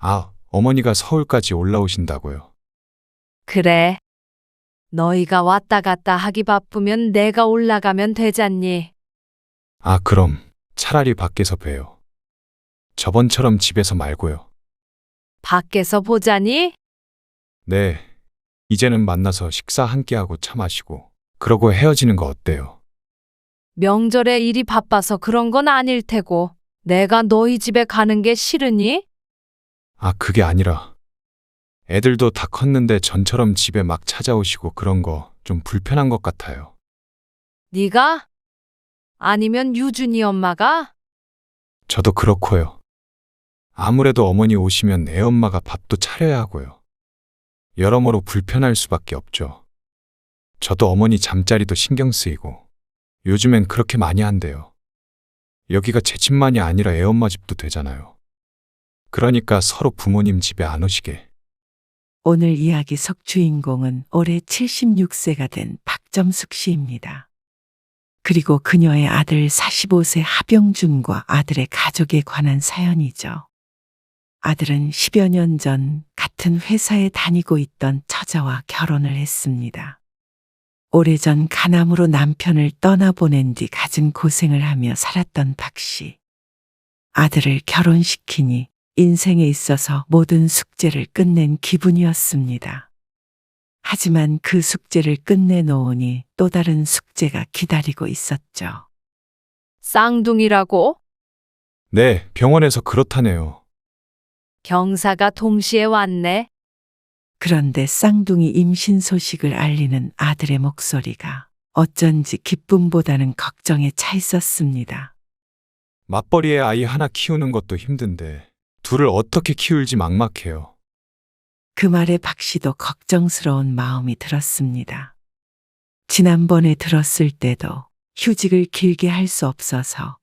아, 어머니가 서울까지 올라오신다고요. 그래. 너희가 왔다 갔다 하기 바쁘면 내가 올라가면 되잖니. 아, 그럼 차라리 밖에서 봬요. 저번처럼 집에서 말고요. 밖에서 보자니? 네, 이제는 만나서 식사 함께하고 차 마시고 그러고 헤어지는 거 어때요? 명절에 일이 바빠서 그런 건 아닐 테고 내가 너희 집에 가는 게 싫으니? 아, 그게 아니라 애들도 다 컸는데 전처럼 집에 막 찾아오시고 그런 거 좀 불편한 것 같아요. 네가? 아니면 유준이 엄마가? 저도 그렇고요. 아무래도 어머니 오시면 애엄마가 밥도 차려야 하고요. 여러모로 불편할 수밖에 없죠. 저도 어머니 잠자리도 신경 쓰이고 요즘엔 그렇게 많이 한대요. 여기가 제 집만이 아니라 애엄마 집도 되잖아요. 그러니까 서로 부모님 집에 안 오시게. 오늘 이야기 속 주인공은 올해 76세가 된 박점숙 씨입니다. 그리고 그녀의 아들 45세 하병준과 아들의 가족에 관한 사연이죠. 아들은 10여 년 전 같은 회사에 다니고 있던 처자와 결혼을 했습니다. 오래전 간암으로 남편을 떠나보낸 뒤 갖은 고생을 하며 살았던 박 씨. 아들을 결혼시키니 인생에 있어서 모든 숙제를 끝낸 기분이었습니다. 하지만 그 숙제를 끝내놓으니 또 다른 숙제가 기다리고 있었죠. 쌍둥이라고? 네, 병원에서 그렇다네요. 경사가 동시에 왔네. 그런데 쌍둥이 임신 소식을 알리는 아들의 목소리가 어쩐지 기쁨보다는 걱정에 차 있었습니다. 맞벌이에 아이 하나 키우는 것도 힘든데 둘을 어떻게 키울지 막막해요. 그 말에 박 씨도 걱정스러운 마음이 들었습니다. 지난번에 들었을 때도 휴직을 길게 할 수 없어서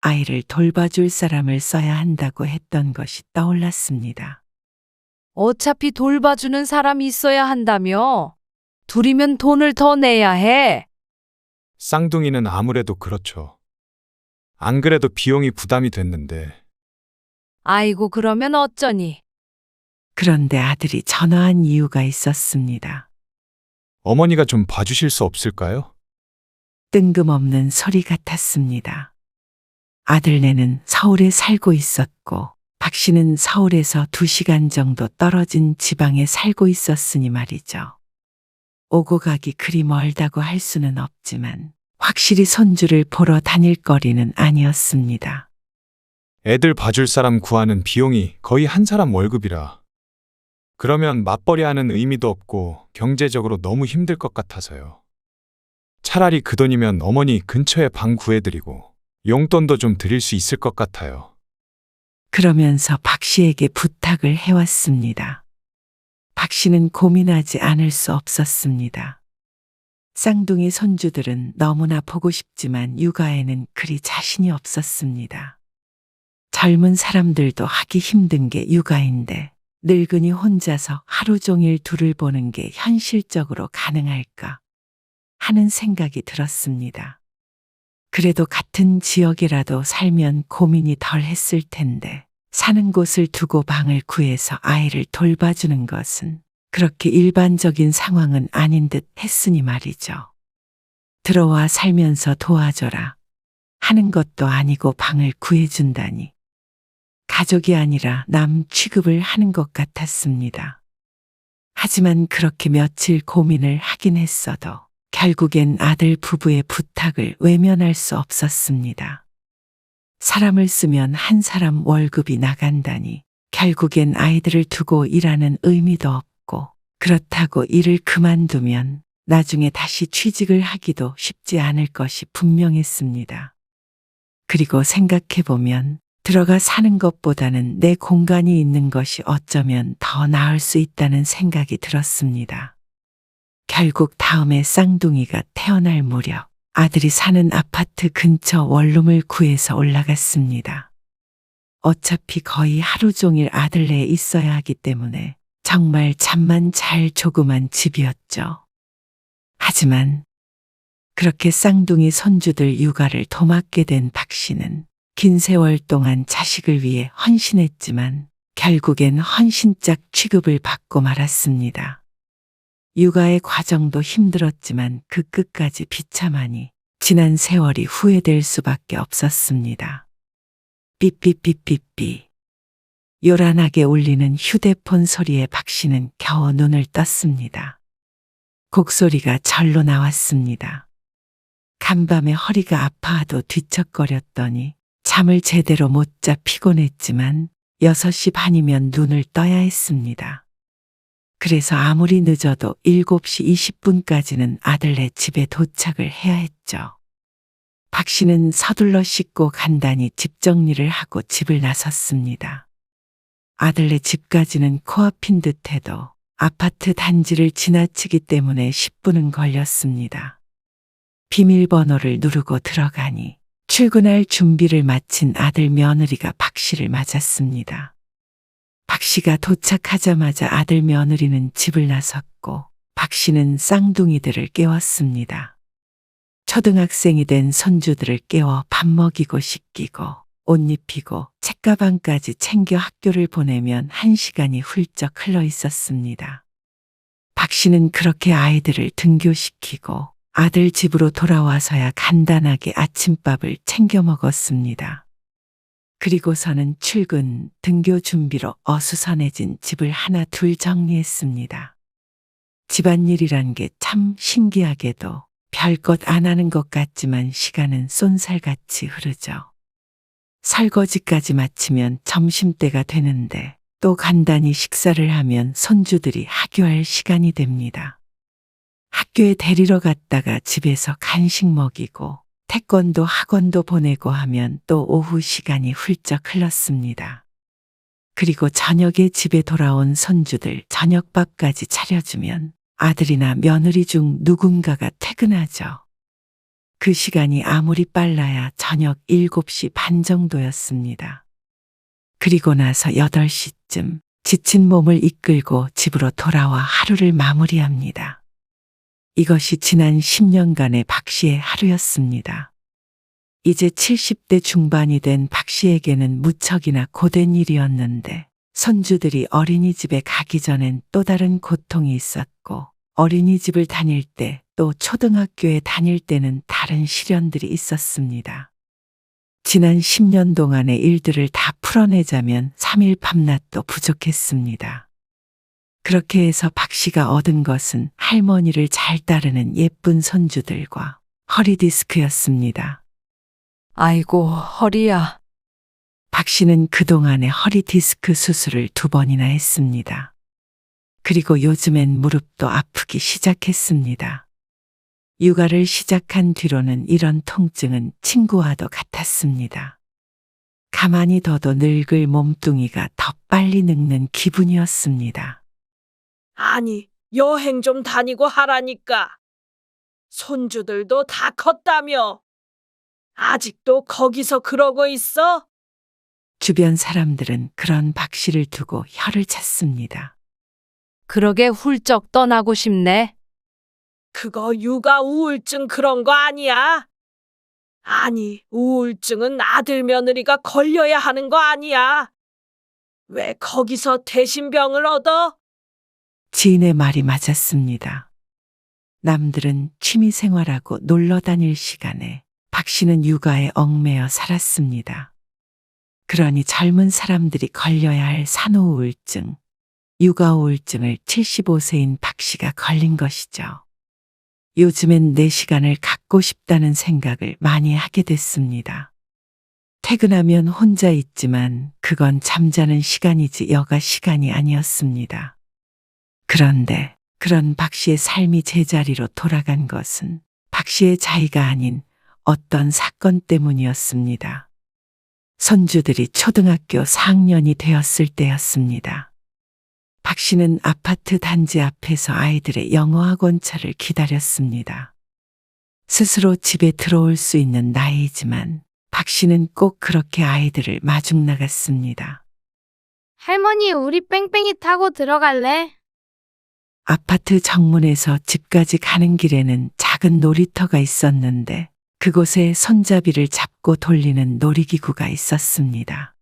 아이를 돌봐줄 사람을 써야 한다고 했던 것이 떠올랐습니다. 어차피 돌봐주는 사람이 있어야 한다며. 둘이면 돈을 더 내야 해. 쌍둥이는 아무래도 그렇죠. 안 그래도 비용이 부담이 됐는데 아이고 그러면 어쩌니. 그런데 아들이 전화한 이유가 있었습니다. 어머니가 좀 봐주실 수 없을까요? 뜬금없는 소리 같았습니다. 아들네는 서울에 살고 있었고 박 씨는 서울에서 2시간 정도 떨어진 지방에 살고 있었으니 말이죠. 오고 가기 그리 멀다고 할 수는 없지만 확실히 손주를 보러 다닐 거리는 아니었습니다. 애들 봐줄 사람 구하는 비용이 거의 한 사람 월급이라. 그러면 맞벌이 하는 의미도 없고 경제적으로 너무 힘들 것 같아서요. 차라리 그 돈이면 어머니 근처에 방 구해드리고 용돈도 좀 드릴 수 있을 것 같아요. 그러면서 박 씨에게 부탁을 해왔습니다. 박 씨는 고민하지 않을 수 없었습니다. 쌍둥이 손주들은 너무나 보고 싶지만 육아에는 그리 자신이 없었습니다. 젊은 사람들도 하기 힘든 게 육아인데 늙은이 혼자서 하루 종일 둘을 보는 게 현실적으로 가능할까 하는 생각이 들었습니다. 그래도 같은 지역이라도 살면 고민이 덜 했을 텐데 사는 곳을 두고 방을 구해서 아이를 돌봐주는 것은 그렇게 일반적인 상황은 아닌 듯 했으니 말이죠. 들어와 살면서 도와줘라 하는 것도 아니고 방을 구해준다니. 가족이 아니라 남 취급을 하는 것 같았습니다. 하지만 그렇게 며칠 고민을 하긴 했어도 결국엔 아들 부부의 부탁을 외면할 수 없었습니다. 사람을 쓰면 한 사람 월급이 나간다니 결국엔 아이들을 두고 일하는 의미도 없고 그렇다고 일을 그만두면 나중에 다시 취직을 하기도 쉽지 않을 것이 분명했습니다. 그리고 생각해보면 들어가 사는 것보다는 내 공간이 있는 것이 어쩌면 더 나을 수 있다는 생각이 들었습니다. 결국 다음에 쌍둥이가 태어날 무렵 아들이 사는 아파트 근처 원룸을 구해서 올라갔습니다. 어차피 거의 하루 종일 아들네에 있어야 하기 때문에 정말 잠만 잘 조그만 집이었죠. 하지만 그렇게 쌍둥이 손주들 육아를 도맡게 된 박 씨는 긴 세월 동안 자식을 위해 헌신했지만 결국엔 헌신짝 취급을 받고 말았습니다. 육아의 과정도 힘들었지만 그 끝까지 비참하니 지난 세월이 후회될 수밖에 없었습니다. 삐삐삐삐삐. 요란하게 울리는 휴대폰 소리에 박 씨는 겨우 눈을 떴습니다. 곡소리가 절로 나왔습니다. 간밤에 허리가 아파도 뒤척거렸더니 잠을 제대로 못 자 피곤했지만 6시 반이면 눈을 떠야 했습니다. 그래서 아무리 늦어도 7시 20분까지는 아들네 집에 도착을 해야 했죠. 박 씨는 서둘러 씻고 간단히 집 정리를 하고 집을 나섰습니다. 아들네 집까지는 코앞인 듯해도 아파트 단지를 지나치기 때문에 10분은 걸렸습니다. 비밀번호를 누르고 들어가니 출근할 준비를 마친 아들 며느리가 박 씨를 맞았습니다. 박 씨가 도착하자마자 아들 며느리는 집을 나섰고 박 씨는 쌍둥이들을 깨웠습니다. 초등학생이 된 손주들을 깨워 밥 먹이고 씻기고 옷 입히고 책가방까지 챙겨 학교를 보내면 1시간이 훌쩍 흘러 있었습니다. 박 씨는 그렇게 아이들을 등교시키고 아들 집으로 돌아와서야 간단하게 아침밥을 챙겨 먹었습니다. 그리고서는 출근, 등교 준비로 어수선해진 집을 하나 둘 정리했습니다. 집안일이란 게 참 신기하게도 별것 안 하는 것 같지만 시간은 쏜살같이 흐르죠. 설거지까지 마치면 점심때가 되는데 또 간단히 식사를 하면 손주들이 학교할 시간이 됩니다. 학교에 데리러 갔다가 집에서 간식 먹이고 태권도 학원도 보내고 하면 또 오후 시간이 훌쩍 흘렀습니다. 그리고 저녁에 집에 돌아온 손주들 저녁밥까지 차려주면 아들이나 며느리 중 누군가가 퇴근하죠. 그 시간이 아무리 빨라야 저녁 7시 반 정도였습니다. 그리고 나서 8시쯤 지친 몸을 이끌고 집으로 돌아와 하루를 마무리합니다. 이것이 지난 10년간의 박 씨의 하루였습니다. 이제 70대 중반이 된 박 씨에게는 무척이나 고된 일이었는데 손주들이 어린이집에 가기 전엔 또 다른 고통이 있었고 어린이집을 다닐 때 또 초등학교에 다닐 때는 다른 시련들이 있었습니다. 지난 10년 동안의 일들을 다 풀어내자면 3일 밤낮도 부족했습니다. 그렇게 해서 박 씨가 얻은 것은 할머니를 잘 따르는 예쁜 손주들과 허리디스크였습니다. 아이고, 허리야. 박 씨는 그동안에 허리디스크 수술을 2번이나 했습니다. 그리고 요즘엔 무릎도 아프기 시작했습니다. 육아를 시작한 뒤로는 이런 통증은 친구와도 같았습니다. 가만히 둬도 늙을 몸뚱이가 더 빨리 늙는 기분이었습니다. 아니, 여행 좀 다니고 하라니까. 손주들도 다 컸다며. 아직도 거기서 그러고 있어? 주변 사람들은 그런 박 씨를 두고 혀를 찼습니다. 그러게 훌쩍 떠나고 싶네. 그거 육아 우울증 그런 거 아니야? 아니, 우울증은 아들 며느리가 걸려야 하는 거 아니야? 왜 거기서 대신 병을 얻어? 지인의 말이 맞았습니다. 남들은 취미 생활하고 놀러 다닐 시간에 박 씨는 육아에 얽매여 살았습니다. 그러니 젊은 사람들이 걸려야 할 산후우울증, 육아우울증을 75세인 박 씨가 걸린 것이죠. 요즘엔 내 시간을 갖고 싶다는 생각을 많이 하게 됐습니다. 퇴근하면 혼자 있지만 그건 잠자는 시간이지 여가 시간이 아니었습니다. 그런데 그런 박 씨의 삶이 제자리로 돌아간 것은 박 씨의 자의가 아닌 어떤 사건 때문이었습니다. 손주들이 초등학교 4학년이 되었을 때였습니다. 박 씨는 아파트 단지 앞에서 아이들의 영어학원차를 기다렸습니다. 스스로 집에 들어올 수 있는 나이지만 박 씨는 꼭 그렇게 아이들을 마중 나갔습니다. 할머니, 우리 뺑뺑이 타고 들어갈래? 아파트 정문에서 집까지 가는 길에는 작은 놀이터가 있었는데 그곳에 손잡이를 잡고 돌리는 놀이기구가 있었습니다.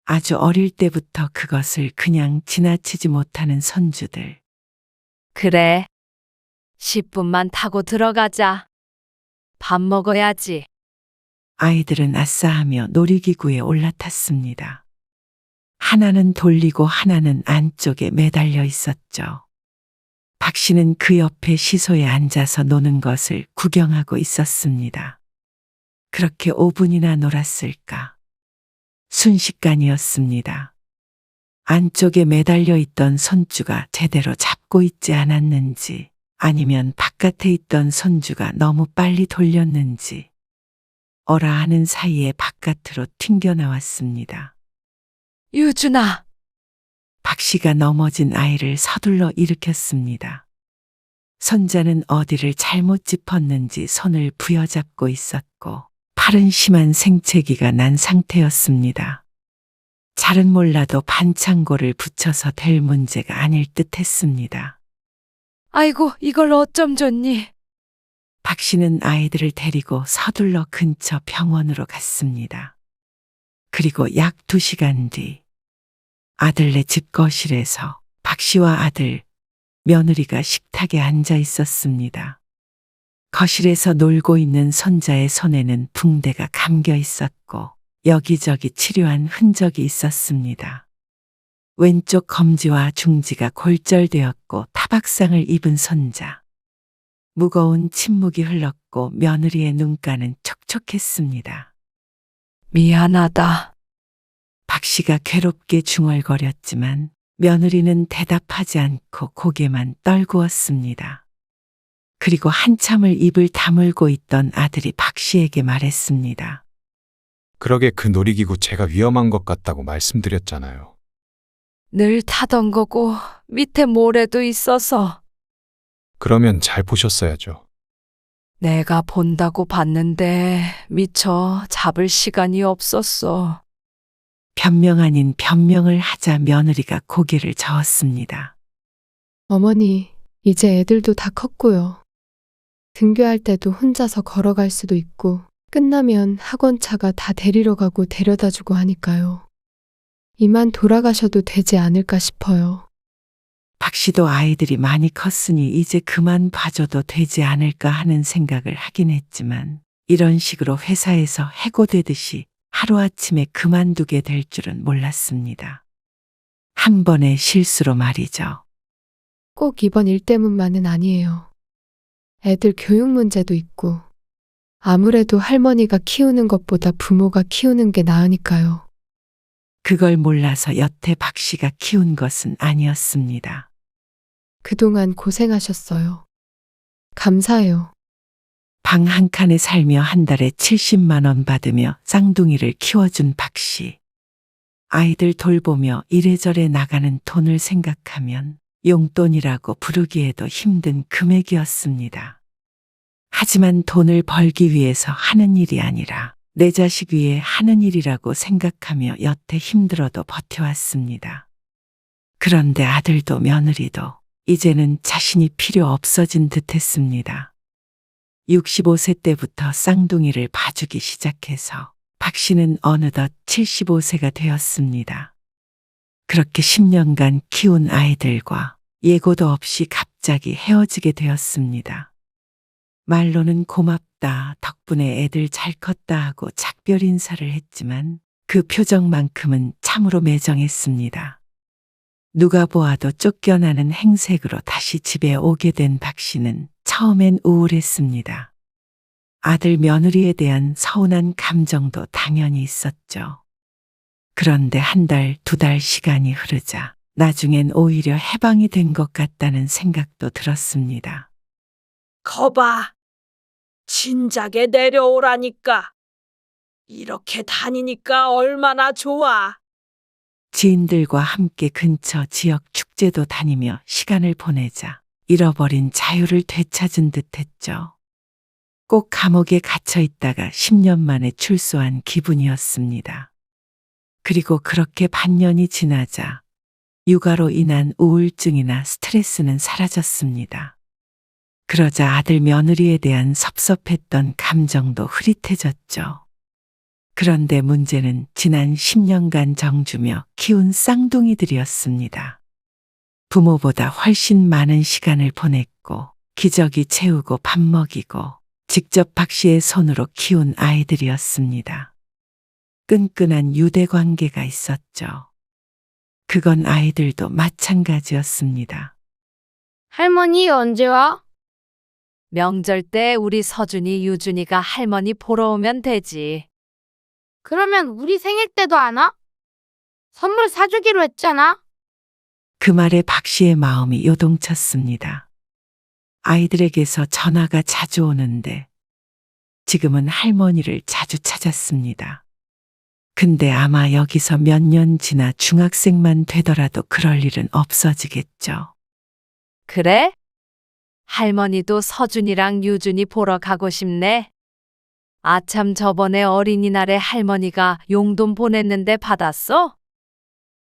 아주 어릴 때부터 그것을 그냥 지나치지 못하는 손주들. 그래. 10분만 타고 들어가자. 밥 먹어야지. 아이들은 아싸하며 놀이기구에 올라탔습니다. 하나는 돌리고 하나는 안쪽에 매달려 있었죠. 박 씨는 그 옆에 시소에 앉아서 노는 것을 구경하고 있었습니다. 그렇게 5분이나 놀았을까? 순식간이었습니다. 안쪽에 매달려 있던 손주가 제대로 잡고 있지 않았는지, 아니면 바깥에 있던 손주가 너무 빨리 돌렸는지, 어라 하는 사이에 바깥으로 튕겨 나왔습니다. 유준아, 박 씨가 넘어진 아이를 서둘러 일으켰습니다. 손자는 어디를 잘못 짚었는지 손을 부여잡고 있었고, 팔은 심한 생채기가 난 상태였습니다. 잘은 몰라도 반창고를 붙여서 될 문제가 아닐 듯 했습니다. 아이고, 이걸 어쩜 좋니? 박 씨는 아이들을 데리고 서둘러 근처 병원으로 갔습니다. 그리고 약 2시간 뒤, 아들네 집 거실에서 박 씨와 아들, 며느리가 식탁에 앉아 있었습니다. 거실에서 놀고 있는 손자의 손에는 붕대가 감겨 있었고 여기저기 치료한 흔적이 있었습니다. 왼쪽 검지와 중지가 골절되었고 타박상을 입은 손자. 무거운 침묵이 흘렀고 며느리의 눈가는 촉촉했습니다. 미안하다. 박 씨가 괴롭게 중얼거렸지만 며느리는 대답하지 않고 고개만 떨구었습니다. 그리고 한참을 입을 다물고 있던 아들이 박 씨에게 말했습니다. 그러게 그 놀이기구 제가 위험한 것 같다고 말씀드렸잖아요. 늘 타던 거고 밑에 모래도 있어서. 그러면 잘 보셨어야죠. 내가 본다고 봤는데 미처 잡을 시간이 없었어. 변명 아닌 변명을 하자 며느리가 고개를 저었습니다. 어머니, 이제 애들도 다 컸고요. 등교할 때도 혼자서 걸어갈 수도 있고, 끝나면 학원차가 다 데리러 가고 데려다 주고 하니까요. 이만 돌아가셔도 되지 않을까 싶어요. 박 씨도 아이들이 많이 컸으니 이제 그만 봐줘도 되지 않을까 하는 생각을 하긴 했지만, 이런 식으로 회사에서 해고되듯이 하루아침에 그만두게 될 줄은 몰랐습니다. 한 번의 실수로 말이죠. 꼭 이번 일 때문만은 아니에요. 애들 교육 문제도 있고, 아무래도 할머니가 키우는 것보다 부모가 키우는 게 나으니까요. 그걸 몰라서 여태 박 씨가 키운 것은 아니었습니다. 그동안 고생하셨어요. 감사해요. 방 한 칸에 살며 한 달에 70만 원 받으며 쌍둥이를 키워준 박 씨. 아이들 돌보며 이래저래 나가는 돈을 생각하면 용돈이라고 부르기에도 힘든 금액이었습니다. 하지만 돈을 벌기 위해서 하는 일이 아니라 내 자식 위해 하는 일이라고 생각하며 여태 힘들어도 버텨왔습니다. 그런데 아들도 며느리도 이제는 자신이 필요 없어진 듯 했습니다. 65세 때부터 쌍둥이를 봐주기 시작해서 박 씨는 어느덧 75세가 되었습니다. 그렇게 10년간 키운 아이들과 예고도 없이 갑자기 헤어지게 되었습니다. 말로는 고맙다, 덕분에 애들 잘 컸다 하고 작별 인사를 했지만 그 표정만큼은 참으로 매정했습니다. 누가 보아도 쫓겨나는 행색으로 다시 집에 오게 된 박 씨는 처음엔 우울했습니다. 아들 며느리에 대한 서운한 감정도 당연히 있었죠. 그런데 한 달, 2달 시간이 흐르자 나중엔 오히려 해방이 된 것 같다는 생각도 들었습니다. 거봐. 진작에 내려오라니까. 이렇게 다니니까 얼마나 좋아. 지인들과 함께 근처 지역 축제도 다니며 시간을 보내자 잃어버린 자유를 되찾은 듯 했죠. 꼭 감옥에 갇혀 있다가 10년 만에 출소한 기분이었습니다. 그리고 그렇게 반년이 지나자 육아로 인한 우울증이나 스트레스는 사라졌습니다. 그러자 아들 며느리에 대한 섭섭했던 감정도 흐릿해졌죠. 그런데 문제는 지난 10년간 정주며 키운 쌍둥이들이었습니다. 부모보다 훨씬 많은 시간을 보냈고 기저귀 채우고 밥 먹이고 직접 박 씨의 손으로 키운 아이들이었습니다. 끈끈한 유대 관계가 있었죠. 그건 아이들도 마찬가지였습니다. 할머니 언제 와? 명절 때 우리 서준이, 유준이가 할머니 보러 오면 되지. 그러면 우리 생일 때도 안 와? 선물 사주기로 했잖아. 그 말에 박 씨의 마음이 요동쳤습니다. 아이들에게서 전화가 자주 오는데 지금은 할머니를 자주 찾았습니다. 근데 아마 여기서 몇 년 지나 중학생만 되더라도 그럴 일은 없어지겠죠. 그래? 할머니도 서준이랑 유준이 보러 가고 싶네. 아참, 저번에 어린이날에 할머니가 용돈 보냈는데 받았어?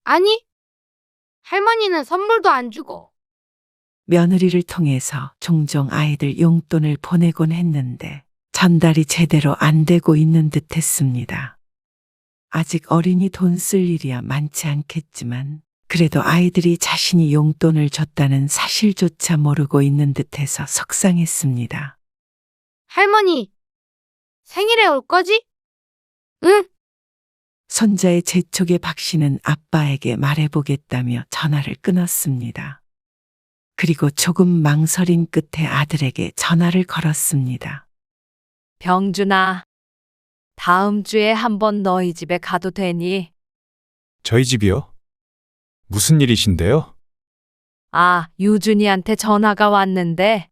아니, 할머니는 선물도 안 주고. 며느리를 통해서 종종 아이들 용돈을 보내곤 했는데 전달이 제대로 안 되고 있는 듯 했습니다. 아직 어린이 돈 쓸 일이야 많지 않겠지만 그래도 아이들이 자신이 용돈을 줬다는 사실조차 모르고 있는 듯해서 속상했습니다. 할머니, 생일에 올 거지? 응. 손자의 재촉에 박 씨는 아빠에게 말해보겠다며 전화를 끊었습니다. 그리고 조금 망설인 끝에 아들에게 전화를 걸었습니다. 병준아, 다음 주에 한번 너희 집에 가도 되니? 저희 집이요? 무슨 일이신데요? 아, 유준이한테 전화가 왔는데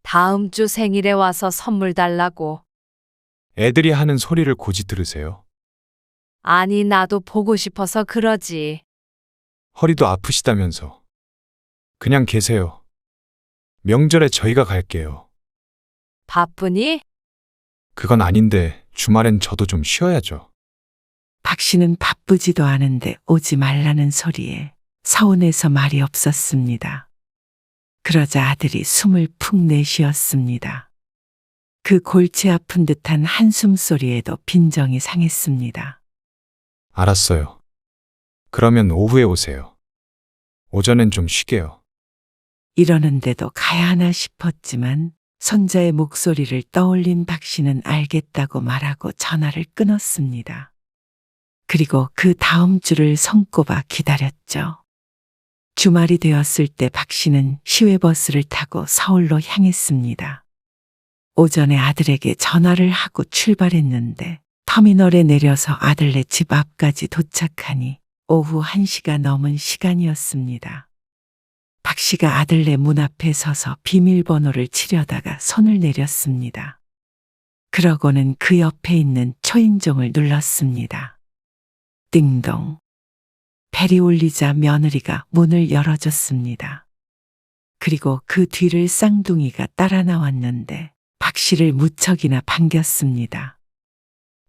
다음 주 생일에 와서 선물 달라고. 애들이 하는 소리를 고지 들으세요. 아니, 나도 보고 싶어서 그러지. 허리도 아프시다면서. 그냥 계세요. 명절에 저희가 갈게요. 바쁘니? 그건 아닌데 주말엔 저도 좀 쉬어야죠. 박 씨는 바쁘지도 않은데 오지 말라는 소리에 서운해서 말이 없었습니다. 그러자 아들이 숨을 푹 내쉬었습니다. 그 골치 아픈 듯한 한숨 소리에도 빈정이 상했습니다. 알았어요. 그러면 오후에 오세요. 오전엔 좀 쉬게요. 이러는데도 가야 하나 싶었지만 손자의 목소리를 떠올린 박 씨는 알겠다고 말하고 전화를 끊었습니다. 그리고 그 다음 주를 손꼽아 기다렸죠. 주말이 되었을 때 박 씨는 시외버스를 타고 서울로 향했습니다. 오전에 아들에게 전화를 하고 출발했는데 터미널에 내려서 아들네 집 앞까지 도착하니 오후 1시가 넘은 시간이었습니다. 박 씨가 아들네 문 앞에 서서 비밀번호를 치려다가 손을 내렸습니다. 그러고는 그 옆에 있는 초인종을 눌렀습니다. 띵동. 벨이 울리자 며느리가 문을 열어줬습니다. 그리고 그 뒤를 쌍둥이가 따라 나왔는데 박 씨를 무척이나 반겼습니다.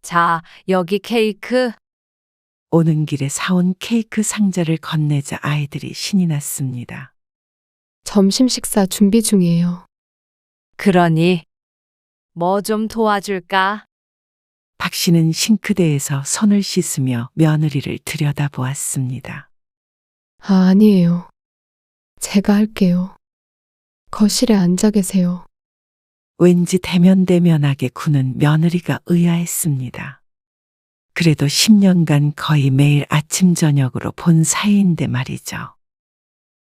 자, 여기 케이크. 오는 길에 사온 케이크 상자를 건네자 아이들이 신이 났습니다. 점심 식사 준비 중이에요. 그러니 뭐 좀 도와줄까? 박 씨는 싱크대에서 손을 씻으며 며느리를 들여다보았습니다. 아, 아니에요. 제가 할게요. 거실에 앉아 계세요. 왠지 대면대면하게 구는 며느리가 의아했습니다. 그래도 10년간 거의 매일 아침 저녁으로 본 사이인데 말이죠.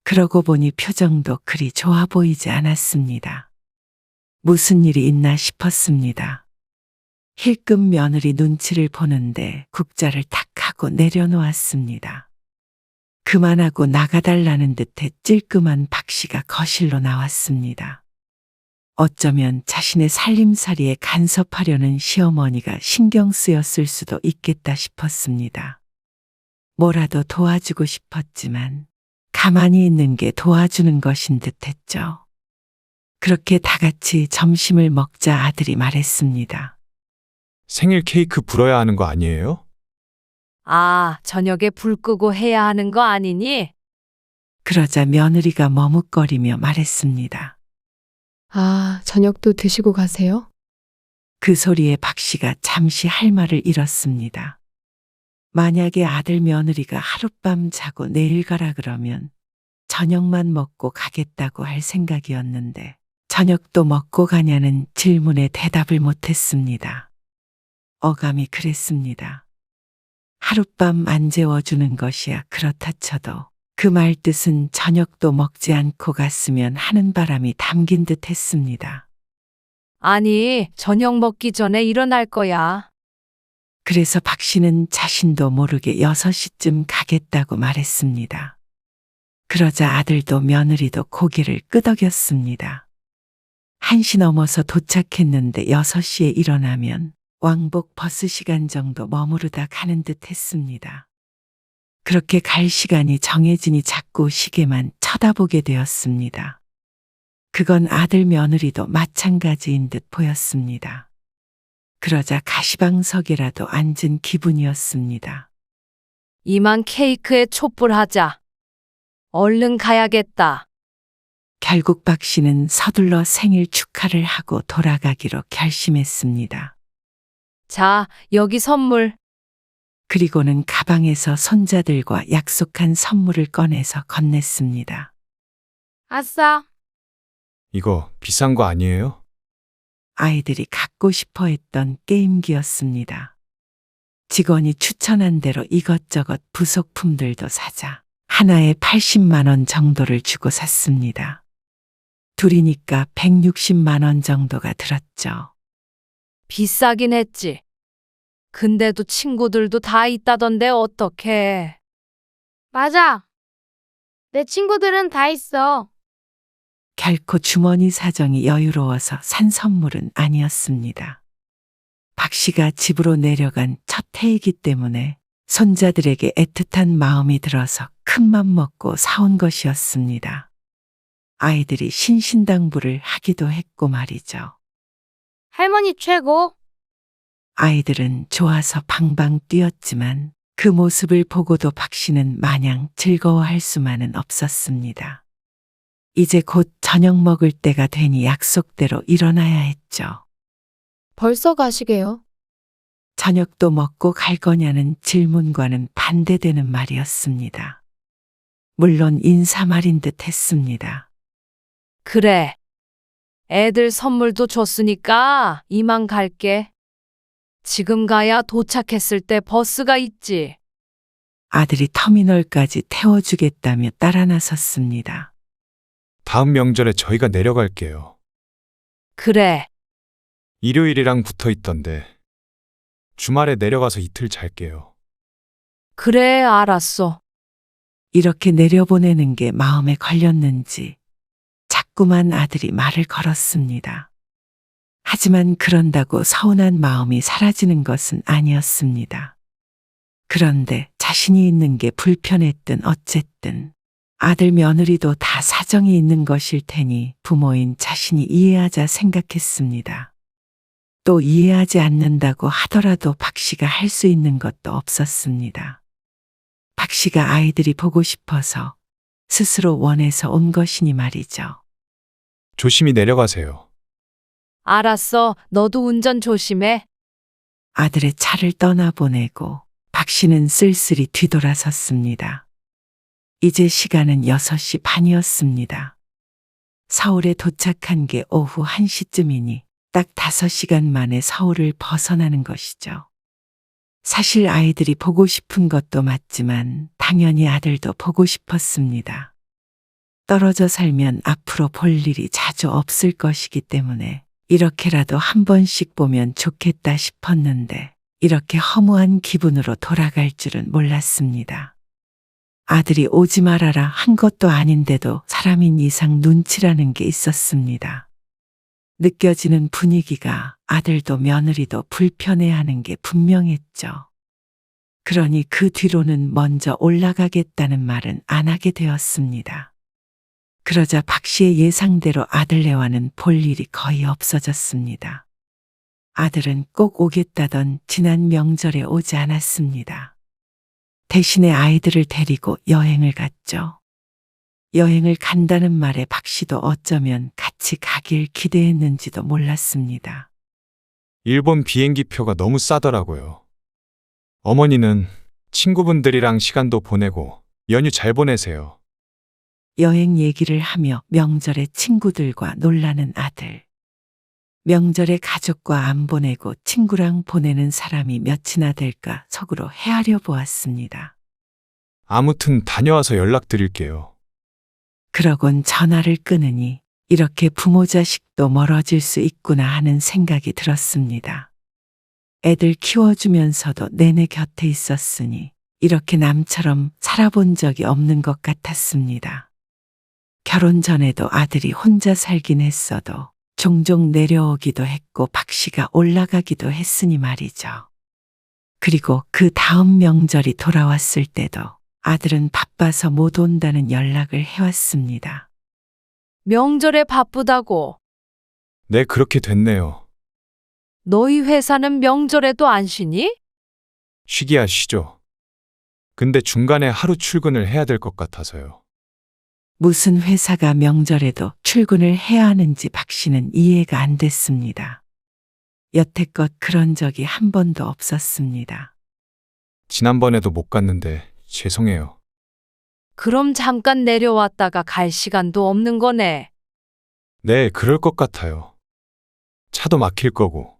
그러고 보니 표정도 그리 좋아 보이지 않았습니다. 무슨 일이 있나 싶었습니다. 힐끔 며느리 눈치를 보는데 국자를 탁 하고 내려놓았습니다. 그만하고 나가달라는 듯해 찔끔한 박 씨가 거실로 나왔습니다. 어쩌면 자신의 살림살이에 간섭하려는 시어머니가 신경 쓰였을 수도 있겠다 싶었습니다. 뭐라도 도와주고 싶었지만 가만히 있는 게 도와주는 것인 듯 했죠. 그렇게 다 같이 점심을 먹자 아들이 말했습니다. 생일 케이크 불어야 하는 거 아니에요? 아, 저녁에 불 끄고 해야 하는 거 아니니? 그러자 며느리가 머뭇거리며 말했습니다. 아, 저녁도 드시고 가세요? 그 소리에 박 씨가 잠시 할 말을 잃었습니다. 만약에 아들 며느리가 하룻밤 자고 내일 가라 그러면 저녁만 먹고 가겠다고 할 생각이었는데 저녁도 먹고 가냐는 질문에 대답을 못했습니다. 어감이 그랬습니다. 하룻밤 안 재워주는 것이야 그렇다 쳐도 그 말 뜻은 저녁도 먹지 않고 갔으면 하는 바람이 담긴 듯 했습니다. 아니, 저녁 먹기 전에 일어날 거야. 그래서 박 씨는 자신도 모르게 6시쯤 가겠다고 말했습니다. 그러자 아들도 며느리도 고개를 끄덕였습니다. 1시 넘어서 도착했는데 6시에 일어나면 왕복 버스 시간 정도 머무르다 가는 듯 했습니다. 그렇게 갈 시간이 정해지니 자꾸 시계만 쳐다보게 되었습니다. 그건 아들 며느리도 마찬가지인 듯 보였습니다. 그러자 가시방석이라도 앉은 기분이었습니다. 이만 케이크에 촛불하자. 얼른 가야겠다. 결국 박 씨는 서둘러 생일 축하를 하고 돌아가기로 결심했습니다. 자, 여기 선물. 그리고는 가방에서 손자들과 약속한 선물을 꺼내서 건넸습니다. 아싸. 이거 비싼 거 아니에요? 아이들이 갖고 싶어 했던 게임기였습니다. 직원이 추천한 대로 이것저것 부속품들도 사자 하나에 80만 원 정도를 주고 샀습니다. 둘이니까 160만 원 정도가 들었죠. 비싸긴 했지. 근데도 친구들도 다 있다던데 어떡해. 맞아. 내 친구들은 다 있어. 결코 주머니 사정이 여유로워서 산 선물은 아니었습니다. 박 씨가 집으로 내려간 첫 해이기 때문에 손자들에게 애틋한 마음이 들어서 큰맘 먹고 사온 것이었습니다. 아이들이 신신당부를 하기도 했고 말이죠. 할머니 최고. 아이들은 좋아서 방방 뛰었지만 그 모습을 보고도 박 씨는 마냥 즐거워할 수만은 없었습니다. 이제 곧 저녁 먹을 때가 되니 약속대로 일어나야 했죠. 벌써 가시게요? 저녁도 먹고 갈 거냐는 질문과는 반대되는 말이었습니다. 물론 인사말인 듯 했습니다. 그래. 애들 선물도 줬으니까 이만 갈게. 지금 가야 도착했을 때 버스가 있지. 아들이 터미널까지 태워주겠다며 따라 나섰습니다. 다음 명절에 저희가 내려갈게요. 그래. 일요일이랑 붙어 있던데. 주말에 내려가서 이틀 잘게요. 그래, 알았어. 이렇게 내려보내는 게 마음에 걸렸는지 자꾸만 아들이 말을 걸었습니다. 하지만 그런다고 서운한 마음이 사라지는 것은 아니었습니다. 그런데 자신이 있는 게 불편했든 어쨌든 아들 며느리도 다 사정이 있는 것일 테니 부모인 자신이 이해하자 생각했습니다. 또 이해하지 않는다고 하더라도 박 씨가 할 수 있는 것도 없었습니다. 박 씨가 아이들이 보고 싶어서 스스로 원해서 온 것이니 말이죠. 조심히 내려가세요. 알았어. 너도 운전 조심해. 아들의 차를 떠나보내고 박 씨는 쓸쓸히 뒤돌아섰습니다. 이제 시간은 6시 반이었습니다. 서울에 도착한 게 오후 1시쯤이니 딱 5시간 만에 서울을 벗어나는 것이죠. 사실 아이들이 보고 싶은 것도 맞지만 당연히 아들도 보고 싶었습니다. 떨어져 살면 앞으로 볼 일이 자주 없을 것이기 때문에 이렇게라도 한 번씩 보면 좋겠다 싶었는데 이렇게 허무한 기분으로 돌아갈 줄은 몰랐습니다. 아들이 오지 말아라 한 것도 아닌데도 사람인 이상 눈치라는 게 있었습니다. 느껴지는 분위기가 아들도 며느리도 불편해하는 게 분명했죠. 그러니 그 뒤로는 먼저 올라가겠다는 말은 안 하게 되었습니다. 그러자 박 씨의 예상대로 아들네와는 볼 일이 거의 없어졌습니다. 아들은 꼭 오겠다던 지난 명절에 오지 않았습니다. 대신에 아이들을 데리고 여행을 갔죠. 여행을 간다는 말에 박 씨도 어쩌면 같이 가길 기대했는지도 몰랐습니다. 일본 비행기 표가 너무 싸더라고요. 어머니는 친구분들이랑 시간도 보내고 연휴 잘 보내세요. 여행 얘기를 하며 명절에 친구들과 놀라는 아들. 명절에 가족과 안 보내고 친구랑 보내는 사람이 몇이나 될까 속으로 헤아려 보았습니다. 아무튼 다녀와서 연락드릴게요. 그러곤 전화를 끊으니 이렇게 부모 자식도 멀어질 수 있구나 하는 생각이 들었습니다. 애들 키워주면서도 내내 곁에 있었으니 이렇게 남처럼 살아본 적이 없는 것 같았습니다. 결혼 전에도 아들이 혼자 살긴 했어도 종종 내려오기도 했고 박씨가 올라가기도 했으니 말이죠. 그리고 그 다음 명절이 돌아왔을 때도 아들은 바빠서 못 온다는 연락을 해왔습니다. 명절에 바쁘다고. 네, 그렇게 됐네요. 너희 회사는 명절에도 안 쉬니? 쉬기야 쉬죠. 근데 중간에 하루 출근을 해야 될 것 같아서요. 무슨 회사가 명절에도 출근을 해야 하는지 박씨는 이해가 안 됐습니다. 여태껏 그런 적이 한 번도 없었습니다. 지난번에도 못 갔는데 죄송해요. 그럼 잠깐 내려왔다가 갈 시간도 없는 거네. 네, 그럴 것 같아요. 차도 막힐 거고.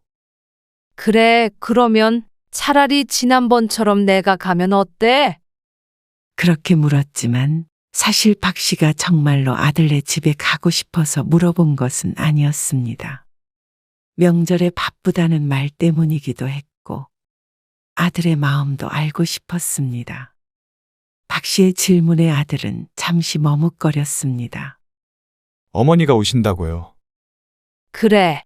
그래, 그러면 차라리 지난번처럼 내가 가면 어때? 그렇게 물었지만 사실 박씨가 정말로 아들네 집에 가고 싶어서 물어본 것은 아니었습니다. 명절에 바쁘다는 말 때문이기도 했고 아들의 마음도 알고 싶었습니다. 박씨의 질문에 아들은 잠시 머뭇거렸습니다. 어머니가 오신다고요. 그래.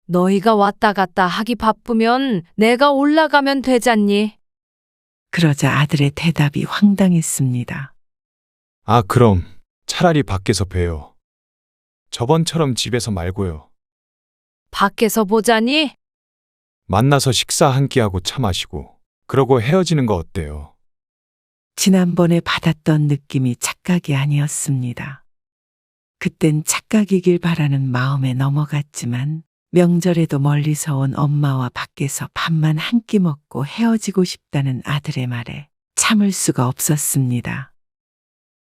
너희가 왔다 갔다 하기 바쁘면 내가 올라가면 되잖니. 그러자 아들의 대답이 황당했습니다. 아, 그럼 차라리 밖에서 봬요. 저번처럼 집에서 말고요. 밖에서 보자니? 만나서 식사 한 끼 하고 차 마시고 그러고 헤어지는 거 어때요? 지난번에 받았던 느낌이 착각이 아니었습니다. 그땐 착각이길 바라는 마음에 넘어갔지만 명절에도 멀리서 온 엄마와 밖에서 밥만 한 끼 먹고 헤어지고 싶다는 아들의 말에 참을 수가 없었습니다.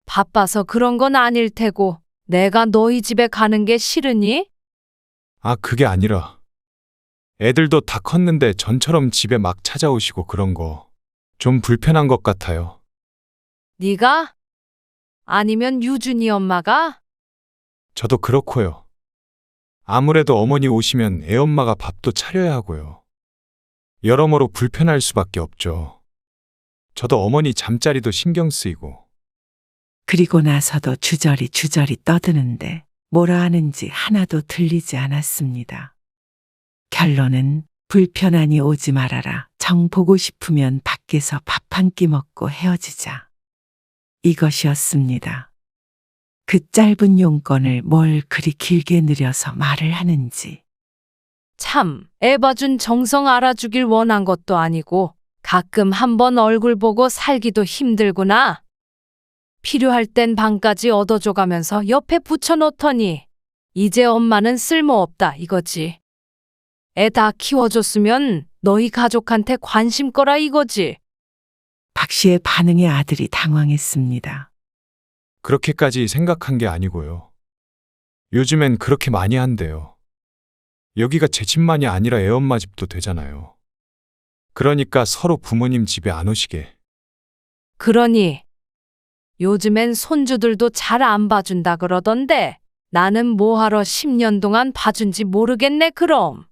바빠서 그런 건 아닐 테고 내가 너희 집에 가는 게 싫으니? 아, 그게 아니라 애들도 다 컸는데 전처럼 집에 막 찾아오시고 그런 거 좀 불편한 것 같아요. 네가? 아니면 유준이 엄마가? 저도 그렇고요. 아무래도 어머니 오시면 애엄마가 밥도 차려야 하고요. 여러모로 불편할 수밖에 없죠. 저도 어머니 잠자리도 신경 쓰이고. 그리고 나서도 주저리 떠드는데 뭐라 하는지 하나도 들리지 않았습니다. 결론은 불편하니 오지 말아라. 정 보고 싶으면 밖에서 밥 한 끼 먹고 헤어지자. 이것이었습니다. 그 짧은 용건을 뭘 그리 길게 느려서 말을 하는지. 참, 애 봐준 정성 알아주길 원한 것도 아니고 가끔 한번 얼굴 보고 살기도 힘들구나. 필요할 땐 방까지 얻어줘가면서 옆에 붙여놓더니 이제 엄마는 쓸모없다 이거지. 애 다 키워줬으면 너희 가족한테 관심 꺼라 이거지. 박 씨의 반응에 아들이 당황했습니다. 그렇게까지 생각한 게 아니고요. 요즘엔 그렇게 많이 한대요. 여기가 제 집만이 아니라 애엄마 집도 되잖아요. 그러니까 서로 부모님 집에 안 오시게. 그러니 요즘엔 손주들도 잘 안 봐준다 그러던데 나는 뭐하러 10년 동안 봐준지 모르겠네 그럼.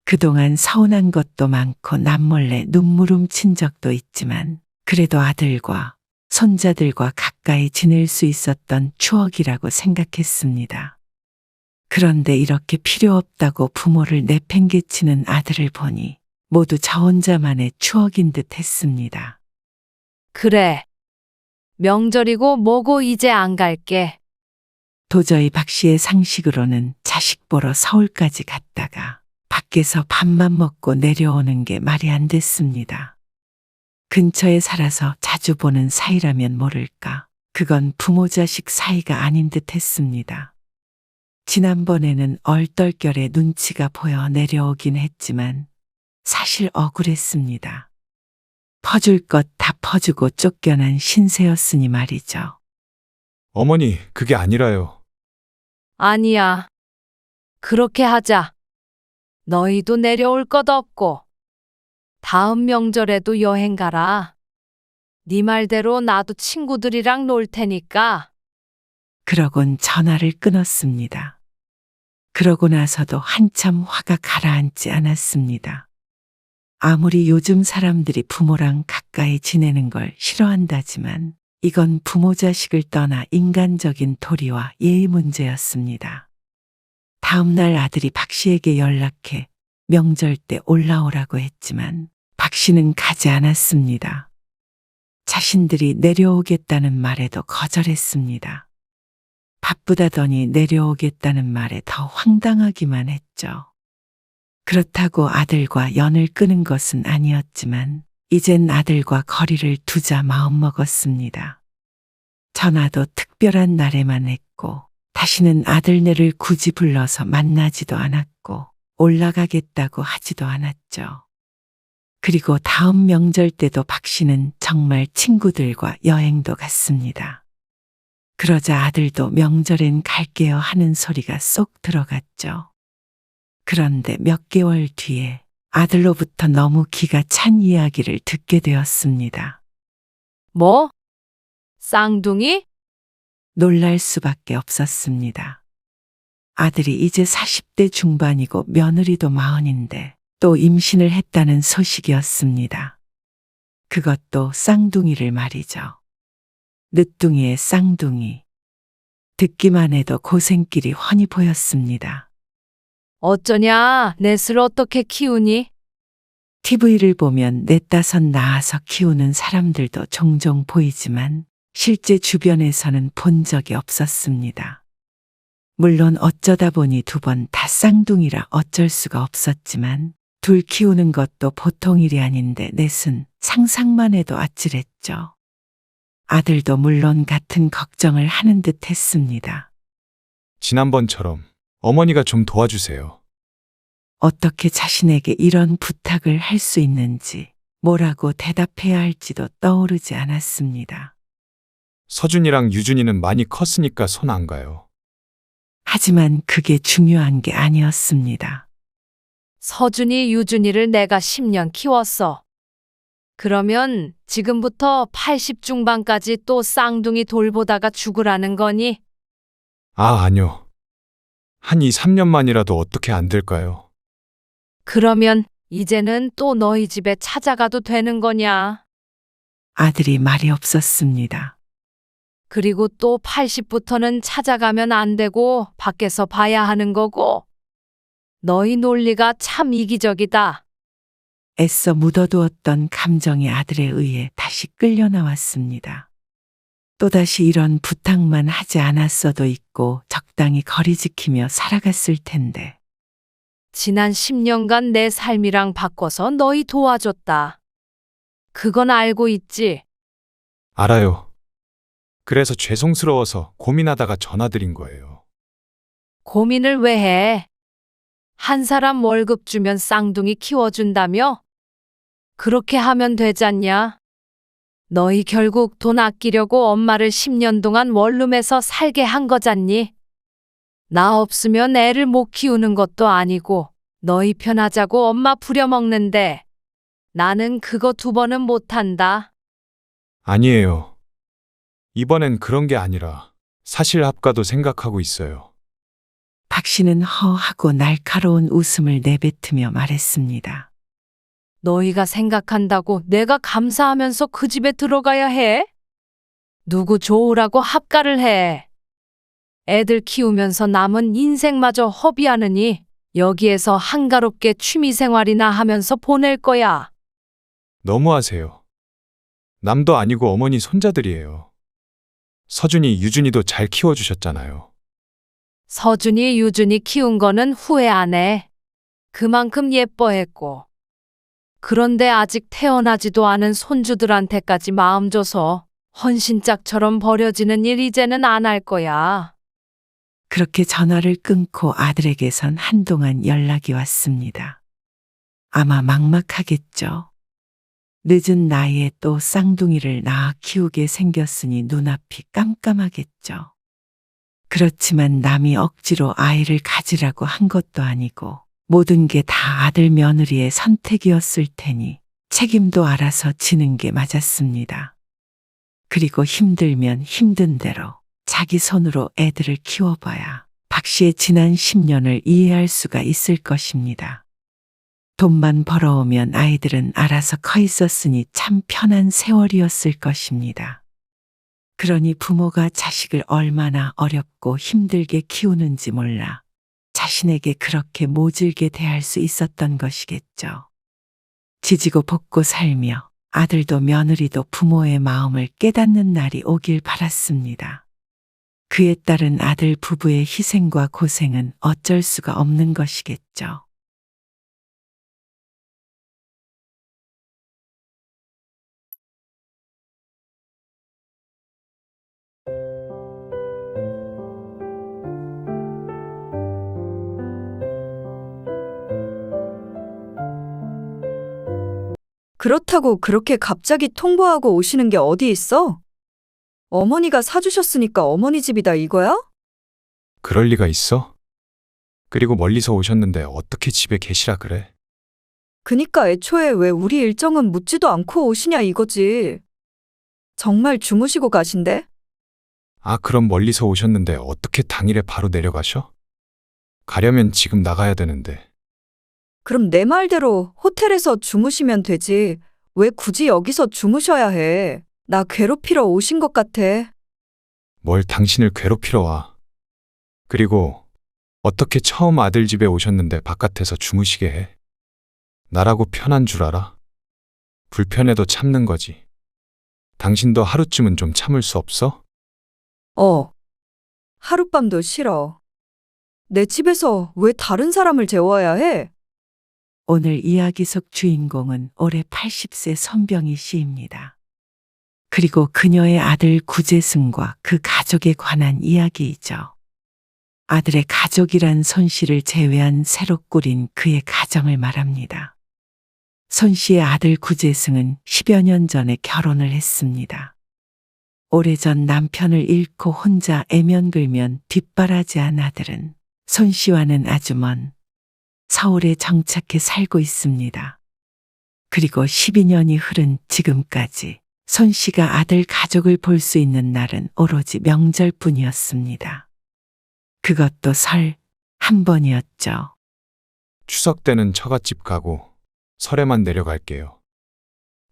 그동안 서운한 것도 많고 남몰래 눈물 훔친 적도 있지만 그래도 아들과 손자들과 가까이 지낼 수 있었던 추억이라고 생각했습니다. 그런데 이렇게 필요 없다고 부모를 내팽개치는 아들을 보니 모두 저 혼자만의 추억인 듯 했습니다. 그래. 명절이고 뭐고 이제 안 갈게. 도저히 박 씨의 상식으로는 자식 보러 서울까지 갔다가 밖에서 밥만 먹고 내려오는 게 말이 안 됐습니다. 근처에 살아서 자주 보는 사이라면 모를까. 그건 부모 자식 사이가 아닌 듯 했습니다. 지난번에는 얼떨결에 눈치가 보여 내려오긴 했지만 사실 억울했습니다. 퍼줄 것 다 퍼주고 쫓겨난 신세였으니 말이죠. 어머니, 그게 아니라요. 아니야. 그렇게 하자. 너희도 내려올 것 없고. 다음 명절에도 여행 가라. 네 말대로 나도 친구들이랑 놀 테니까. 그러곤 전화를 끊었습니다. 그러고 나서도 한참 화가 가라앉지 않았습니다. 아무리 요즘 사람들이 부모랑 가까이 지내는 걸 싫어한다지만 이건 부모 자식을 떠나 인간적인 도리와 예의 문제였습니다. 다음 날 아들이 박 씨에게 연락해 명절 때 올라오라고 했지만 박 씨는 가지 않았습니다. 자신들이 내려오겠다는 말에도 거절했습니다. 바쁘다더니 내려오겠다는 말에 더 황당하기만 했죠. 그렇다고 아들과 연을 끊은 것은 아니었지만 이젠 아들과 거리를 두자 마음먹었습니다. 전화도 특별한 날에만 했고 다시는 아들네를 굳이 불러서 만나지도 않았고 올라가겠다고 하지도 않았죠. 그리고 다음 명절 때도 박 씨는 정말 친구들과 여행도 갔습니다. 그러자 아들도 명절엔 갈게요 하는 소리가 쏙 들어갔죠. 그런데 몇 개월 뒤에 아들로부터 너무 기가 찬 이야기를 듣게 되었습니다. 뭐? 쌍둥이? 놀랄 수밖에 없었습니다. 아들이 이제 40대 중반이고 며느리도 40인데 또 임신을 했다는 소식이었습니다. 그것도 쌍둥이를 말이죠. 늦둥이의 쌍둥이. 듣기만 해도 고생길이 훤히 보였습니다. 어쩌냐? 넷을 어떻게 키우니? TV를 보면 넷다섯 낳아서 키우는 사람들도 종종 보이지만 실제 주변에서는 본 적이 없었습니다. 물론 어쩌다 보니 2번 다 쌍둥이라 어쩔 수가 없었지만 둘 키우는 것도 보통 일이 아닌데 넷은 상상만 해도 아찔했죠. 아들도 물론 같은 걱정을 하는 듯 했습니다. 지난번처럼 어머니가 좀 도와주세요. 어떻게 자신에게 이런 부탁을 할 수 있는지 뭐라고 대답해야 할지도 떠오르지 않았습니다. 서준이랑 유준이는 많이 컸으니까 손 안 가요. 하지만 그게 중요한 게 아니었습니다. 서준이, 유준이를 내가 10년 키웠어. 그러면 지금부터 80 중반까지 또 쌍둥이 돌보다가 죽으라는 거니? 아, 아니요. 한 2, 3년만이라도 어떻게 안 될까요? 그러면 이제는 또 너희 집에 찾아가도 되는 거냐? 아들이 말이 없었습니다. 그리고 또 80부터는 찾아가면 안 되고 밖에서 봐야 하는 거고. 너희 논리가 참 이기적이다. 애써 묻어두었던 감정이 아들에 의해 다시 끌려 나왔습니다. 또다시 이런 부탁만 하지 않았어도 있고 적당히 거리 지키며 살아갔을 텐데. 지난 10년간 내 삶이랑 바꿔서 너희 도와줬다. 그건 알고 있지? 알아요. 그래서 죄송스러워서 고민하다가 전화드린 거예요. 고민을 왜 해? 한 사람 월급 주면 쌍둥이 키워준다며? 그렇게 하면 되잖냐? 너희 결국 돈 아끼려고 엄마를 10년 동안 원룸에서 살게 한 거잖니? 나 없으면 애를 못 키우는 것도 아니고 너희 편하자고 엄마 부려먹는데 나는 그거 2번은 못한다. 아니에요. 이번엔 그런 게 아니라 사실 합가도 생각하고 있어요. 박 씨는 허하고 날카로운 웃음을 내뱉으며 말했습니다. 너희가 생각한다고 내가 감사하면서 그 집에 들어가야 해? 누구 좋으라고 합가를 해? 애들 키우면서 남은 인생마저 허비하느니 여기에서 한가롭게 취미생활이나 하면서 보낼 거야. 너무하세요. 남도 아니고 어머니 손자들이에요. 서준이, 유준이도 잘 키워주셨잖아요. 서준이, 유준이 키운 거는 후회 안 해. 그만큼 예뻐했고. 그런데 아직 태어나지도 않은 손주들한테까지 마음 줘서 헌신짝처럼 버려지는 일 이제는 안 할 거야. 그렇게 전화를 끊고 아들에게선 한동안 연락이 왔습니다. 아마 막막하겠죠. 늦은 나이에 또 쌍둥이를 낳아 키우게 생겼으니 눈앞이 깜깜하겠죠. 그렇지만 남이 억지로 아이를 가지라고 한 것도 아니고 모든 게 다 아들 며느리의 선택이었을 테니 책임도 알아서 지는 게 맞았습니다. 그리고 힘들면 힘든 대로 자기 손으로 애들을 키워봐야 박 씨의 지난 10년을 이해할 수가 있을 것입니다. 돈만 벌어오면 아이들은 알아서 커 있었으니 참 편한 세월이었을 것입니다. 그러니 부모가 자식을 얼마나 어렵고 힘들게 키우는지 몰라 자신에게 그렇게 모질게 대할 수 있었던 것이겠죠. 지지고 볶고 살며 아들도 며느리도 부모의 마음을 깨닫는 날이 오길 바랐습니다. 그에 따른 아들 부부의 희생과 고생은 어쩔 수가 없는 것이겠죠. 그렇다고 그렇게 갑자기 통보하고 오시는 게 어디 있어? 어머니가 사주셨으니까 어머니 집이다 이거야? 그럴 리가 있어? 그리고 멀리서 오셨는데 어떻게 집에 계시라 그래? 그니까 애초에 왜 우리 일정은 묻지도 않고 오시냐 이거지. 정말 주무시고 가신대? 아, 그럼 멀리서 오셨는데 어떻게 당일에 바로 내려가셔? 가려면 지금 나가야 되는데. 그럼 내 말대로 호텔에서 주무시면 되지. 왜 굳이 여기서 주무셔야 해? 나 괴롭히러 오신 것 같아. 뭘 당신을 괴롭히러 와. 그리고 어떻게 처음 아들 집에 오셨는데 바깥에서 주무시게 해? 나라고 편한 줄 알아? 불편해도 참는 거지. 당신도 하루쯤은 좀 참을 수 없어? 하룻밤도 싫어. 내 집에서 왜 다른 사람을 재워야 해? 오늘 이야기 속 주인공은 올해 80세 선병희 씨입니다. 그리고 그녀의 아들 구재승과 그 가족에 관한 이야기이죠. 아들의 가족이란 손 씨를 제외한 새로 꾸린 그의 가정을 말합니다. 손 씨의 아들 구재승은 10여 년 전에 결혼을 했습니다. 오래전 남편을 잃고 혼자 애면글면 뒷바라지한 아들은 손 씨와는 아주 먼 서울에 정착해 살고 있습니다. 그리고 12년이 흐른 지금까지 손 씨가 아들 가족을 볼 수 있는 날은 오로지 명절뿐이었습니다. 그것도 설 한 번이었죠. 추석 때는 처갓집 가고 설에만 내려갈게요.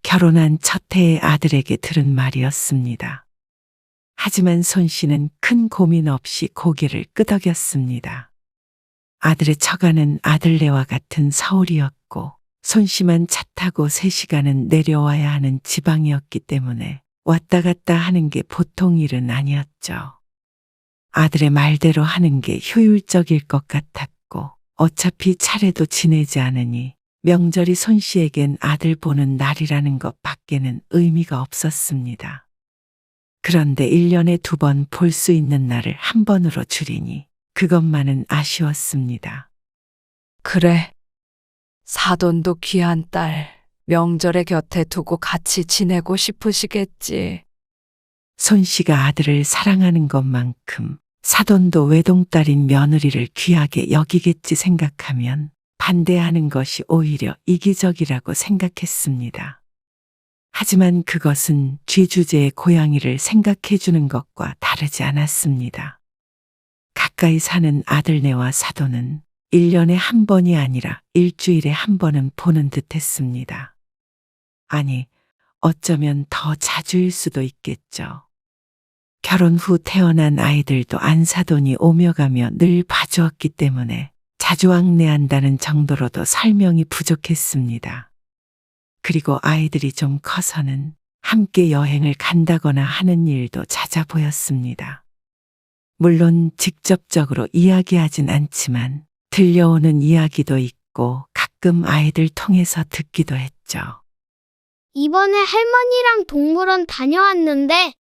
결혼한 첫 해의 아들에게 들은 말이었습니다. 하지만 손 씨는 큰 고민 없이 고개를 끄덕였습니다. 아들의 처가는 아들네와 같은 서울이었고 손 씨만 차 타고 3시간은 내려와야 하는 지방이었기 때문에 왔다 갔다 하는 게 보통 일은 아니었죠. 아들의 말대로 하는 게 효율적일 것 같았고 어차피 차례도 지내지 않으니 명절이 손 씨에겐 아들 보는 날이라는 것 밖에는 의미가 없었습니다. 그런데 1년에 2번 볼 수 있는 날을 한 번으로 줄이니 그것만은 아쉬웠습니다. 그래. 사돈도 귀한 딸, 명절에 곁에 두고 같이 지내고 싶으시겠지. 손 씨가 아들을 사랑하는 것만큼 사돈도 외동딸인 며느리를 귀하게 여기겠지 생각하면 반대하는 것이 오히려 이기적이라고 생각했습니다. 하지만 그것은 쥐주제의 고양이를 생각해 주는 것과 다르지 않았습니다. 가까이 사는 아들네와 사돈은 1년에 한 번이 아니라 일주일에 한 번은 보는 듯 했습니다. 아니, 어쩌면 더 자주일 수도 있겠죠. 결혼 후 태어난 아이들도 안사돈이 오며 가며 늘 봐주었기 때문에 자주 왕래한다는 정도로도 설명이 부족했습니다. 그리고 아이들이 좀 커서는 함께 여행을 간다거나 하는 일도 잦아 보였습니다. 물론 직접적으로 이야기하진 않지만 들려오는 이야기도 있고 가끔 아이들 통해서 듣기도 했죠. 이번에 할머니랑 동물원 다녀왔는데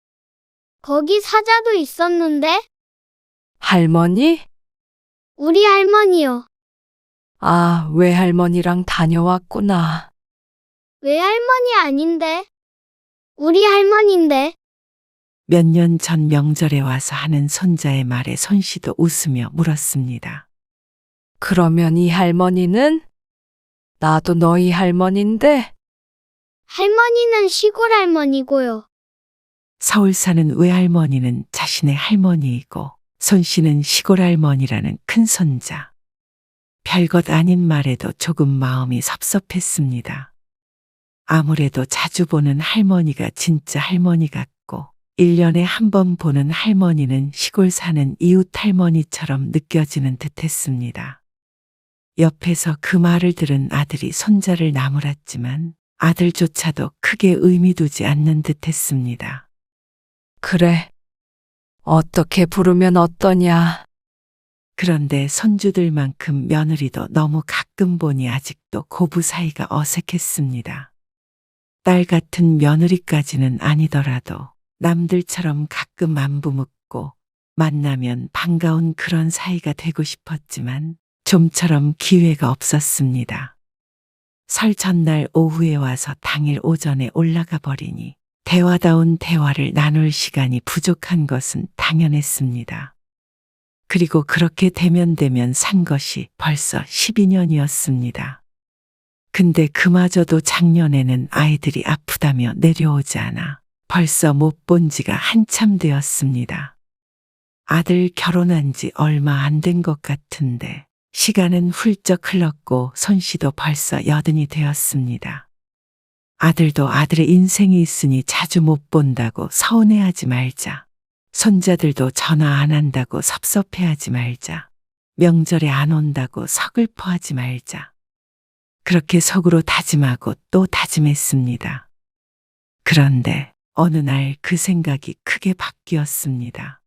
거기 사자도 있었는데 할머니? 우리 할머니요. 아, 외할머니랑 다녀왔구나. 외할머니 아닌데? 우리 할머니인데? 몇 년 전 명절에 와서 하는 손자의 말에 손씨도 웃으며 물었습니다. 그러면 이 할머니는? 나도 너희 할머니인데? 할머니는 시골 할머니고요. 서울 사는 외할머니는 자신의 할머니이고 손씨는 시골 할머니라는 큰 손자. 별것 아닌 말에도 조금 마음이 섭섭했습니다. 아무래도 자주 보는 할머니가 진짜 할머니 같고 1년에 한 번 보는 할머니는 시골 사는 이웃 할머니처럼 느껴지는 듯했습니다. 옆에서 그 말을 들은 아들이 손자를 나무랐지만 아들조차도 크게 의미 두지 않는 듯했습니다. 그래. 어떻게 부르면 어떠냐? 그런데 손주들만큼 며느리도 너무 가끔 보니 아직도 고부 사이가 어색했습니다. 딸 같은 며느리까지는 아니더라도 남들처럼 가끔 안부 묻고 만나면 반가운 그런 사이가 되고 싶었지만 좀처럼 기회가 없었습니다. 설 전날 오후에 와서 당일 오전에 올라가 버리니 대화다운 대화를 나눌 시간이 부족한 것은 당연했습니다. 그리고 그렇게 되면 산 것이 벌써 12년이었습니다. 근데 그마저도 작년에는 아이들이 아프다며 내려오지 않아 벌써 못 본 지가 한참 되었습니다. 아들 결혼한 지 얼마 안 된 것 같은데 시간은 훌쩍 흘렀고 손씨도 벌써 80이 되었습니다. 아들도 아들의 인생이 있으니 자주 못 본다고 서운해하지 말자. 손자들도 전화 안 한다고 섭섭해하지 말자. 명절에 안 온다고 서글퍼하지 말자. 그렇게 속으로 다짐하고 또 다짐했습니다. 그런데 어느 날 그 생각이 크게 바뀌었습니다.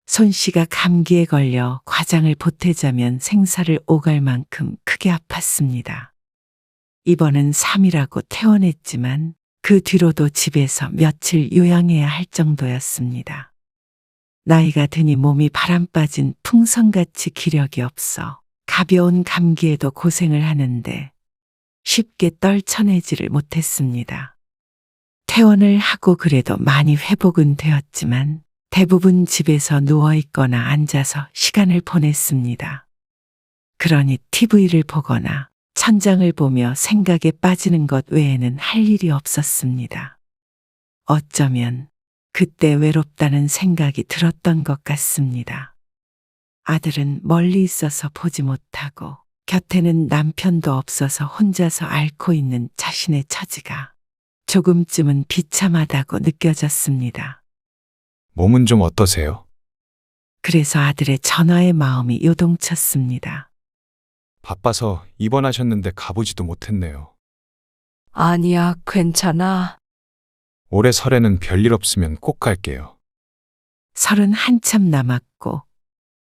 손씨가 감기에 걸려 과장을 보태자면 생사를 오갈 만큼 크게 아팠습니다. 입원은 3일하고 퇴원했지만 그 뒤로도 집에서 며칠 요양해야 할 정도였습니다. 나이가 드니 몸이 바람 빠진 풍선같이 기력이 없어 가벼운 감기에도 고생을 하는데 쉽게 떨쳐내지를 못했습니다. 퇴원을 하고 그래도 많이 회복은 되었지만 대부분 집에서 누워있거나 앉아서 시간을 보냈습니다. 그러니 TV를 보거나 천장을 보며 생각에 빠지는 것 외에는 할 일이 없었습니다. 어쩌면 그때 외롭다는 생각이 들었던 것 같습니다. 아들은 멀리 있어서 보지 못하고 곁에는 남편도 없어서 혼자서 앓고 있는 자신의 처지가 조금쯤은 비참하다고 느껴졌습니다. 몸은 좀 어떠세요? 그래서 아들의 전화에 마음이 요동쳤습니다. 바빠서 입원하셨는데 가보지도 못했네요. 아니야, 괜찮아. 올해 설에는 별일 없으면 꼭 갈게요. 설은 한참 남았고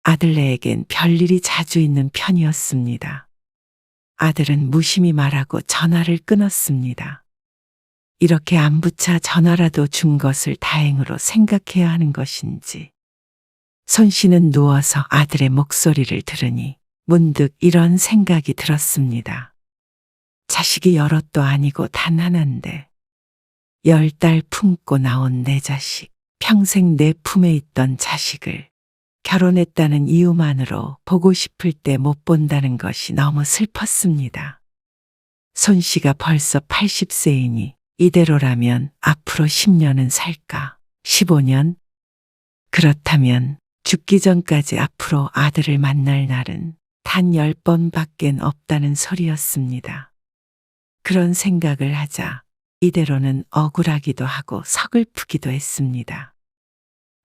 아들네에겐 별일이 자주 있는 편이었습니다. 아들은 무심히 말하고 전화를 끊었습니다. 이렇게 안부차 전화라도 준 것을 다행으로 생각해야 하는 것인지. 손씨는 누워서 아들의 목소리를 들으니 문득 이런 생각이 들었습니다. 자식이 여럿도 아니고 단 하나인데 10달 품고 나온 내 자식, 평생 내 품에 있던 자식을 결혼했다는 이유만으로 보고 싶을 때 못 본다는 것이 너무 슬펐습니다. 손씨가 벌써 80세이니 이대로라면 앞으로 10년은 살까? 15년? 그렇다면 죽기 전까지 앞으로 아들을 만날 날은 단 10번밖엔 없다는 소리였습니다. 그런 생각을 하자 이대로는 억울하기도 하고 서글프기도 했습니다.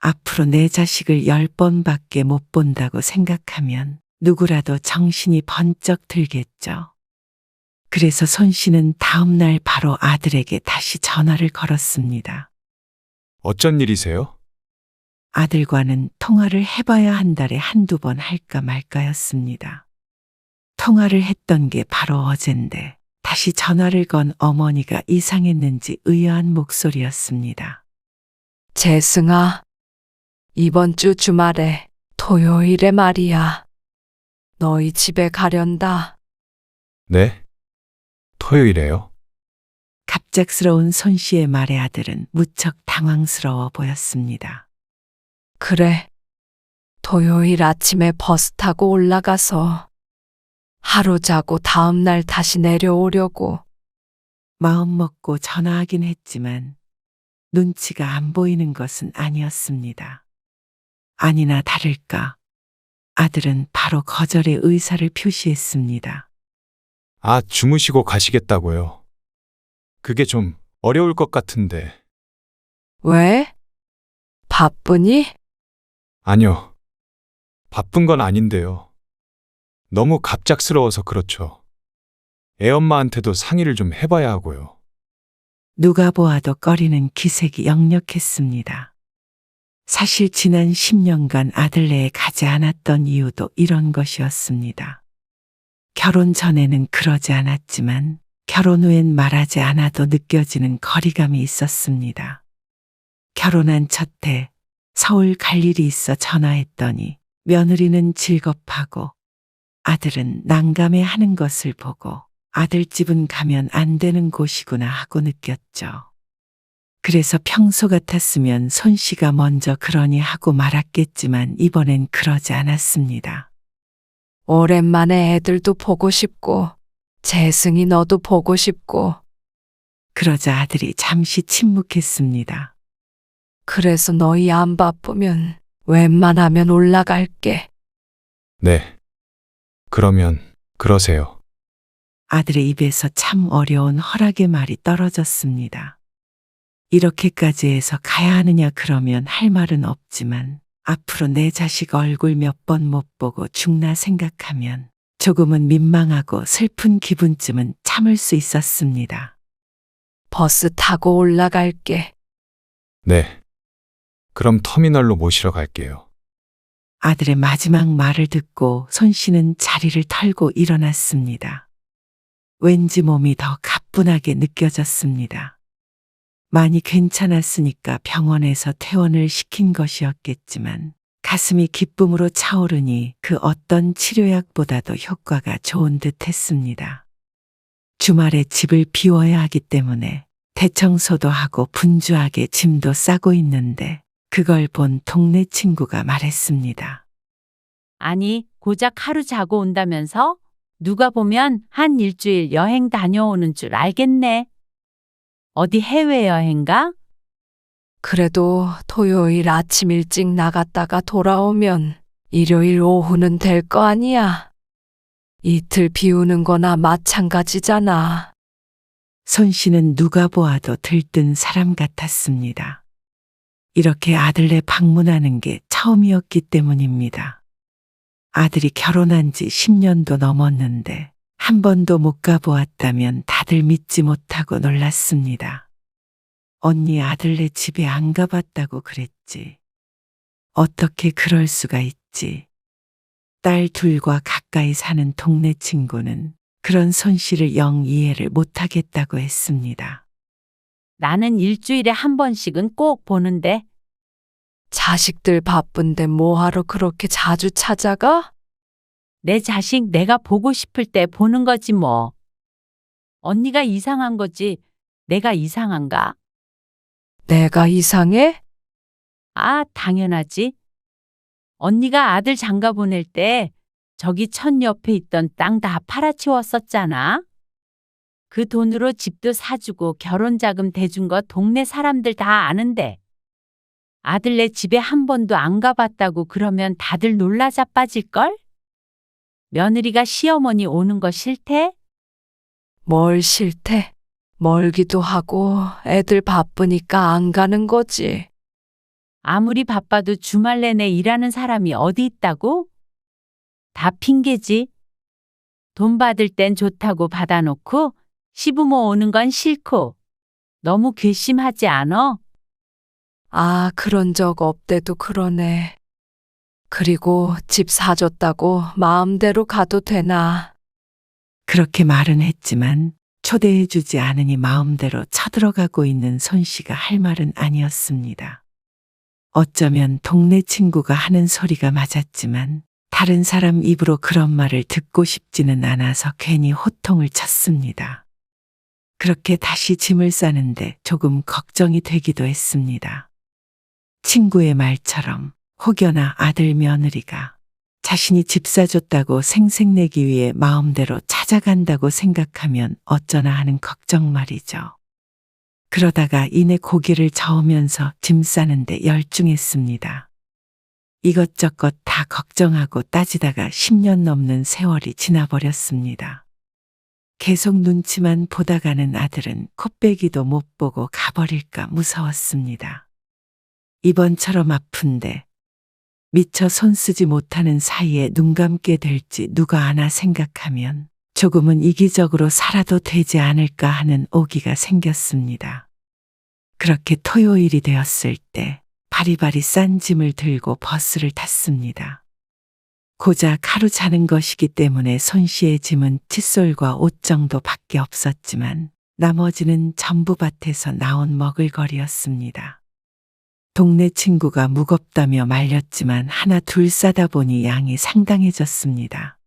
앞으로 내 자식을 10번밖에 못 본다고 생각하면 누구라도 정신이 번쩍 들겠죠. 그래서 손씨는 다음 날 바로 아들에게 다시 전화를 걸었습니다. 어쩐 일이세요? 아들과는 통화를 해봐야 한 달에 한두 번 할까 말까였습니다. 통화를 했던 게 바로 어젠데 다시 전화를 건 어머니가 이상했는지 의아한 목소리였습니다. 재승아, 이번 주 주말에 토요일에 말이야. 너희 집에 가련다. 네? 토요일에요? 갑작스러운 손 씨의 말에 아들은 무척 당황스러워 보였습니다. 그래. 토요일 아침에 버스 타고 올라가서 하루 자고 다음날 다시 내려오려고. 마음 먹고 전화하긴 했지만 눈치가 안 보이는 것은 아니었습니다. 아니나 다를까 아들은 바로 거절의 의사를 표시했습니다. 아, 주무시고 가시겠다고요. 그게 좀 어려울 것 같은데. 왜? 바쁘니? 아니요. 바쁜 건 아닌데요. 너무 갑작스러워서 그렇죠. 애엄마한테도 상의를 좀 해봐야 하고요. 누가 보아도 꺼리는 기색이 역력했습니다. 사실 지난 10년간 아들네에 가지 않았던 이유도 이런 것이었습니다. 결혼 전에는 그러지 않았지만 결혼 후엔 말하지 않아도 느껴지는 거리감이 있었습니다. 결혼한 첫 해 서울 갈 일이 있어 전화했더니 며느리는 질겁하고 아들은 난감해 하는 것을 보고 아들 집은 가면 안 되는 곳이구나 하고 느꼈죠. 그래서 평소 같았으면 손 씨가 먼저 그러니 하고 말았겠지만 이번엔 그러지 않았습니다. 오랜만에 애들도 보고 싶고, 재승이 너도 보고 싶고, 그러자 아들이 잠시 침묵했습니다. 그래서 너희 안 바쁘면 웬만하면 올라갈게. 네. 그러면 그러세요. 아들의 입에서 참 어려운 허락의 말이 떨어졌습니다. 이렇게까지 해서 가야 하느냐 그러면 할 말은 없지만 앞으로 내 자식 얼굴 몇 번 못 보고 죽나 생각하면 조금은 민망하고 슬픈 기분쯤은 참을 수 있었습니다. 버스 타고 올라갈게. 네. 그럼 터미널로 모시러 갈게요. 아들의 마지막 말을 듣고 손 씨는 자리를 털고 일어났습니다. 왠지 몸이 더 가뿐하게 느껴졌습니다. 많이 괜찮았으니까 병원에서 퇴원을 시킨 것이었겠지만 가슴이 기쁨으로 차오르니 그 어떤 치료약보다도 효과가 좋은 듯 했습니다. 주말에 집을 비워야 하기 때문에 대청소도 하고 분주하게 짐도 싸고 있는데 그걸 본 동네 친구가 말했습니다. 아니, 고작 하루 자고 온다면서? 누가 보면 한 일주일 여행 다녀오는 줄 알겠네. 어디 해외여행가? 그래도 토요일 아침 일찍 나갔다가 돌아오면 일요일 오후는 될 거 아니야. 이틀 비우는 거나 마찬가지잖아. 손 씨는 누가 보아도 들뜬 사람 같았습니다. 이렇게 아들네 방문하는 게 처음이었기 때문입니다. 아들이 결혼한 지 10년도 넘었는데 한 번도 못 가보았다면 다들 믿지 못하고 놀랐습니다. 언니 아들네 집에 안 가봤다고 그랬지. 어떻게 그럴 수가 있지. 딸 둘과 가까이 사는 동네 친구는 그런 손 씨를 영 이해를 못하겠다고 했습니다. 나는 일주일에 한 번씩은 꼭 보는데. 자식들 바쁜데 뭐하러 그렇게 자주 찾아가? 내 자식 내가 보고 싶을 때 보는 거지 뭐. 언니가 이상한 거지. 내가 이상한가? 내가 이상해? 아, 당연하지. 언니가 아들 장가 보낼 때 저기 천 옆에 있던 땅 다 팔아치웠었잖아. 그 돈으로 집도 사주고 결혼자금 대준 거 동네 사람들 다 아는데. 아들네 집에 한 번도 안 가봤다고 그러면 다들 놀라 자빠질걸? 며느리가 시어머니 오는 거 싫대? 뭘 싫대? 멀기도 하고 애들 바쁘니까 안 가는 거지. 아무리 바빠도 주말 내내 일하는 사람이 어디 있다고? 다 핑계지. 돈 받을 땐 좋다고 받아놓고 시부모 오는 건 싫고. 너무 괘씸하지 않어? 아, 그런 적 없대도 그러네. 그리고 집 사줬다고 마음대로 가도 되나? 그렇게 말은 했지만 초대해주지 않으니 마음대로 쳐들어가고 있는 손 씨가 할 말은 아니었습니다. 어쩌면 동네 친구가 하는 소리가 맞았지만 다른 사람 입으로 그런 말을 듣고 싶지는 않아서 괜히 호통을 쳤습니다. 그렇게 다시 짐을 싸는데 조금 걱정이 되기도 했습니다. 친구의 말처럼 혹여나 아들 며느리가 자신이 집 사줬다고 생색내기 위해 마음대로 찾아간다고 생각하면 어쩌나 하는 걱정 말이죠. 그러다가 이내 고개를 저으면서 짐 싸는데 열중했습니다. 이것저것 다 걱정하고 따지다가 10년 넘는 세월이 지나버렸습니다. 계속 눈치만 보다 가는 아들은 코빼기도 못 보고 가버릴까 무서웠습니다. 이번처럼 아픈데 미처 손 쓰지 못하는 사이에 눈 감게 될지 누가 아나 생각하면 조금은 이기적으로 살아도 되지 않을까 하는 오기가 생겼습니다. 그렇게 토요일이 되었을 때 바리바리 싼 짐을 들고 버스를 탔습니다. 고작 하루 자는 것이기 때문에 손 씨의 짐은 칫솔과 옷 정도밖에 없었지만 나머지는 전부 밭에서 나온 먹을거리였습니다. 동네 친구가 무겁다며 말렸지만 하나 둘 싸다 보니 양이 상당해졌습니다.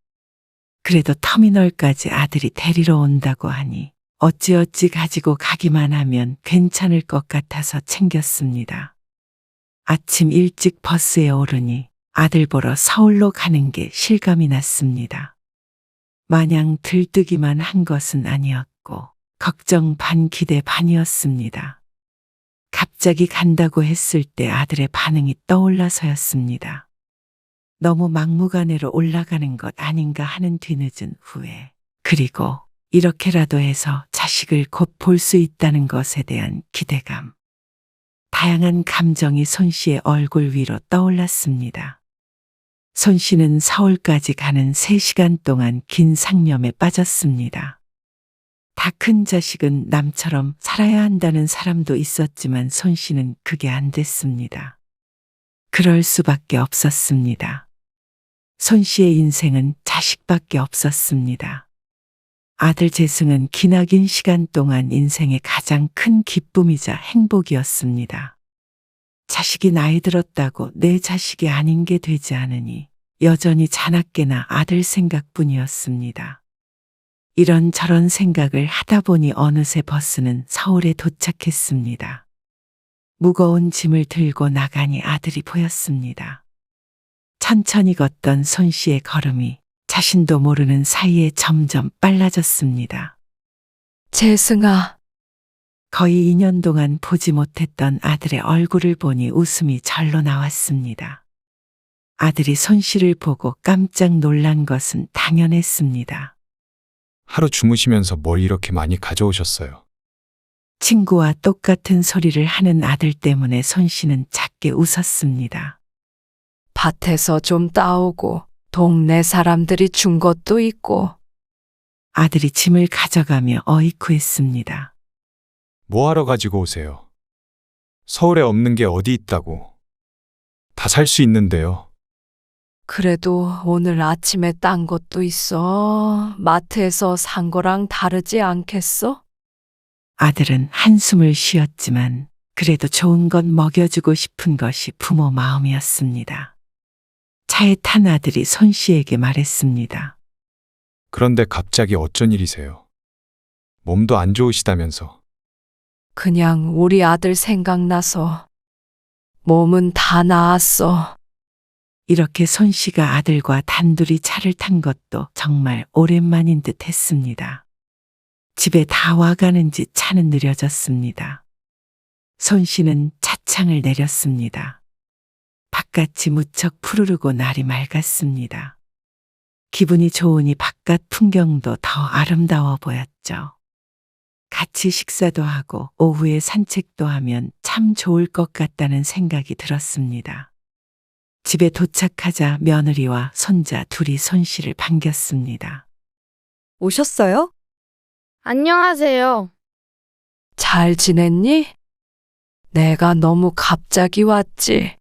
그래도 터미널까지 아들이 데리러 온다고 하니 어찌어찌 가지고 가기만 하면 괜찮을 것 같아서 챙겼습니다. 아침 일찍 버스에 오르니 아들 보러 서울로 가는 게 실감이 났습니다. 마냥 들뜨기만 한 것은 아니었고 걱정 반 기대 반이었습니다. 갑자기 간다고 했을 때 아들의 반응이 떠올라서였습니다. 너무 막무가내로 올라가는 것 아닌가 하는 뒤늦은 후회, 그리고 이렇게라도 해서 자식을 곧 볼 수 있다는 것에 대한 기대감. 다양한 감정이 손 씨의 얼굴 위로 떠올랐습니다. 손 씨는 서울까지 가는 3시간 동안 긴 상념에 빠졌습니다. 다 큰 자식은 남처럼 살아야 한다는 사람도 있었지만 손 씨는 그게 안 됐습니다. 그럴 수밖에 없었습니다. 손 씨의 인생은 자식밖에 없었습니다. 아들 재승은 기나긴 시간 동안 인생의 가장 큰 기쁨이자 행복이었습니다. 자식이 나이 들었다고 내 자식이 아닌 게 되지 않으니 여전히 자나깨나 아들 생각뿐이었습니다. 이런저런 생각을 하다 보니 어느새 버스는 서울에 도착했습니다. 무거운 짐을 들고 나가니 아들이 보였습니다. 천천히 걷던 손 씨의 걸음이 자신도 모르는 사이에 점점 빨라졌습니다. 재승아, 거의 2년 동안 보지 못했던 아들의 얼굴을 보니 웃음이 절로 나왔습니다. 아들이 손 씨를 보고 깜짝 놀란 것은 당연했습니다. 하루 주무시면서 뭘 이렇게 많이 가져오셨어요? 친구와 똑같은 소리를 하는 아들 때문에 손 씨는 작게 웃었습니다. 밭에서 좀 따오고 동네 사람들이 준 것도 있고. 아들이 짐을 가져가며 어이쿠했습니다. 뭐하러 가지고 오세요? 서울에 없는 게 어디 있다고. 다 살 수 있는데요. 그래도 오늘 아침에 딴 것도 있어. 마트에서 산 거랑 다르지 않겠어? 아들은 한숨을 쉬었지만 그래도 좋은 건 먹여주고 싶은 것이 부모 마음이었습니다. 차에 탄 아들이 손 씨에게 말했습니다. 그런데 갑자기 어쩐 일이세요? 몸도 안 좋으시다면서. 그냥 우리 아들 생각나서. 몸은 다 나았어. 이렇게 손 씨가 아들과 단둘이 차를 탄 것도 정말 오랜만인 듯 했습니다. 집에 다 와가는지 차는 느려졌습니다. 손 씨는 차창을 내렸습니다. 바깥이 무척 푸르르고 날이 맑았습니다. 기분이 좋으니 바깥 풍경도 더 아름다워 보였죠. 같이 식사도 하고 오후에 산책도 하면 참 좋을 것 같다는 생각이 들었습니다. 집에 도착하자 며느리와 손자 둘이 손 씨를 반겼습니다. 오셨어요? 안녕하세요. 잘 지냈니? 내가 너무 갑자기 왔지.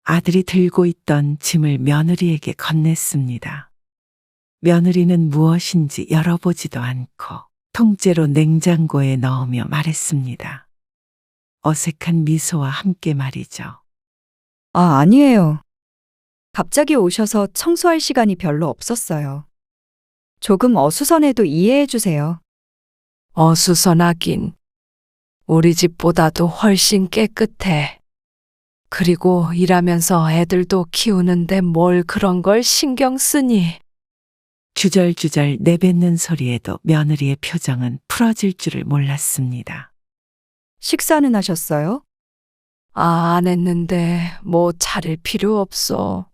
아들이 들고 있던 짐을 며느리에게 건넸습니다. 며느리는 무엇인지 열어보지도 않고 통째로 냉장고에 넣으며 말했습니다. 어색한 미소와 함께 말이죠. 아, 아니에요. 갑자기 오셔서 청소할 시간이 별로 없었어요. 조금 어수선해도 이해해 주세요. 어수선하긴. 우리 집보다도 훨씬 깨끗해. 그리고 일하면서 애들도 키우는데 뭘 그런 걸 신경 쓰니? 주절주절 내뱉는 소리에도 며느리의 표정은 풀어질 줄을 몰랐습니다. 식사는 하셨어요? 아, 안 했는데 뭐 차릴 필요 없어.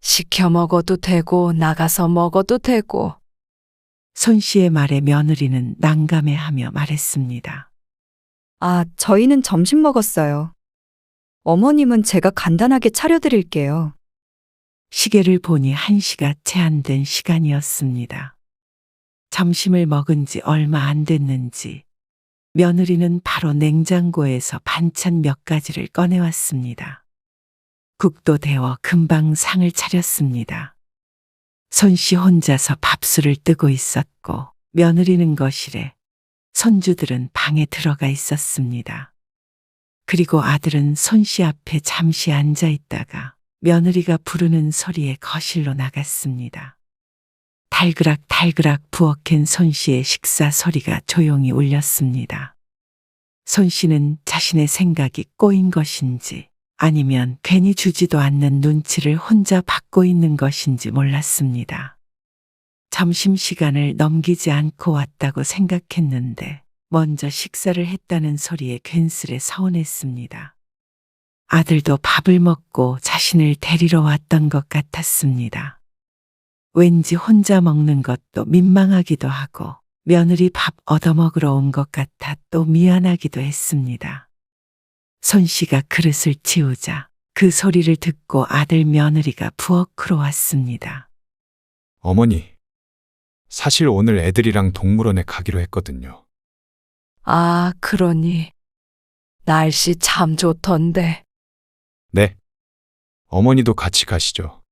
시켜 먹어도 되고 나가서 먹어도 되고. 손 씨의 말에 며느리는 난감해하며 말했습니다. 아, 저희는 점심 먹었어요. 어머님은 제가 간단하게 차려드릴게요. 시계를 보니 1시가 채 안 된 시간이었습니다. 점심을 먹은 지 얼마 안 됐는지 며느리는 바로 냉장고에서 반찬 몇 가지를 꺼내왔습니다. 국도 데워 금방 상을 차렸습니다. 손 씨 혼자서 밥술을 뜨고 있었고 며느리는 거실에, 손주들은 방에 들어가 있었습니다. 그리고 아들은 손 씨 앞에 잠시 앉아 있다가 며느리가 부르는 소리에 거실로 나갔습니다. 달그락 부엌엔 손 씨의 식사 소리가 조용히 울렸습니다. 손 씨는 자신의 생각이 꼬인 것인지 아니면 괜히 주지도 않는 눈치를 혼자 받고 있는 것인지 몰랐습니다. 점심시간을 넘기지 않고 왔다고 생각했는데 먼저 식사를 했다는 소리에 괜스레 서운했습니다. 아들도 밥을 먹고 자신을 데리러 왔던 것 같았습니다. 왠지 혼자 먹는 것도 민망하기도 하고 며느리 밥 얻어먹으러 온 것 같아 또 미안하기도 했습니다. 손 씨가 그릇을 치우자 그 소리를 듣고 아들 며느리가 부엌으로 왔습니다. 어머니, 사실 오늘 애들이랑 동물원에 가기로 했거든요. 아, 그러니. 날씨 참 좋던데. 네. 어머니도 같이 가시죠.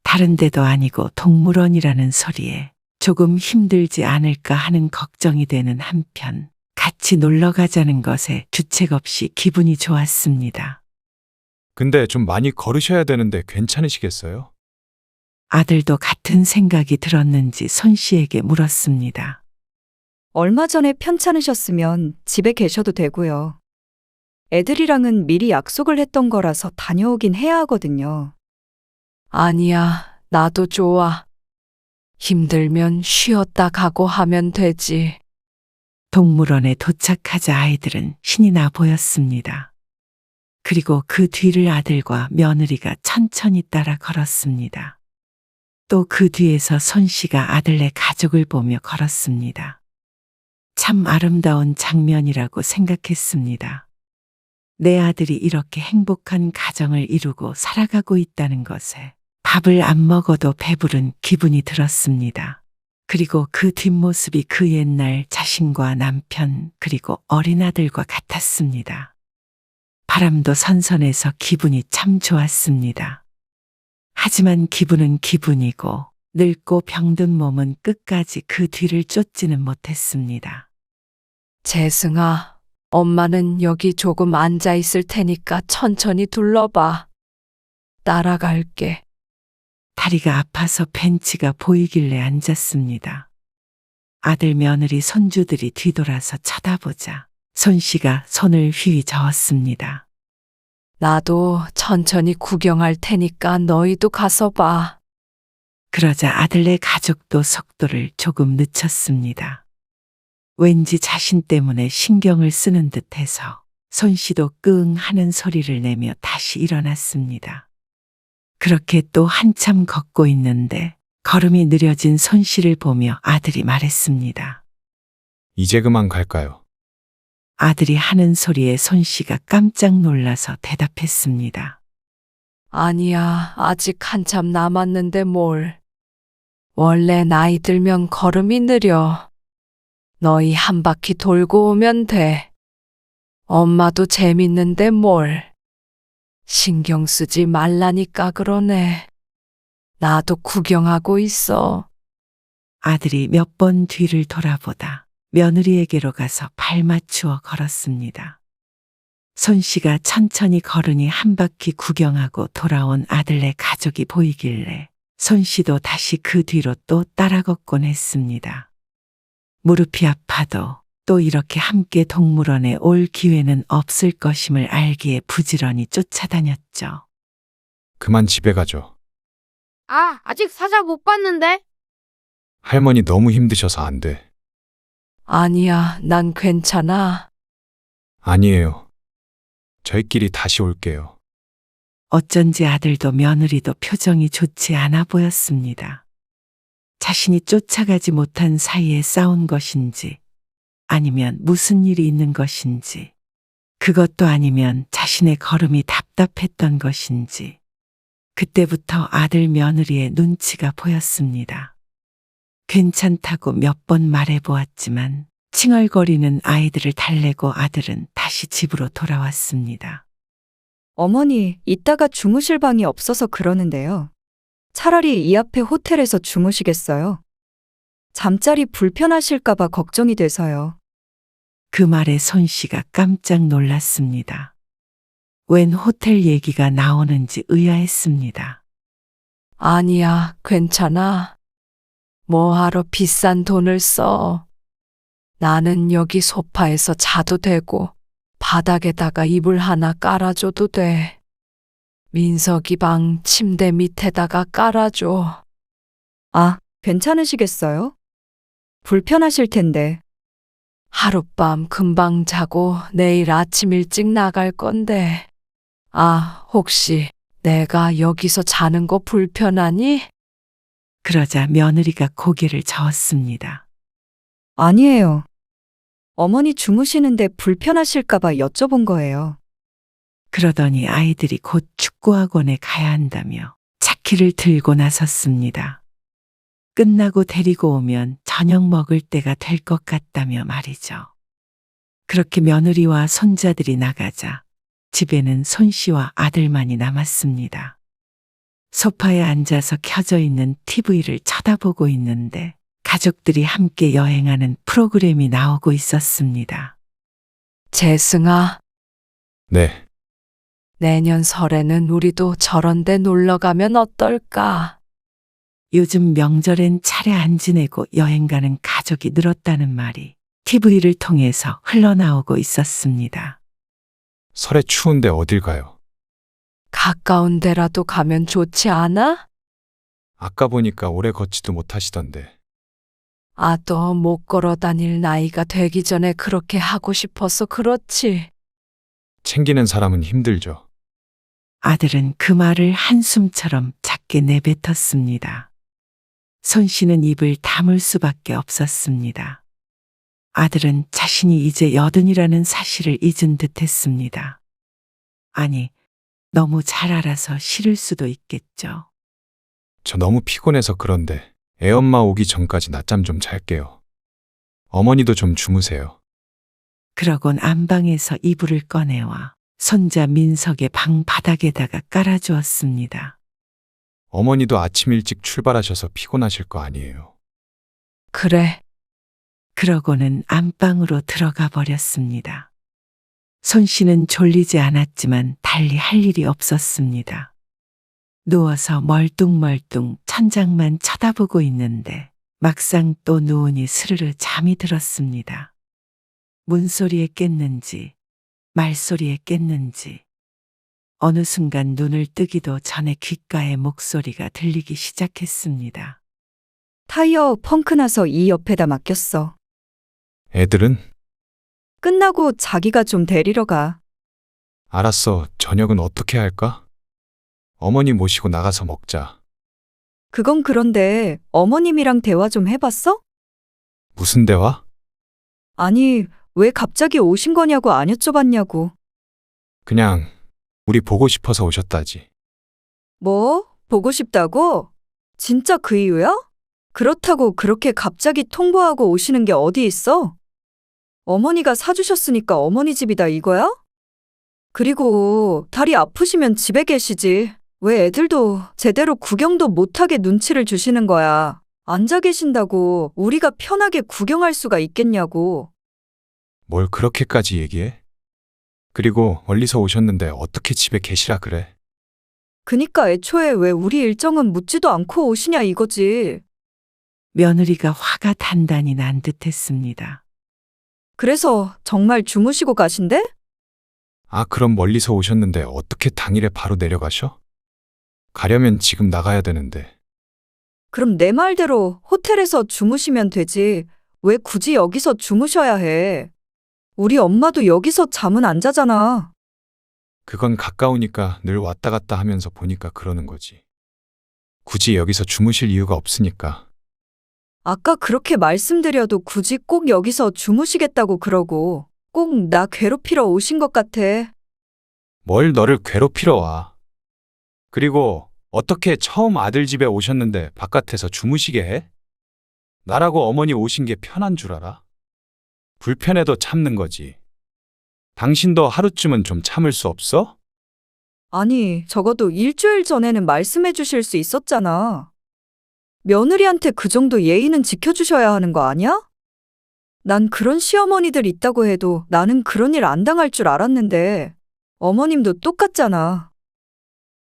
다른 데도 아니고 동물원이라는 소리에 조금 힘들지 않을까 하는 걱정이 되는 한편 같이 놀러 가자는 것에 주책 없이 기분이 좋았습니다. 근데 좀 많이 걸으셔야 되는데 괜찮으시겠어요? 아들도 같은 생각이 들었는지 손 씨에게 물었습니다. 얼마 전에 편찮으셨으면 집에 계셔도 되고요. 애들이랑은 미리 약속을 했던 거라서 다녀오긴 해야 하거든요. 아니야, 나도 좋아. 힘들면 쉬었다 가고 하면 되지. 동물원에 도착하자 아이들은 신이 나 보였습니다. 그리고 그 뒤를 아들과 며느리가 천천히 따라 걸었습니다. 또 그 뒤에서 손 씨가 아들네 가족을 보며 걸었습니다. 참 아름다운 장면이라고 생각했습니다. 내 아들이 이렇게 행복한 가정을 이루고 살아가고 있다는 것에 밥을 안 먹어도 배부른 기분이 들었습니다. 그리고 그 뒷모습이 그 옛날 자신과 남편 그리고 어린 아들과 같았습니다. 바람도 선선해서 기분이 참 좋았습니다. 하지만 기분은 기분이고 늙고 병든 몸은 끝까지 그 뒤를 쫓지는 못했습니다. 재승아, 엄마는 여기 조금 앉아 있을 테니까 천천히 둘러봐. 따라갈게. 다리가 아파서 벤치가 보이길래 앉았습니다. 아들 며느리 손주들이 뒤돌아서 쳐다보자 손 씨가 손을 휘휘 저었습니다. 나도 천천히 구경할 테니까 너희도 가서 봐. 그러자 아들네 가족도 속도를 조금 늦췄습니다. 왠지 자신 때문에 신경을 쓰는 듯해서 손 씨도 끙 하는 소리를 내며 다시 일어났습니다. 그렇게 또 한참 걷고 있는데 걸음이 느려진 손 씨를 보며 아들이 말했습니다. 이제 그만 갈까요? 아들이 하는 소리에 손 씨가 깜짝 놀라서 대답했습니다. 아니야, 아직 한참 남았는데 뭘. 원래 나이 들면 걸음이 느려. 너희 한 바퀴 돌고 오면 돼. 엄마도 재밌는데 뭘. 신경 쓰지 말라니까 그러네. 나도 구경하고 있어. 아들이 몇 번 뒤를 돌아보다 며느리에게로 가서 발 맞추어 걸었습니다. 손 씨가 천천히 걸으니 한 바퀴 구경하고 돌아온 아들네 가족이 보이길래 손 씨도 다시 그 뒤로 또 따라 걷곤 했습니다. 무릎이 아파도 또 이렇게 함께 동물원에 올 기회는 없을 것임을 알기에 부지런히 쫓아다녔죠. 그만 집에 가죠. 아, 아직 사자 못 봤는데. 할머니 너무 힘드셔서 안 돼. 아니야, 난 괜찮아. 아니에요. 저희끼리 다시 올게요. 어쩐지 아들도 며느리도 표정이 좋지 않아 보였습니다. 자신이 쫓아가지 못한 사이에 싸운 것인지, 아니면 무슨 일이 있는 것인지, 그것도 아니면 자신의 걸음이 답답했던 것인지, 그때부터 아들 며느리의 눈치가 보였습니다. 괜찮다고 몇 번 말해보았지만 칭얼거리는 아이들을 달래고 아들은 다시 집으로 돌아왔습니다. 어머니, 이따가 주무실 방이 없어서 그러는데요. 차라리 이 앞에 호텔에서 주무시겠어요? 잠자리 불편하실까봐 걱정이 돼서요. 그 말에 손 씨가 깜짝 놀랐습니다. 웬 호텔 얘기가 나오는지 의아했습니다. 아니야, 괜찮아. 뭐하러 비싼 돈을 써. 나는 여기 소파에서 자도 되고 바닥에다가 이불 하나 깔아줘도 돼. 민석이 방 침대 밑에다가 깔아줘. 아, 괜찮으시겠어요? 불편하실 텐데. 하룻밤 금방 자고 내일 아침 일찍 나갈 건데. 아, 혹시 내가 여기서 자는 거 불편하니? 그러자 며느리가 고개를 저었습니다. 아니에요. 어머니 주무시는데 불편하실까봐 여쭤본 거예요. 그러더니 아이들이 곧 축구학원에 가야 한다며 차키를 들고 나섰습니다. 끝나고 데리고 오면 저녁 먹을 때가 될 것 같다며 말이죠. 그렇게 며느리와 손자들이 나가자 집에는 손 씨와 아들만이 남았습니다. 소파에 앉아서 켜져 있는 TV를 쳐다보고 있는데 가족들이 함께 여행하는 프로그램이 나오고 있었습니다. 재승아, 네, 내년 설에는 우리도 저런 데 놀러 가면 어떨까? 요즘 명절엔 차례 안 지내고 여행 가는 가족이 늘었다는 말이 TV를 통해서 흘러나오고 있었습니다. 설에 추운데 어딜 가요? 가까운 데라도 가면 좋지 않아? 아까 보니까 오래 걷지도 못하시던데. 아도 못 걸어 다닐 나이가 되기 전에 그렇게 하고 싶어서 그렇지. 챙기는 사람은 힘들죠. 아들은 그 말을 한숨처럼 작게 내뱉었습니다. 손 씨는 입을 다물 수밖에 없었습니다. 아들은 자신이 이제 80이라는 사실을 잊은 듯 했습니다. 아니, 너무 잘 알아서 싫을 수도 있겠죠. 저 너무 피곤해서 그런데 애엄마 오기 전까지 낮잠 좀 잘게요. 어머니도 좀 주무세요. 그러곤 안방에서 이불을 꺼내와 손자 민석의 방 바닥에다가 깔아주었습니다. 어머니도 아침 일찍 출발하셔서 피곤하실 거 아니에요. 그래, 그러고는 안방으로 들어가 버렸습니다. 손 씨는 졸리지 않았지만 달리 할 일이 없었습니다. 누워서 멀뚱멀뚱 천장만 쳐다보고 있는데 막상 또 누우니 스르르 잠이 들었습니다. 문소리에 깼는지 말소리에 깼는지 어느 순간 눈을 뜨기도 전에 귓가에 목소리가 들리기 시작했습니다. 타이어 펑크 나서 이 옆에다 맡겼어. 애들은? 끝나고 자기가 좀 데리러 가. 알았어. 저녁은 어떻게 할까? 어머니 모시고 나가서 먹자. 그건 그런데 어머님이랑 대화 좀 해봤어? 무슨 대화? 아니, 왜 갑자기 오신 거냐고 안 여쭤봤냐고. 그냥 우리 보고 싶어서 오셨다지. 뭐? 보고 싶다고? 진짜 그 이유야? 그렇다고 그렇게 갑자기 통보하고 오시는 게 어디 있어? 어머니가 사주셨으니까 어머니 집이다 이거야? 그리고 다리 아프시면 집에 계시지. 왜 애들도 제대로 구경도 못하게 눈치를 주시는 거야. 앉아 계신다고 우리가 편하게 구경할 수가 있겠냐고. 뭘 그렇게까지 얘기해? 그리고 멀리서 오셨는데 어떻게 집에 계시라 그래? 그니까 애초에 왜 우리 일정은 묻지도 않고 오시냐 이거지. 며느리가 화가 단단히 난 듯했습니다. 그래서 정말 주무시고 가신대? 아, 그럼 멀리서 오셨는데 어떻게 당일에 바로 내려가셔? 가려면 지금 나가야 되는데. 그럼 내 말대로 호텔에서 주무시면 되지. 왜 굳이 여기서 주무셔야 해? 우리 엄마도 여기서 잠은 안 자잖아. 그건 가까우니까 늘 왔다 갔다 하면서 보니까 그러는 거지. 굳이 여기서 주무실 이유가 없으니까. 아까 그렇게 말씀드려도 굳이 꼭 여기서 주무시겠다고 그러고 꼭 나 괴롭히러 오신 것 같아. 뭘 너를 괴롭히러 와. 그리고 어떻게 처음 아들 집에 오셨는데 바깥에서 주무시게 해? 나라고 어머니 오신 게 편한 줄 알아? 불편해도 참는 거지. 당신도 하루쯤은 좀 참을 수 없어? 아니, 적어도 일주일 전에는 말씀해 주실 수 있었잖아. 며느리한테 그 정도 예의는 지켜주셔야 하는 거 아니야? 난 그런 시어머니들 있다고 해도 나는 그런 일 안 당할 줄 알았는데 어머님도 똑같잖아.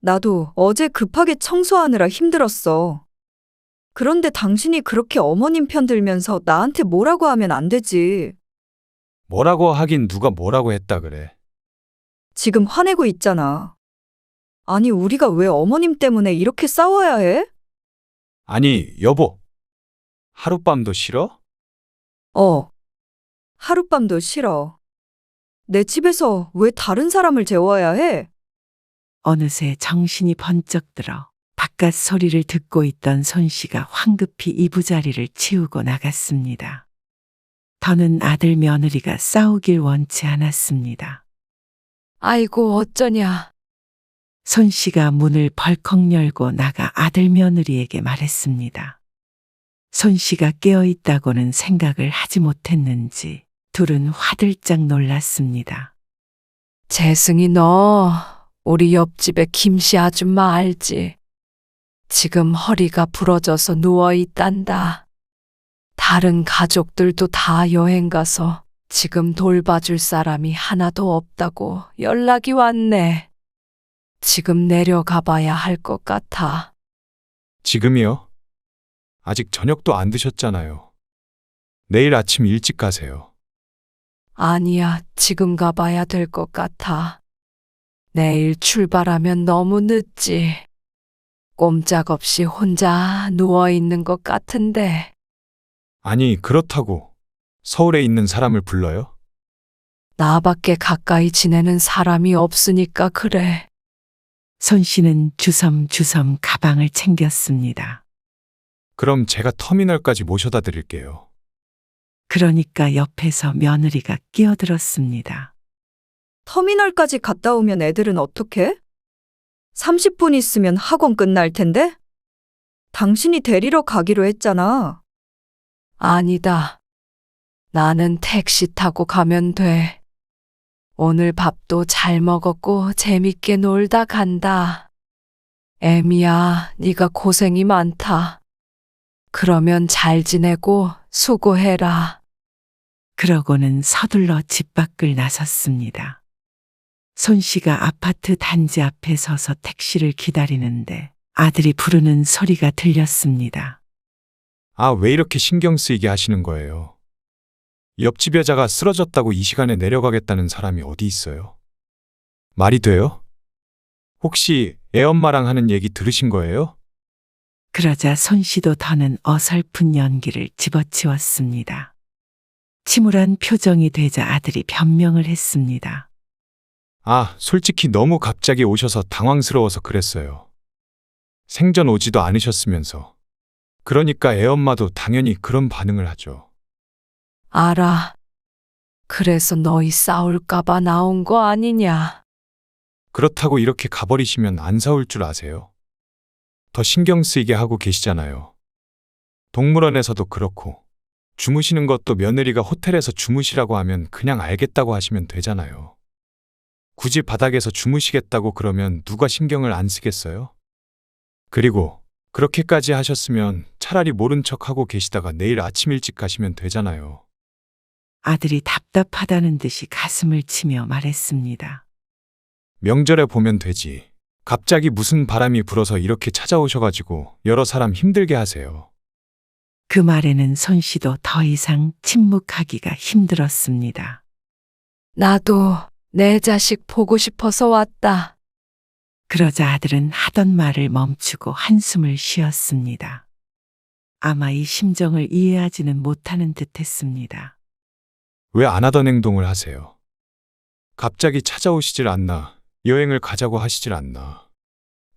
나도 어제 급하게 청소하느라 힘들었어. 그런데 당신이 그렇게 어머님 편 들면서 나한테 뭐라고 하면 안 되지. 뭐라고 하긴 누가 뭐라고 했다 그래. 지금 화내고 있잖아. 아니, 우리가 왜 어머님 때문에 이렇게 싸워야 해? 아니, 여보. 하룻밤도 싫어? 하룻밤도 싫어. 내 집에서 왜 다른 사람을 재워야 해? 어느새 정신이 번쩍 들어 바깥 소리를 듣고 있던 손 씨가 황급히 이부자리를 치우고 나갔습니다. 더는 아들 며느리가 싸우길 원치 않았습니다. 아이고, 어쩌냐. 손 씨가 문을 벌컥 열고 나가 아들 며느리에게 말했습니다. 손 씨가 깨어 있다고는 생각을 하지 못했는지 둘은 화들짝 놀랐습니다. 재승이 너 우리 옆집에 김씨 아줌마 알지? 지금 허리가 부러져서 누워 있단다. 다른 가족들도 다 여행 가서 지금 돌봐줄 사람이 하나도 없다고 연락이 왔네. 지금 내려가 봐야 할 것 같아. 지금이요? 아직 저녁도 안 드셨잖아요. 내일 아침 일찍 가세요. 아니야, 지금 가봐야 될 것 같아. 내일 출발하면 너무 늦지. 꼼짝없이 혼자 누워 있는 것 같은데. 아니, 그렇다고 서울에 있는 사람을 불러요? 나밖에 가까이 지내는 사람이 없으니까 그래. 손 씨는 주섬주섬 가방을 챙겼습니다. 그럼 제가 터미널까지 모셔다 드릴게요. 그러니까 옆에서 며느리가 끼어들었습니다. 터미널까지 갔다 오면 애들은 어떡해? 30분 있으면 학원 끝날 텐데? 당신이 데리러 가기로 했잖아. 아니다. 나는 택시 타고 가면 돼. 오늘 밥도 잘 먹었고 재밌게 놀다 간다. 애미야, 네가 고생이 많다. 그러면 잘 지내고 수고해라. 그러고는 서둘러 집 밖을 나섰습니다. 손 씨가 아파트 단지 앞에 서서 택시를 기다리는데 아들이 부르는 소리가 들렸습니다. 아, 왜 이렇게 신경 쓰이게 하시는 거예요? 옆집 여자가 쓰러졌다고 이 시간에 내려가겠다는 사람이 어디 있어요? 말이 돼요? 혹시 애엄마랑 하는 얘기 들으신 거예요? 그러자 손 씨도 더는 어설픈 연기를 집어치웠습니다. 침울한 표정이 되자 아들이 변명을 했습니다. 아, 솔직히 너무 갑자기 오셔서 당황스러워서 그랬어요. 생전 오지도 않으셨으면서. 그러니까 애엄마도 당연히 그런 반응을 하죠. 알아. 그래서 너희 싸울까봐 나온 거 아니냐. 그렇다고 이렇게 가버리시면 안 싸울 줄 아세요? 더 신경 쓰이게 하고 계시잖아요. 동물원에서도 그렇고 주무시는 것도 며느리가 호텔에서 주무시라고 하면 그냥 알겠다고 하시면 되잖아요. 굳이 바닥에서 주무시겠다고 그러면 누가 신경을 안 쓰겠어요? 그리고 그렇게까지 하셨으면 차라리 모른 척하고 계시다가 내일 아침 일찍 가시면 되잖아요. 아들이 답답하다는 듯이 가슴을 치며 말했습니다. 명절에 보면 되지. 갑자기 무슨 바람이 불어서 이렇게 찾아오셔가지고 여러 사람 힘들게 하세요. 그 말에는 손 씨도 더 이상 침묵하기가 힘들었습니다. 나도 내 자식 보고 싶어서 왔다. 그러자 아들은 하던 말을 멈추고 한숨을 쉬었습니다. 아마 이 심정을 이해하지는 못하는 듯 했습니다. 왜 안 하던 행동을 하세요? 갑자기 찾아오시질 않나? 여행을 가자고 하시질 않나?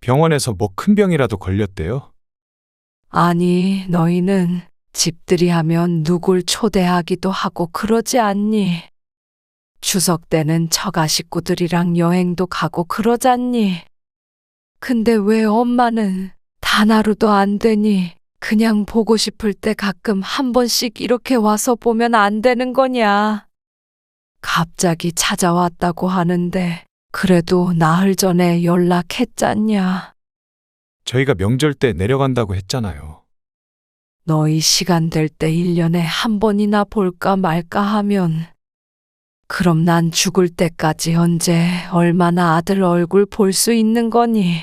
병원에서 뭐 큰 병이라도 걸렸대요? 아니, 너희는 집들이 하면 누굴 초대하기도 하고 그러지 않니? 추석 때는 처가 식구들이랑 여행도 가고 그러잖니? 근데 왜 엄마는 단 하루도 안 되니? 그냥 보고 싶을 때 가끔 한 번씩 이렇게 와서 보면 안 되는 거냐? 갑자기 찾아왔다고 하는데 그래도 나흘 전에 연락했잖냐? 저희가 명절 때 내려간다고 했잖아요. 너희 시간 될 때 1년에 한 번이나 볼까 말까 하면 그럼 난 죽을 때까지 언제 얼마나 아들 얼굴 볼 수 있는 거니?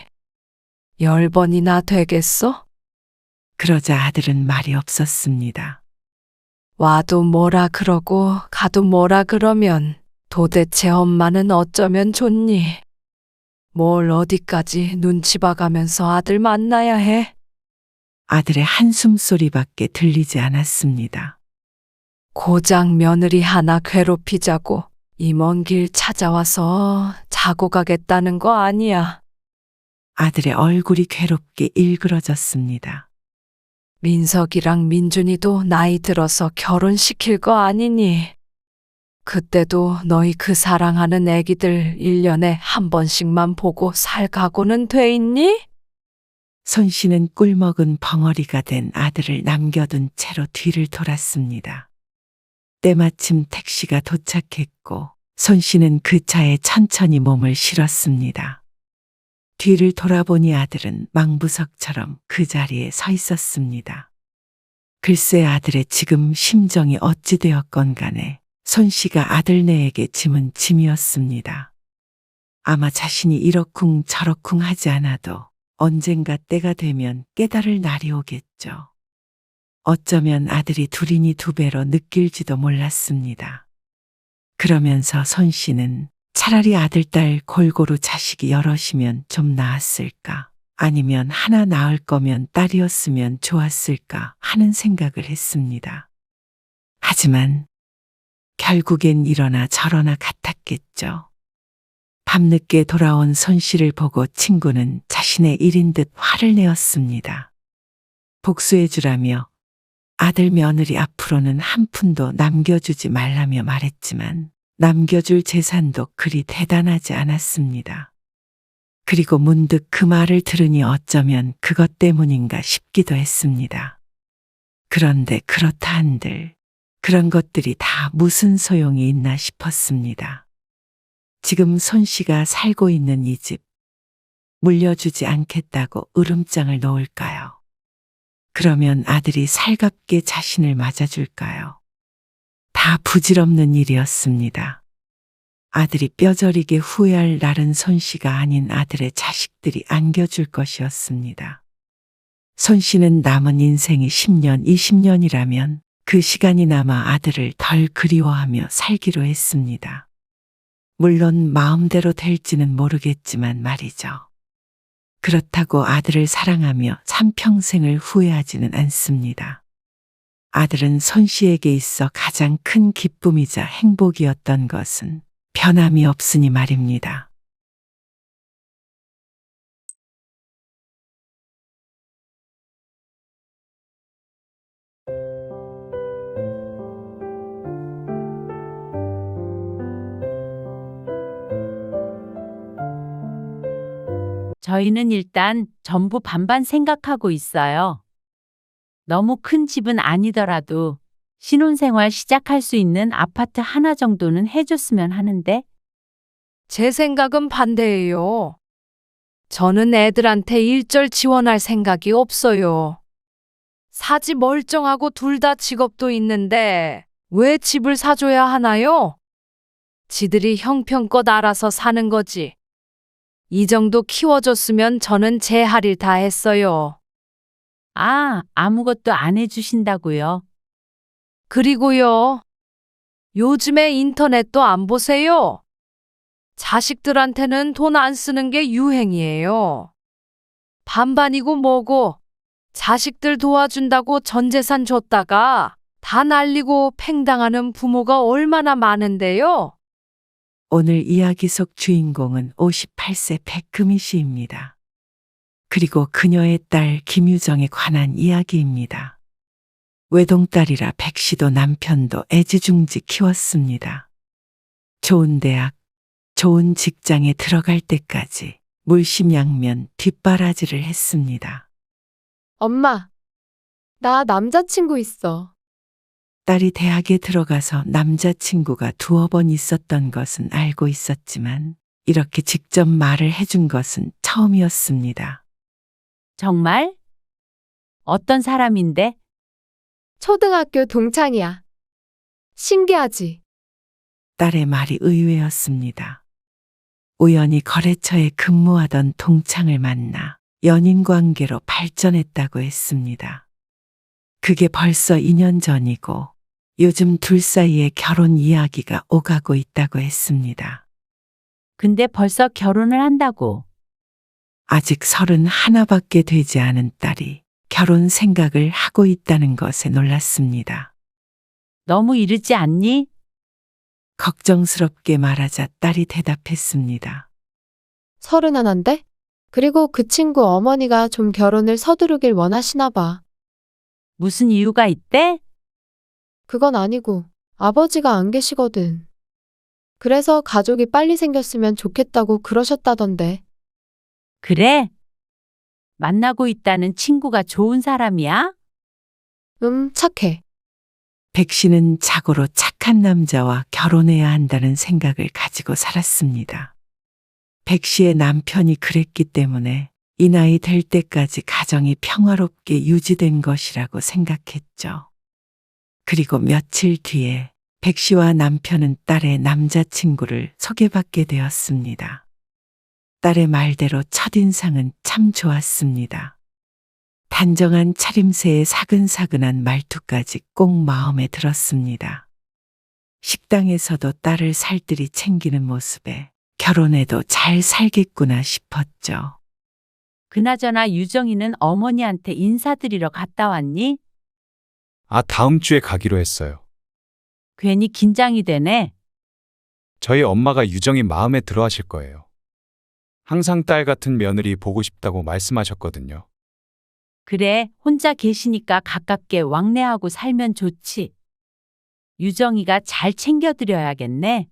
10번이나 되겠어? 그러자 아들은 말이 없었습니다. 와도 뭐라 그러고 가도 뭐라 그러면 도대체 엄마는 어쩌면 좋니? 뭘 어디까지 눈치 봐가면서 아들 만나야 해? 아들의 한숨 소리밖에 들리지 않았습니다. 고장 며느리 하나 괴롭히자고 이 먼 길 찾아와서 자고 가겠다는 거 아니야. 아들의 얼굴이 괴롭게 일그러졌습니다. 민석이랑 민준이도 나이 들어서 결혼시킬 거 아니니? 그때도 너희 그 사랑하는 애기들 1년에 한 번씩만 보고 살 각오는 돼 있니? 손 씨는 꿀먹은 벙어리가 된 아들을 남겨둔 채로 뒤를 돌았습니다. 때마침 택시가 도착했고 손 씨는 그 차에 천천히 몸을 실었습니다. 뒤를 돌아보니 아들은 망부석처럼 그 자리에 서 있었습니다. 글쎄 아들의 지금 심정이 어찌 되었건 간에 손 씨가 아들네에게 짐은 짐이었습니다. 아마 자신이 이러쿵 저러쿵 하지 않아도 언젠가 때가 되면 깨달을 날이 오겠죠. 어쩌면 아들이 둘이니 두 배로 느낄지도 몰랐습니다. 그러면서 손 씨는 차라리 아들, 딸 골고루 자식이 여럿이면 좀 나았을까? 아니면 하나 낳을 거면 딸이었으면 좋았을까 하는 생각을 했습니다. 하지만 결국엔 이러나 저러나 같았겠죠. 밤늦게 돌아온 손 씨를 보고 친구는 자신의 일인 듯 화를 내었습니다. 복수해주라며 아들 며느리 앞으로는 한 푼도 남겨주지 말라며 말했지만 남겨줄 재산도 그리 대단하지 않았습니다. 그리고 문득 그 말을 들으니 어쩌면 그것 때문인가 싶기도 했습니다. 그런데 그렇다 한들 그런 것들이 다 무슨 소용이 있나 싶었습니다. 지금 손 씨가 살고 있는 이 집 물려주지 않겠다고 으름장을 놓을까요? 그러면 아들이 살갑게 자신을 맞아줄까요? 다 부질없는 일이었습니다. 아들이 뼈저리게 후회할 날은 손 씨가 아닌 아들의 자식들이 안겨줄 것이었습니다. 손 씨는 남은 인생이 10년, 20년이라면 그 시간이 남아 아들을 덜 그리워하며 살기로 했습니다. 물론 마음대로 될지는 모르겠지만 말이죠. 그렇다고 아들을 사랑하며 삼평생을 후회하지는 않습니다. 아들은 손 씨에게 있어 가장 큰 기쁨이자 행복이었던 것은 변함이 없으니 말입니다. 저희는 일단 전부 반반 생각하고 있어요. 너무 큰 집은 아니더라도 신혼생활 시작할 수 있는 아파트 하나 정도는 해줬으면 하는데. 제 생각은 반대예요. 저는 애들한테 일절 지원할 생각이 없어요. 사지 멀쩡하고 둘 다 직업도 있는데 왜 집을 사줘야 하나요? 지들이 형편껏 알아서 사는 거지. 이 정도 키워줬으면 저는 제 할 일 다 했어요. 아, 아무것도 안 해주신다고요? 그리고요. 요즘에 인터넷도 안 보세요? 자식들한테는 돈 안 쓰는 게 유행이에요. 반반이고 뭐고 자식들 도와준다고 전 재산 줬다가 다 날리고 팽당하는 부모가 얼마나 많은데요. 오늘 이야기 속 주인공은 58세 백금희 씨입니다. 그리고 그녀의 딸 김유정에 관한 이야기입니다. 외동딸이라 백 씨도 남편도 애지중지 키웠습니다. 좋은 대학, 좋은 직장에 들어갈 때까지 물심양면 뒷바라지를 했습니다. 엄마, 나 남자친구 있어. 딸이 대학에 들어가서 남자친구가 두어 번 있었던 것은 알고 있었지만 이렇게 직접 말을 해준 것은 처음이었습니다. 정말? 어떤 사람인데? 초등학교 동창이야. 신기하지? 딸의 말이 의외였습니다. 우연히 거래처에 근무하던 동창을 만나 연인 관계로 발전했다고 했습니다. 그게 벌써 2년 전이고 요즘 둘 사이에 결혼 이야기가 오가고 있다고 했습니다. 근데 벌써 결혼을 한다고. 아직 31밖에 되지 않은 딸이 결혼 생각을 하고 있다는 것에 놀랐습니다. 너무 이르지 않니? 걱정스럽게 말하자 딸이 대답했습니다. 31인데? 그리고 그 친구 어머니가 좀 결혼을 서두르길 원하시나 봐. 무슨 이유가 있대? 그건 아니고 아버지가 안 계시거든. 그래서 가족이 빨리 생겼으면 좋겠다고 그러셨다던데. 그래? 만나고 있다는 친구가 좋은 사람이야? 착해. 백 씨는 자고로 착한 남자와 결혼해야 한다는 생각을 가지고 살았습니다. 백 씨의 남편이 그랬기 때문에 이 나이 될 때까지 가정이 평화롭게 유지된 것이라고 생각했죠. 그리고 며칠 뒤에 백 씨와 남편은 딸의 남자친구를 소개받게 되었습니다. 딸의 말대로 첫인상은 참 좋았습니다. 단정한 차림새의 사근사근한 말투까지 꼭 마음에 들었습니다. 식당에서도 딸을 살뜰히 챙기는 모습에 결혼해도 잘 살겠구나 싶었죠. 그나저나 유정이는 어머니한테 인사드리러 갔다 왔니? 아, 다음 주에 가기로 했어요. 괜히 긴장이 되네. 저희 엄마가 유정이 마음에 들어 하실 거예요. 항상 딸 같은 며느리 보고 싶다고 말씀하셨거든요. 그래, 혼자 계시니까 가깝게 왕래하고 살면 좋지. 유정이가 잘 챙겨드려야겠네.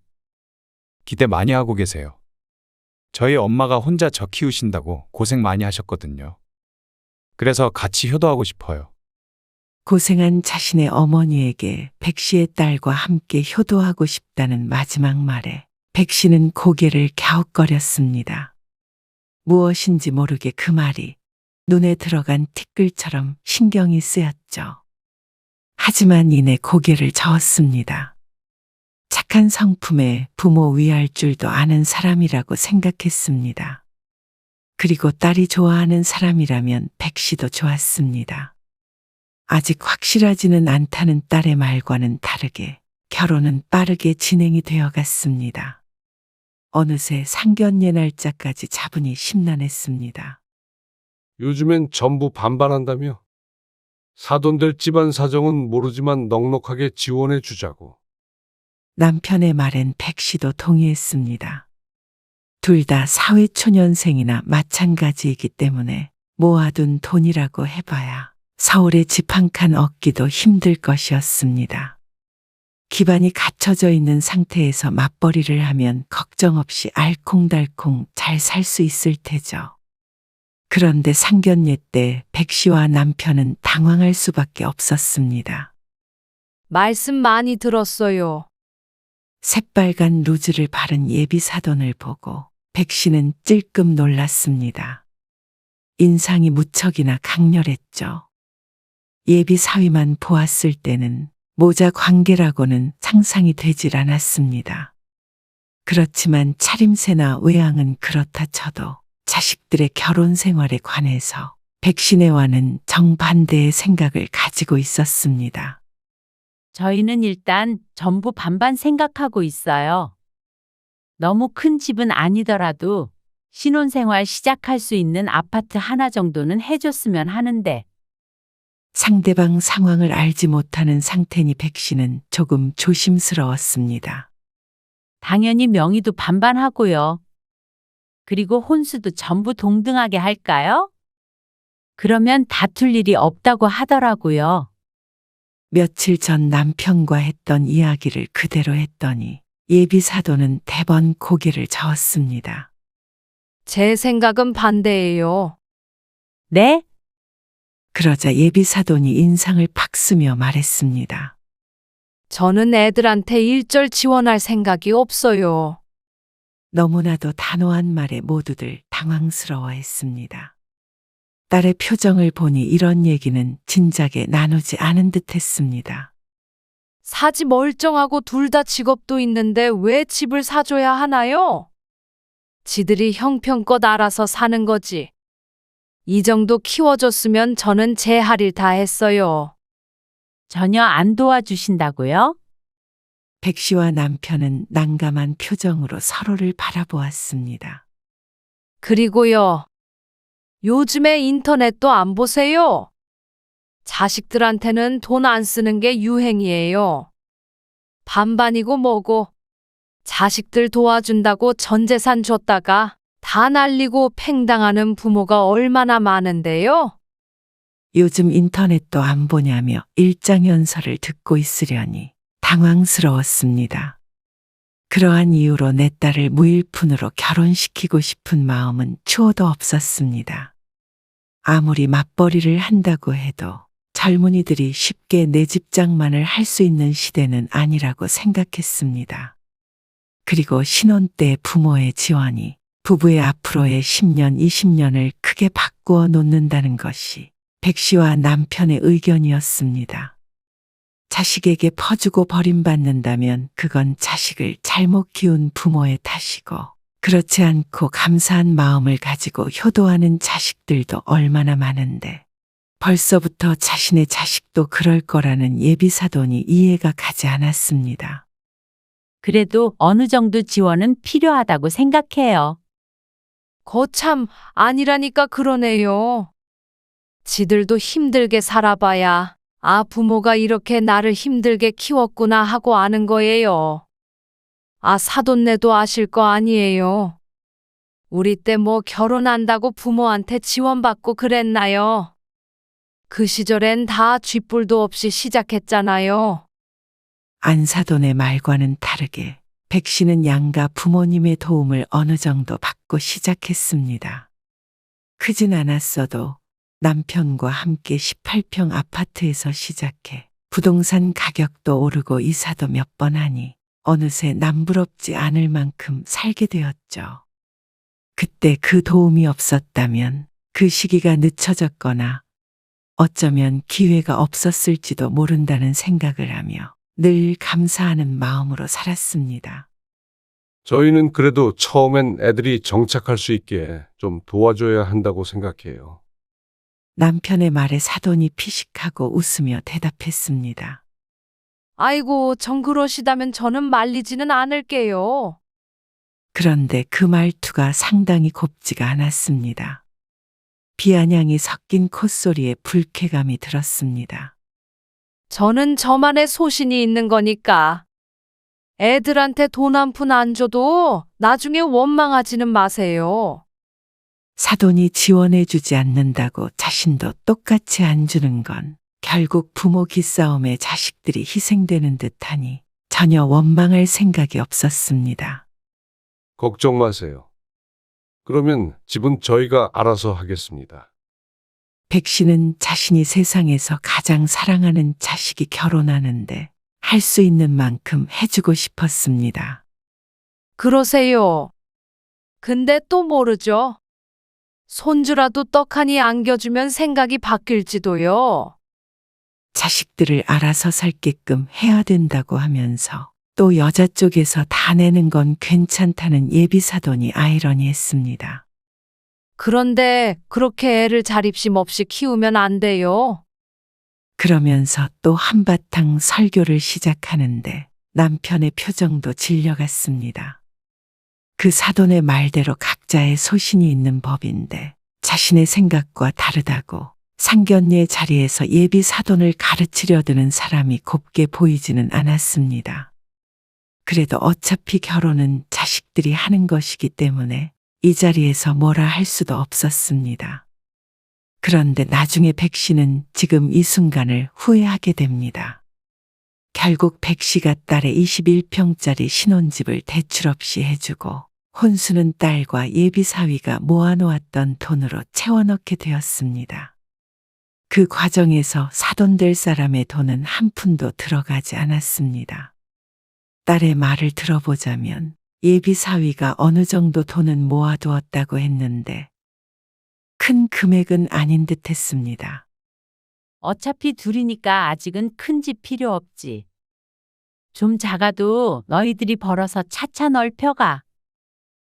기대 많이 하고 계세요. 저희 엄마가 혼자 저 키우신다고 고생 많이 하셨거든요. 그래서 같이 효도하고 싶어요. 고생한 자신의 어머니에게 백 씨의 딸과 함께 효도하고 싶다는 마지막 말에 백 씨는 고개를 갸웃거렸습니다. 무엇인지 모르게 그 말이 눈에 들어간 티끌처럼 신경이 쓰였죠. 하지만 이내 고개를 저었습니다. 착한 성품에 부모 위할 줄도 아는 사람이라고 생각했습니다. 그리고 딸이 좋아하는 사람이라면 백 씨도 좋았습니다. 아직 확실하지는 않다는 딸의 말과는 다르게 결혼은 빠르게 진행이 되어 갔습니다. 어느새 상견례 날짜까지 잡으니 심란했습니다. 요즘엔 전부 반반한다며. 사돈들 집안 사정은 모르지만 넉넉하게 지원해 주자고. 남편의 말엔 백 씨도 동의했습니다. 둘 다 사회초년생이나 마찬가지이기 때문에 모아둔 돈이라고 해봐야 서울에 집 한 칸 얻기도 힘들 것이었습니다. 기반이 갖춰져 있는 상태에서 맞벌이를 하면 걱정 없이 알콩달콩 잘 살 수 있을 테죠. 그런데 상견례 때 백 씨와 남편은 당황할 수밖에 없었습니다. 말씀 많이 들었어요. 새빨간 루즈를 바른 예비 사돈을 보고 백 씨는 찔끔 놀랐습니다. 인상이 무척이나 강렬했죠. 예비 사위만 보았을 때는 모자 관계라고는 상상이 되질 않았습니다. 그렇지만 차림새나 외양은 그렇다 쳐도 자식들의 결혼 생활에 관해서 백신혜와는 정반대의 생각을 가지고 있었습니다. 저희는 일단 전부 반반 생각하고 있어요. 너무 큰 집은 아니더라도 신혼생활 시작할 수 있는 아파트 하나 정도는 해줬으면 하는데. 상대방 상황을 알지 못하는 상태니 백씨는 조금 조심스러웠습니다. 당연히 명의도 반반하고요. 그리고 혼수도 전부 동등하게 할까요? 그러면 다툴 일이 없다고 하더라고요. 며칠 전 남편과 했던 이야기를 그대로 했더니 예비 사도는 대번 고개를 저었습니다. 제 생각은 반대예요. 네? 그러자 예비 사돈이 인상을 팍 쓰며 말했습니다. 저는 애들한테 일절 지원할 생각이 없어요. 너무나도 단호한 말에 모두들 당황스러워했습니다. 딸의 표정을 보니 이런 얘기는 진작에 나누지 않은 듯 했습니다. 사지 멀쩡하고 둘 다 직업도 있는데 왜 집을 사줘야 하나요? 지들이 형편껏 알아서 사는 거지. 이 정도 키워줬으면 저는 제 할 일 다 했어요. 전혀 안 도와주신다고요? 백 씨와 남편은 난감한 표정으로 서로를 바라보았습니다. 그리고요. 요즘에 인터넷도 안 보세요? 자식들한테는 돈 안 쓰는 게 유행이에요. 반반이고 뭐고. 자식들 도와준다고 전 재산 줬다가 다 날리고 팽당하는 부모가 얼마나 많은데요? 요즘 인터넷도 안 보냐며 일장연설을 듣고 있으려니 당황스러웠습니다. 그러한 이유로 내 딸을 무일푼으로 결혼시키고 싶은 마음은 추호도 없었습니다. 아무리 맞벌이를 한다고 해도 젊은이들이 쉽게 내 집장만을 할 수 있는 시대는 아니라고 생각했습니다. 그리고 신혼 때 부모의 지원이 부부의 앞으로의 10년, 20년을 크게 바꾸어 놓는다는 것이 백 씨와 남편의 의견이었습니다. 자식에게 퍼주고 버림받는다면 그건 자식을 잘못 키운 부모의 탓이고, 그렇지 않고 감사한 마음을 가지고 효도하는 자식들도 얼마나 많은데 벌써부터 자신의 자식도 그럴 거라는 예비사돈이 이해가 가지 않았습니다. 그래도 어느 정도 지원은 필요하다고 생각해요. 거참 아니라니까 그러네요. 지들도 힘들게 살아봐야 아 부모가 이렇게 나를 힘들게 키웠구나 하고 아는 거예요. 아 사돈네도 아실 거 아니에요. 우리 때 뭐 결혼한다고 부모한테 지원받고 그랬나요? 그 시절엔 다 쥐뿔도 없이 시작했잖아요. 안사돈의 말과는 다르게 백 씨는 양가 부모님의 도움을 어느 정도 받고 시작했습니다. 크진 않았어도 남편과 함께 18평 아파트에서 시작해 부동산 가격도 오르고 이사도 몇 번 하니 어느새 남부럽지 않을 만큼 살게 되었죠. 그때 그 도움이 없었다면 그 시기가 늦춰졌거나 어쩌면 기회가 없었을지도 모른다는 생각을 하며 늘 감사하는 마음으로 살았습니다. 저희는 그래도 처음엔 애들이 정착할 수 있게 좀 도와줘야 한다고 생각해요. 남편의 말에 사돈이 피식하고 웃으며 대답했습니다. 아이고 정 그러시다면 저는 말리지는 않을게요. 그런데 그 말투가 상당히 곱지가 않았습니다. 비아냥이 섞인 콧소리에 불쾌감이 들었습니다. 저는 저만의 소신이 있는 거니까. 애들한테 돈 한 푼 안 줘도 나중에 원망하지는 마세요. 사돈이 지원해주지 않는다고 자신도 똑같이 안 주는 건 결국 부모 기싸움에 자식들이 희생되는 듯하니 전혀 원망할 생각이 없었습니다. 걱정 마세요. 그러면 집은 저희가 알아서 하겠습니다. 백 씨는 자신이 세상에서 가장 사랑하는 자식이 결혼하는데 할 수 있는 만큼 해주고 싶었습니다. 그러세요. 근데 또 모르죠. 손주라도 떡하니 안겨주면 생각이 바뀔지도요. 자식들을 알아서 살게끔 해야 된다고 하면서 또 여자 쪽에서 다 내는 건 괜찮다는 예비사돈이 아이러니했습니다. 그런데 그렇게 애를 자립심 없이 키우면 안 돼요. 그러면서 또 한바탕 설교를 시작하는데 남편의 표정도 질려갔습니다. 그 사돈의 말대로 각자의 소신이 있는 법인데 자신의 생각과 다르다고 상견례 자리에서 예비 사돈을 가르치려 드는 사람이 곱게 보이지는 않았습니다. 그래도 어차피 결혼은 자식들이 하는 것이기 때문에 이 자리에서 뭐라 할 수도 없었습니다. 그런데 나중에 백 씨는 지금 이 순간을 후회하게 됩니다. 결국 백 씨가 딸의 21평짜리 신혼집을 대출 없이 해주고 혼수는 딸과 예비 사위가 모아놓았던 돈으로 채워넣게 되었습니다. 그 과정에서 사돈 될 사람의 돈은 한 푼도 들어가지 않았습니다. 딸의 말을 들어보자면 예비 사위가 어느 정도 돈은 모아두었다고 했는데 큰 금액은 아닌 듯 했습니다. 어차피 둘이니까 아직은 큰 집 필요 없지. 좀 작아도 너희들이 벌어서 차차 넓혀가.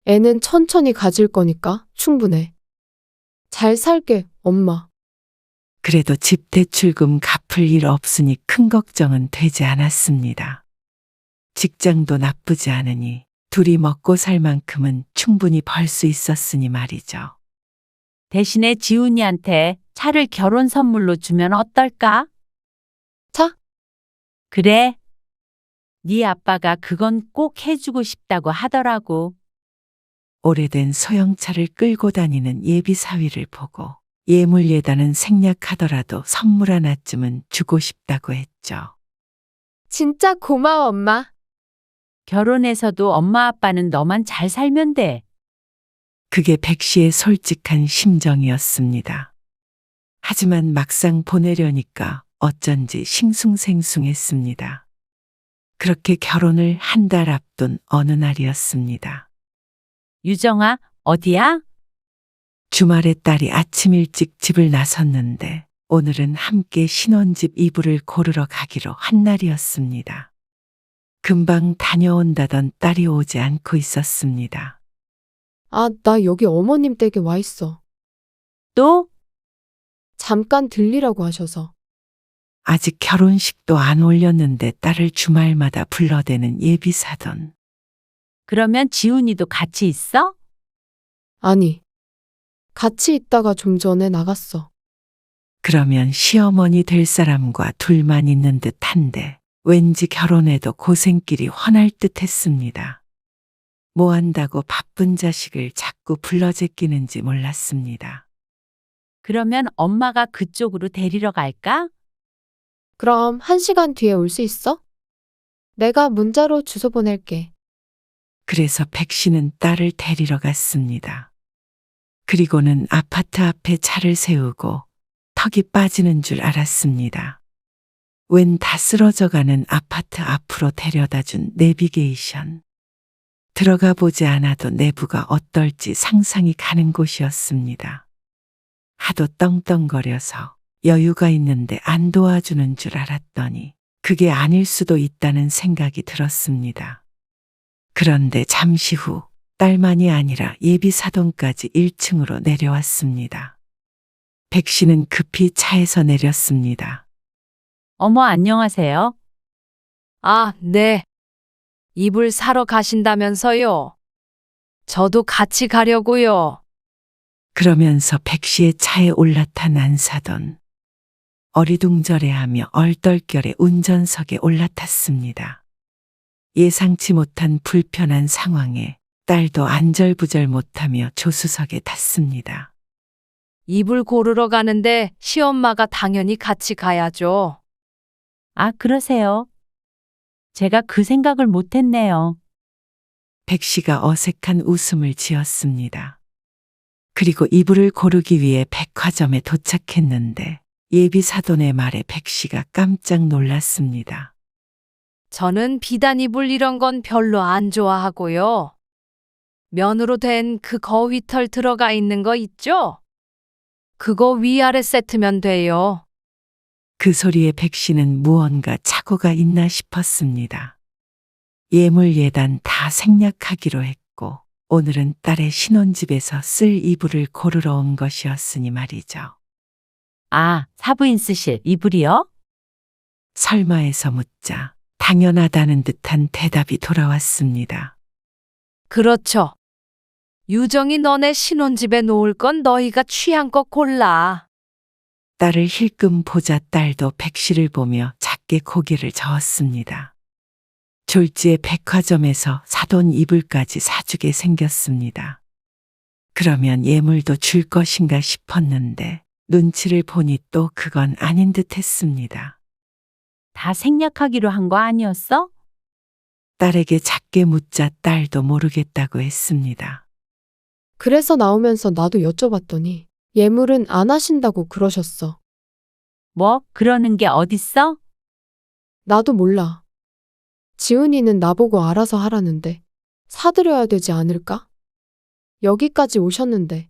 애는 천천히 가질 거니까 충분해. 잘 살게, 엄마. 그래도 집 대출금 갚을 일 없으니 큰 걱정은 되지 않았습니다. 직장도 나쁘지 않으니 둘이 먹고 살 만큼은 충분히 벌 수 있었으니 말이죠. 대신에 지훈이한테 차를 결혼 선물로 주면 어떨까? 차? 그래. 네 아빠가 그건 꼭 해주고 싶다고 하더라고. 오래된 소형차를 끌고 다니는 예비 사위를 보고 예물 예단은 생략하더라도 선물 하나쯤은 주고 싶다고 했죠. 진짜 고마워, 엄마. 결혼해서도 엄마 아빠는 너만 잘 살면 돼. 그게 백 씨의 솔직한 심정이었습니다. 하지만 막상 보내려니까 어쩐지 싱숭생숭했습니다. 그렇게 결혼을 한 달 앞둔 어느 날이었습니다. 유정아, 어디야? 주말에 딸이 아침 일찍 집을 나섰는데 오늘은 함께 신혼집 이불을 고르러 가기로 한 날이었습니다. 금방 다녀온다던 딸이 오지 않고 있었습니다. 아, 나 여기 어머님 댁에 와 있어. 또? 잠깐 들리라고 하셔서. 아직 결혼식도 안 올렸는데 딸을 주말마다 불러대는 예비사돈. 그러면 지훈이도 같이 있어? 아니, 같이 있다가 좀 전에 나갔어. 그러면 시어머니 될 사람과 둘만 있는 듯한데 왠지 결혼해도 고생길이 훤할 듯 했습니다. 뭐 한다고 바쁜 자식을 자꾸 불러 제끼는지 몰랐습니다. 그러면 엄마가 그쪽으로 데리러 갈까? 그럼 1시간 뒤에 올 수 있어? 내가 문자로 주소 보낼게. 그래서 백 씨는 딸을 데리러 갔습니다. 그리고는 아파트 앞에 차를 세우고 턱이 빠지는 줄 알았습니다. 웬 다 쓰러져가는 아파트 앞으로 데려다준 내비게이션. 들어가 보지 않아도 내부가 어떨지 상상이 가는 곳이었습니다. 하도 떵떵거려서 여유가 있는데 안 도와주는 줄 알았더니 그게 아닐 수도 있다는 생각이 들었습니다. 그런데 잠시 후 딸만이 아니라 예비 사돈까지 1층으로 내려왔습니다. 백 씨는 급히 차에서 내렸습니다. 어머, 안녕하세요. 아, 네. 이불 사러 가신다면서요. 저도 같이 가려고요. 그러면서 백 씨의 차에 올라탄 안사돈. 어리둥절해하며 얼떨결에 운전석에 올라탔습니다. 예상치 못한 불편한 상황에 딸도 안절부절 못하며 조수석에 탔습니다. 이불 고르러 가는데 시엄마가 당연히 같이 가야죠. 아, 그러세요. 제가 그 생각을 못했네요. 백 씨가 어색한 웃음을 지었습니다. 그리고 이불을 고르기 위해 백화점에 도착했는데 예비 사돈의 말에 백 씨가 깜짝 놀랐습니다. 저는 비단 이불 이런 건 별로 안 좋아하고요. 면으로 된 그 거위털 들어가 있는 거 있죠? 그거 위아래 세트면 돼요. 그 소리에 백 씨는 무언가 착오가 있나 싶었습니다. 예물 예단 다 생략하기로 했고 오늘은 딸의 신혼집에서 쓸 이불을 고르러 온 것이었으니 말이죠. 아, 사부인 쓰실 이불이요? 설마해서 묻자 당연하다는 듯한 대답이 돌아왔습니다. 그렇죠. 유정이 너네 신혼집에 놓을 건 너희가 취향껏 골라. 딸을 힐끔 보자 딸도 백 씨를 보며 작게 고개를 저었습니다. 졸지에 백화점에서 사돈 이불까지 사주게 생겼습니다. 그러면 예물도 줄 것인가 싶었는데 눈치를 보니 또 그건 아닌 듯 했습니다. 다 생략하기로 한 거 아니었어? 딸에게 작게 묻자 딸도 모르겠다고 했습니다. 그래서 나오면서 나도 여쭤봤더니 예물은 안 하신다고 그러셨어. 뭐 그러는 게 어딨어? 나도 몰라. 지훈이는 나보고 알아서 하라는데 사드려야 되지 않을까? 여기까지 오셨는데.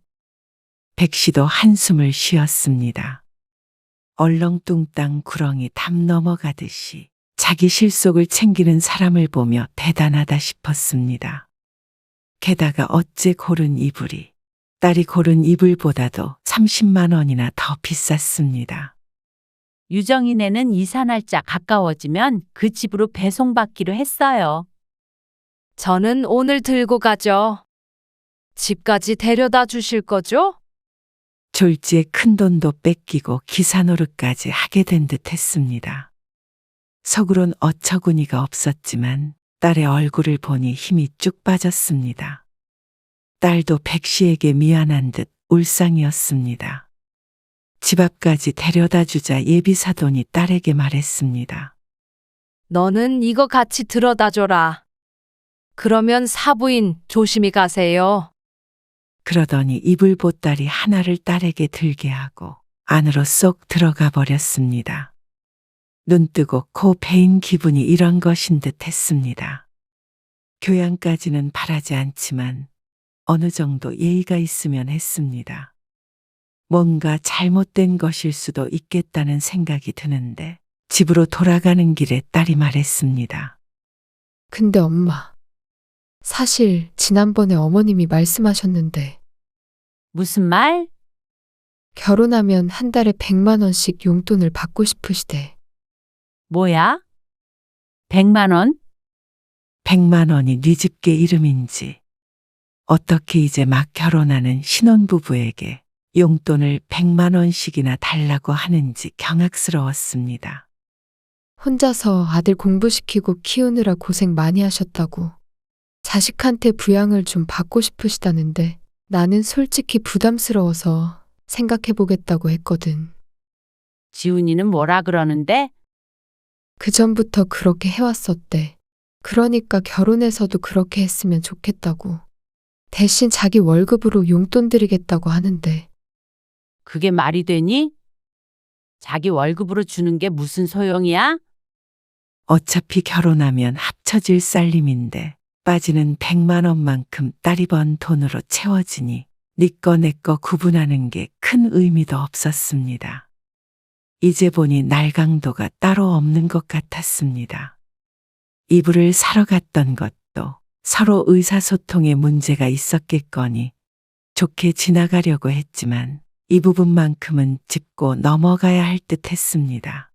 백 씨도 한숨을 쉬었습니다. 얼렁뚱땅 구렁이 담 넘어가듯이 자기 실속을 챙기는 사람을 보며 대단하다 싶었습니다. 게다가 어째 고른 이불이 딸이 고른 이불보다도 30만 원이나 더 비쌌습니다. 유정이네는 이사 날짜 가까워지면 그 집으로 배송받기로 했어요. 저는 오늘 들고 가죠. 집까지 데려다 주실 거죠? 졸지에 큰돈도 뺏기고 기사 노릇까지 하게 된 듯 했습니다. 속으론 어처구니가 없었지만 딸의 얼굴을 보니 힘이 쭉 빠졌습니다. 딸도 백 씨에게 미안한 듯 울상이었습니다. 집 앞까지 데려다 주자 예비사돈이 딸에게 말했습니다. 너는 이거 같이 들어다 줘라. 그러면 사부인 조심히 가세요. 그러더니 이불 보따리 하나를 딸에게 들게 하고 안으로 쏙 들어가 버렸습니다. 눈뜨고 코 베인 기분이 이런 것인 듯 했습니다. 교양까지는 바라지 않지만 어느 정도 예의가 있으면 했습니다. 뭔가 잘못된 것일 수도 있겠다는 생각이 드는데 집으로 돌아가는 길에 딸이 말했습니다. 근데 엄마, 사실 지난번에 어머님이 말씀하셨는데 무슨 말? 결혼하면 한 달에 100만 원씩 용돈을 받고 싶으시대. 뭐야? 100만 원? 100만 원이 네 집게 이름인지 어떻게 이제 막 결혼하는 신혼부부에게 용돈을 100만 원씩이나 달라고 하는지 경악스러웠습니다. 혼자서 아들 공부시키고 키우느라 고생 많이 하셨다고. 자식한테 부양을 좀 받고 싶으시다는데 나는 솔직히 부담스러워서 생각해보겠다고 했거든. 지훈이는 뭐라 그러는데? 그전부터 그렇게 해왔었대. 그러니까 결혼해서도 그렇게 했으면 좋겠다고. 대신 자기 월급으로 용돈 드리겠다고 하는데. 그게 말이 되니? 자기 월급으로 주는 게 무슨 소용이야? 어차피 결혼하면 합쳐질 살림인데 빠지는 100만 원만큼 딸이 번 돈으로 채워지니 네 거 내 거 구분하는 게 큰 의미도 없었습니다. 이제 보니 날강도가 따로 없는 것 같았습니다. 이불을 사러 갔던 것도 서로 의사소통에 문제가 있었겠거니 좋게 지나가려고 했지만 이 부분만큼은 짚고 넘어가야 할 듯 했습니다.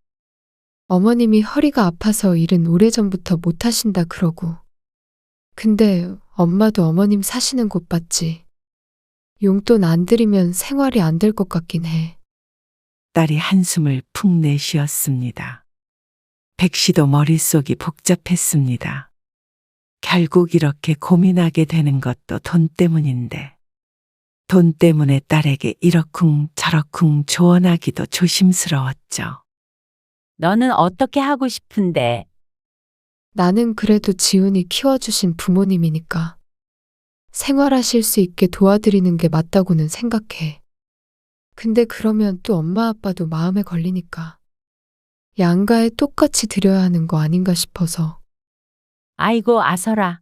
어머님이 허리가 아파서 일은 오래전부터 못 하신다 그러고. 근데 엄마도 어머님 사시는 곳 봤지. 용돈 안 드리면 생활이 안 될 것 같긴 해. 딸이 한숨을 푹 내쉬었습니다. 백 씨도 머릿속이 복잡했습니다. 결국 이렇게 고민하게 되는 것도 돈 때문인데 돈 때문에 딸에게 이러쿵 저러쿵 조언하기도 조심스러웠죠. 너는 어떻게 하고 싶은데? 나는 그래도 지훈이 키워주신 부모님이니까 생활하실 수 있게 도와드리는 게 맞다고는 생각해. 근데 그러면 또 엄마 아빠도 마음에 걸리니까 양가에 똑같이 드려야 하는 거 아닌가 싶어서. 아이고 아서라.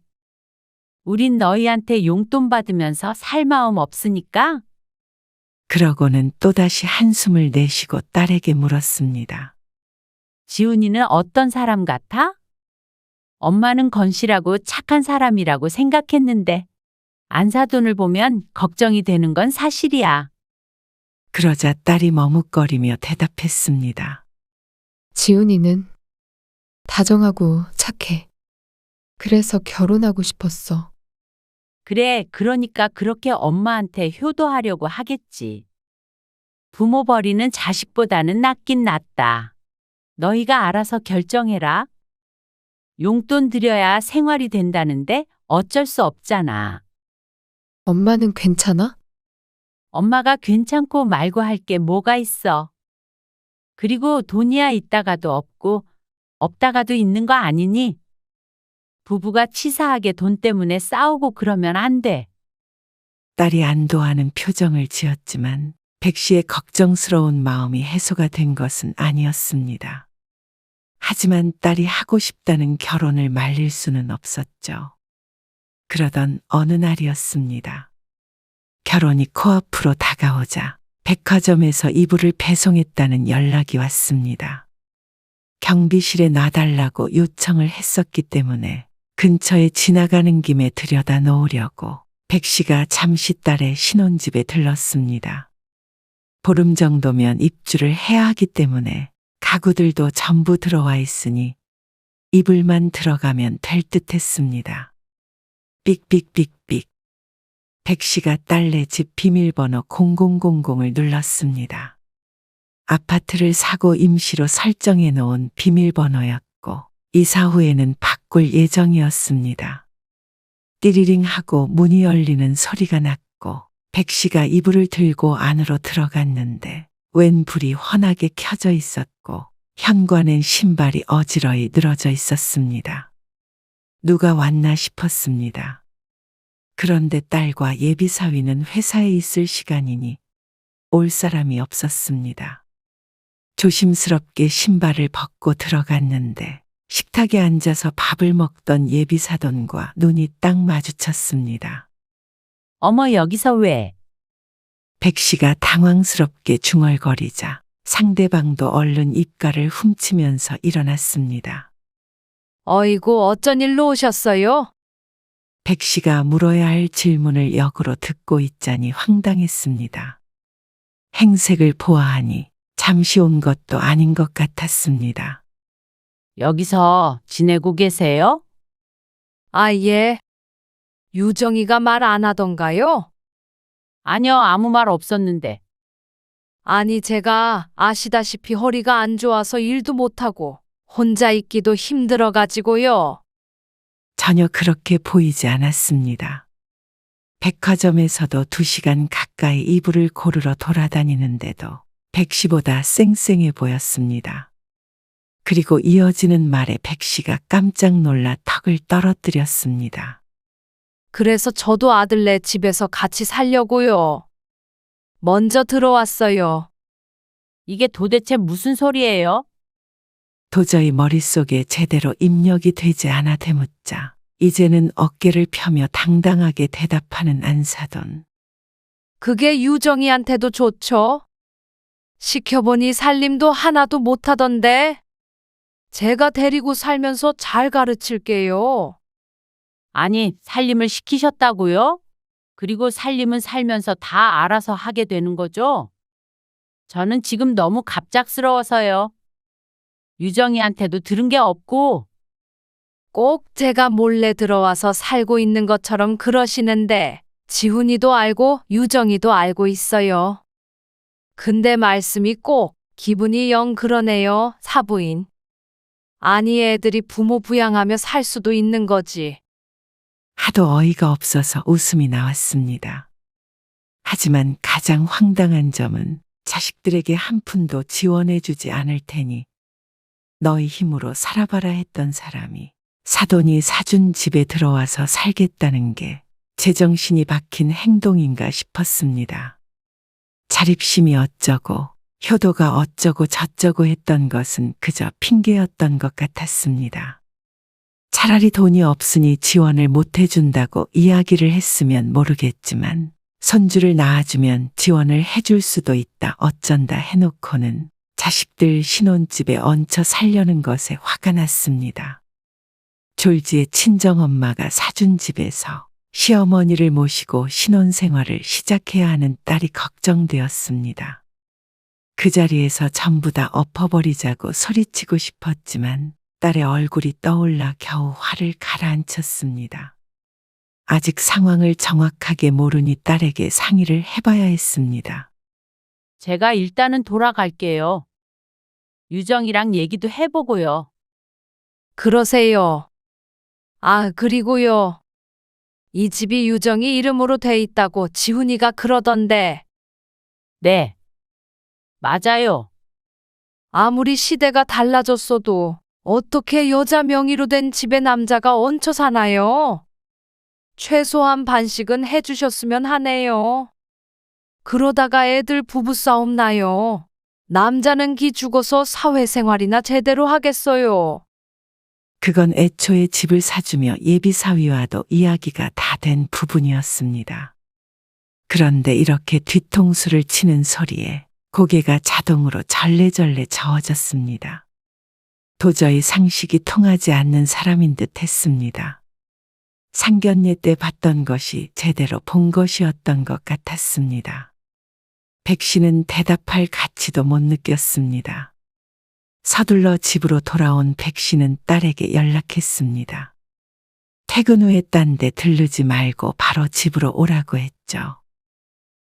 우린 너희한테 용돈 받으면서 살 마음 없으니까? 그러고는 또다시 한숨을 내쉬고 딸에게 물었습니다. 지훈이는 어떤 사람 같아? 엄마는 건실하고 착한 사람이라고 생각했는데 안사돈을 보면 걱정이 되는 건 사실이야. 그러자 딸이 머뭇거리며 대답했습니다. 지훈이는 다정하고 착해. 그래서 결혼하고 싶었어. 그래, 그러니까 그렇게 엄마한테 효도하려고 하겠지. 부모 버리는 자식보다는 낫긴 낫다. 너희가 알아서 결정해라. 용돈 들여야 생활이 된다는데 어쩔 수 없잖아. 엄마는 괜찮아? 엄마가 괜찮고 말고 할 게 뭐가 있어. 그리고 돈이야 있다가도 없고 없다가도 있는 거 아니니? 부부가 치사하게 돈 때문에 싸우고 그러면 안 돼. 딸이 안도하는 표정을 지었지만 백 씨의 걱정스러운 마음이 해소가 된 것은 아니었습니다. 하지만 딸이 하고 싶다는 결혼을 말릴 수는 없었죠. 그러던 어느 날이었습니다. 결혼이 코앞으로 다가오자 백화점에서 이불을 배송했다는 연락이 왔습니다. 경비실에 놔달라고 요청을 했었기 때문에 근처에 지나가는 김에 들여다 놓으려고 백 씨가 잠시 딸의 신혼집에 들렀습니다. 보름 정도면 입주를 해야 하기 때문에 가구들도 전부 들어와 있으니 이불만 들어가면 될 듯 했습니다. 삑삑삑삑. 백 씨가 딸네 집 비밀번호 0000을 눌렀습니다. 아파트를 사고 임시로 설정해 놓은 비밀번호였고 이사 후에는 바꿀 예정이었습니다. 띠리링 하고 문이 열리는 소리가 났고 백 씨가 이불을 들고 안으로 들어갔는데 웬 불이 환하게 켜져 있었고 현관엔 신발이 어지러이 늘어져 있었습니다. 누가 왔나 싶었습니다. 그런데 딸과 예비사위는 회사에 있을 시간이니 올 사람이 없었습니다. 조심스럽게 신발을 벗고 들어갔는데 식탁에 앉아서 밥을 먹던 예비사돈과 눈이 딱 마주쳤습니다. 어머, 여기서 왜? 백 씨가 당황스럽게 중얼거리자 상대방도 얼른 입가를 훔치면서 일어났습니다. 어이구, 어쩐 일로 오셨어요? 백 씨가 물어야 할 질문을 역으로 듣고 있자니 황당했습니다. 행색을 보아하니 잠시 온 것도 아닌 것 같았습니다. 여기서 지내고 계세요? 아, 예. 유정이가 말 안 하던가요? 아니요, 아무 말 없었는데. 아니, 제가 아시다시피 허리가 안 좋아서 일도 못하고 혼자 있기도 힘들어가지고요. 전혀 그렇게 보이지 않았습니다. 백화점에서도 2시간 가까이 이불을 고르러 돌아다니는데도 백 씨보다 쌩쌩해 보였습니다. 그리고 이어지는 말에 백 씨가 깜짝 놀라 턱을 떨어뜨렸습니다. 그래서 저도 아들네 집에서 같이 살려고요. 먼저 들어왔어요. 이게 도대체 무슨 소리예요? 도저히 머릿속에 제대로 입력이 되지 않아 되묻자 이제는 어깨를 펴며 당당하게 대답하는 안사돈. 그게 유정이한테도 좋죠? 시켜보니 살림도 하나도 못하던데. 제가 데리고 살면서 잘 가르칠게요. 아니, 살림을 시키셨다고요? 그리고 살림은 살면서 다 알아서 하게 되는 거죠? 저는 지금 너무 갑작스러워서요. 유정이한테도 들은 게 없고. 꼭 제가 몰래 들어와서 살고 있는 것처럼 그러시는데 지훈이도 알고 유정이도 알고 있어요. 근데 말씀이 꼭 기분이 영 그러네요, 사부인. 아니, 애들이 부모 부양하며 살 수도 있는 거지. 하도 어이가 없어서 웃음이 나왔습니다. 하지만 가장 황당한 점은 자식들에게 한 푼도 지원해주지 않을 테니 너희 힘으로 살아봐라 했던 사람이 사돈이 사준 집에 들어와서 살겠다는 게 제정신이 박힌 행동인가 싶었습니다. 자립심이 어쩌고 효도가 어쩌고 저쩌고 했던 것은 그저 핑계였던 것 같았습니다. 차라리 돈이 없으니 지원을 못 해준다고 이야기를 했으면 모르겠지만 손주를 낳아주면 지원을 해줄 수도 있다 어쩐다 해놓고는 자식들 신혼집에 얹혀 살려는 것에 화가 났습니다. 졸지의 친정엄마가 사준 집에서 시어머니를 모시고 신혼생활을 시작해야 하는 딸이 걱정되었습니다. 그 자리에서 전부 다 엎어버리자고 소리치고 싶었지만 딸의 얼굴이 떠올라 겨우 화를 가라앉혔습니다. 아직 상황을 정확하게 모르니 딸에게 상의를 해봐야 했습니다. 제가 일단은 돌아갈게요. 유정이랑 얘기도 해보고요. 그러세요. 아, 그리고요. 이 집이 유정이 이름으로 돼 있다고 지훈이가 그러던데. 네. 맞아요. 아무리 시대가 달라졌어도 어떻게 여자 명의로 된 집에 남자가 얹혀 사나요? 최소한 반씩은 해주셨으면 하네요. 그러다가 애들 부부싸움 나요. 남자는 기 죽어서 사회생활이나 제대로 하겠어요. 그건 애초에 집을 사주며 예비사위와도 이야기가 다 된 부분이었습니다. 그런데 이렇게 뒤통수를 치는 소리에 고개가 자동으로 절레절레 저어졌습니다. 도저히 상식이 통하지 않는 사람인 듯 했습니다. 상견례 때 봤던 것이 제대로 본 것이었던 것 같았습니다. 백 씨는 대답할 가치도 못 느꼈습니다. 서둘러 집으로 돌아온 백 씨는 딸에게 연락했습니다. 퇴근 후에 딴 데 들르지 말고 바로 집으로 오라고 했죠.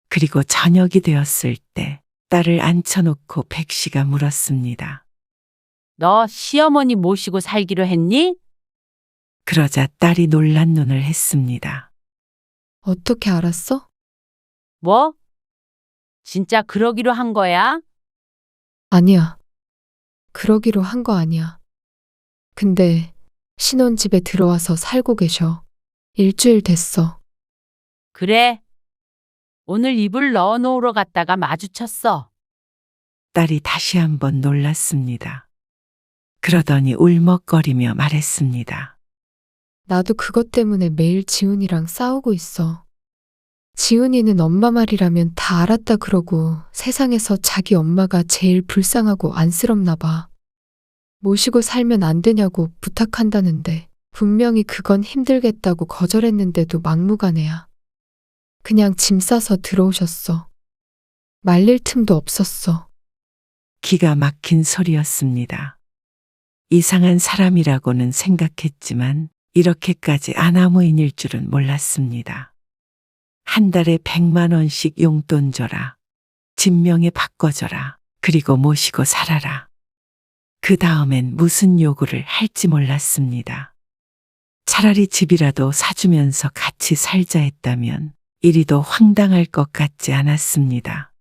그리고 저녁이 되었을 때 딸을 앉혀놓고 백 씨가 물었습니다. 너 시어머니 모시고 살기로 했니? 그러자 딸이 놀란 눈을 했습니다. 어떻게 알았어? 뭐? 진짜 그러기로 한 거야? 아니야. 그러기로 한 거 아니야. 근데 신혼집에 들어와서 살고 계셔. 일주일 됐어. 그래. 오늘 이불 넣어 놓으러 갔다가 마주쳤어. 딸이 다시 한번 놀랐습니다. 그러더니 울먹거리며 말했습니다. 나도 그것 때문에 매일 지훈이랑 싸우고 있어. 지훈이는 엄마 말이라면 다 알았다 그러고 세상에서 자기 엄마가 제일 불쌍하고 안쓰럽나 봐. 모시고 살면 안 되냐고 부탁한다는데 분명히 그건 힘들겠다고 거절했는데도 막무가내야. 그냥 짐 싸서 들어오셨어. 말릴 틈도 없었어. 기가 막힌 소리였습니다. 이상한 사람이라고는 생각했지만 이렇게까지 아나무인일 줄은 몰랐습니다. 한 달에 100만 원씩 용돈 줘라. 진명에 바꿔줘라. 그리고 모시고 살아라. 그 다음엔 무슨 요구를 할지 몰랐습니다. 차라리 집이라도 사주면서 같이 살자 했다면 이리도 황당할 것 같지 않았습니다.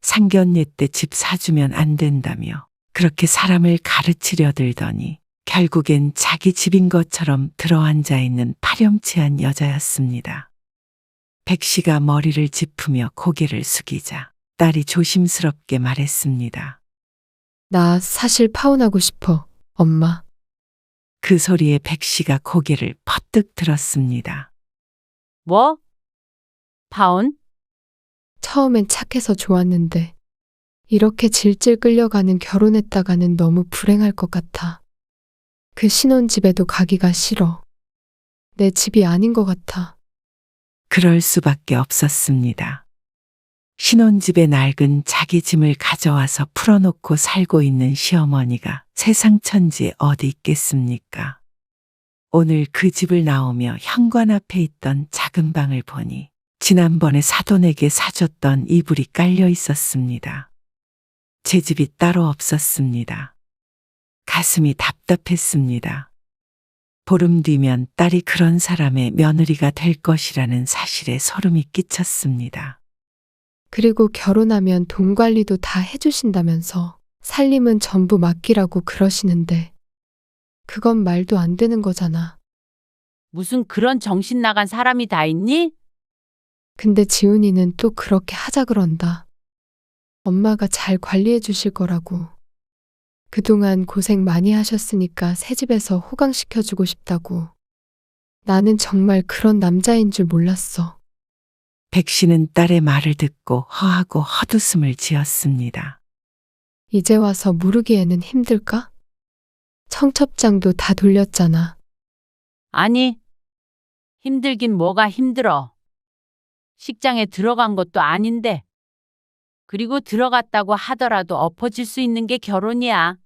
상견례 때 집 사주면 안 된다며 그렇게 사람을 가르치려 들더니 결국엔 자기 집인 것처럼 들어앉아 있는 파렴치한 여자였습니다. 백 씨가 머리를 짚으며 고개를 숙이자 딸이 조심스럽게 말했습니다. 나 사실 파혼하고 싶어, 엄마. 그 소리에 백 씨가 고개를 퍼뜩 들었습니다. 뭐? 파혼? 처음엔 착해서 좋았는데 이렇게 질질 끌려가는 결혼했다가는 너무 불행할 것 같아. 그 신혼집에도 가기가 싫어. 내 집이 아닌 것 같아. 그럴 수밖에 없었습니다. 신혼집에 낡은 자기 짐을 가져와서 풀어놓고 살고 있는 시어머니가 세상 천지에 어디 있겠습니까? 오늘 그 집을 나오며 현관 앞에 있던 작은 방을 보니 지난번에 사돈에게 사줬던 이불이 깔려 있었습니다. 제 집이 따로 없었습니다. 가슴이 답답했습니다. 보름 뒤면 딸이 그런 사람의 며느리가 될 것이라는 사실에 소름이 끼쳤습니다. 그리고 결혼하면 돈 관리도 다 해주신다면서 살림은 전부 맡기라고 그러시는데 그건 말도 안 되는 거잖아. 무슨 그런 정신 나간 사람이 다 있니? 근데 지훈이는 또 그렇게 하자 그런다. 엄마가 잘 관리해 주실 거라고. 그동안 고생 많이 하셨으니까 새 집에서 호강시켜주고 싶다고. 나는 정말 그런 남자인 줄 몰랐어. 백 씨는 딸의 말을 듣고 허하고 헛웃음을 지었습니다. 이제 와서 모르기에는 힘들까? 청첩장도 다 돌렸잖아. 아니, 힘들긴 뭐가 힘들어. 식장에 들어간 것도 아닌데. 그리고 들어갔다고 하더라도 엎어질 수 있는 게 결혼이야.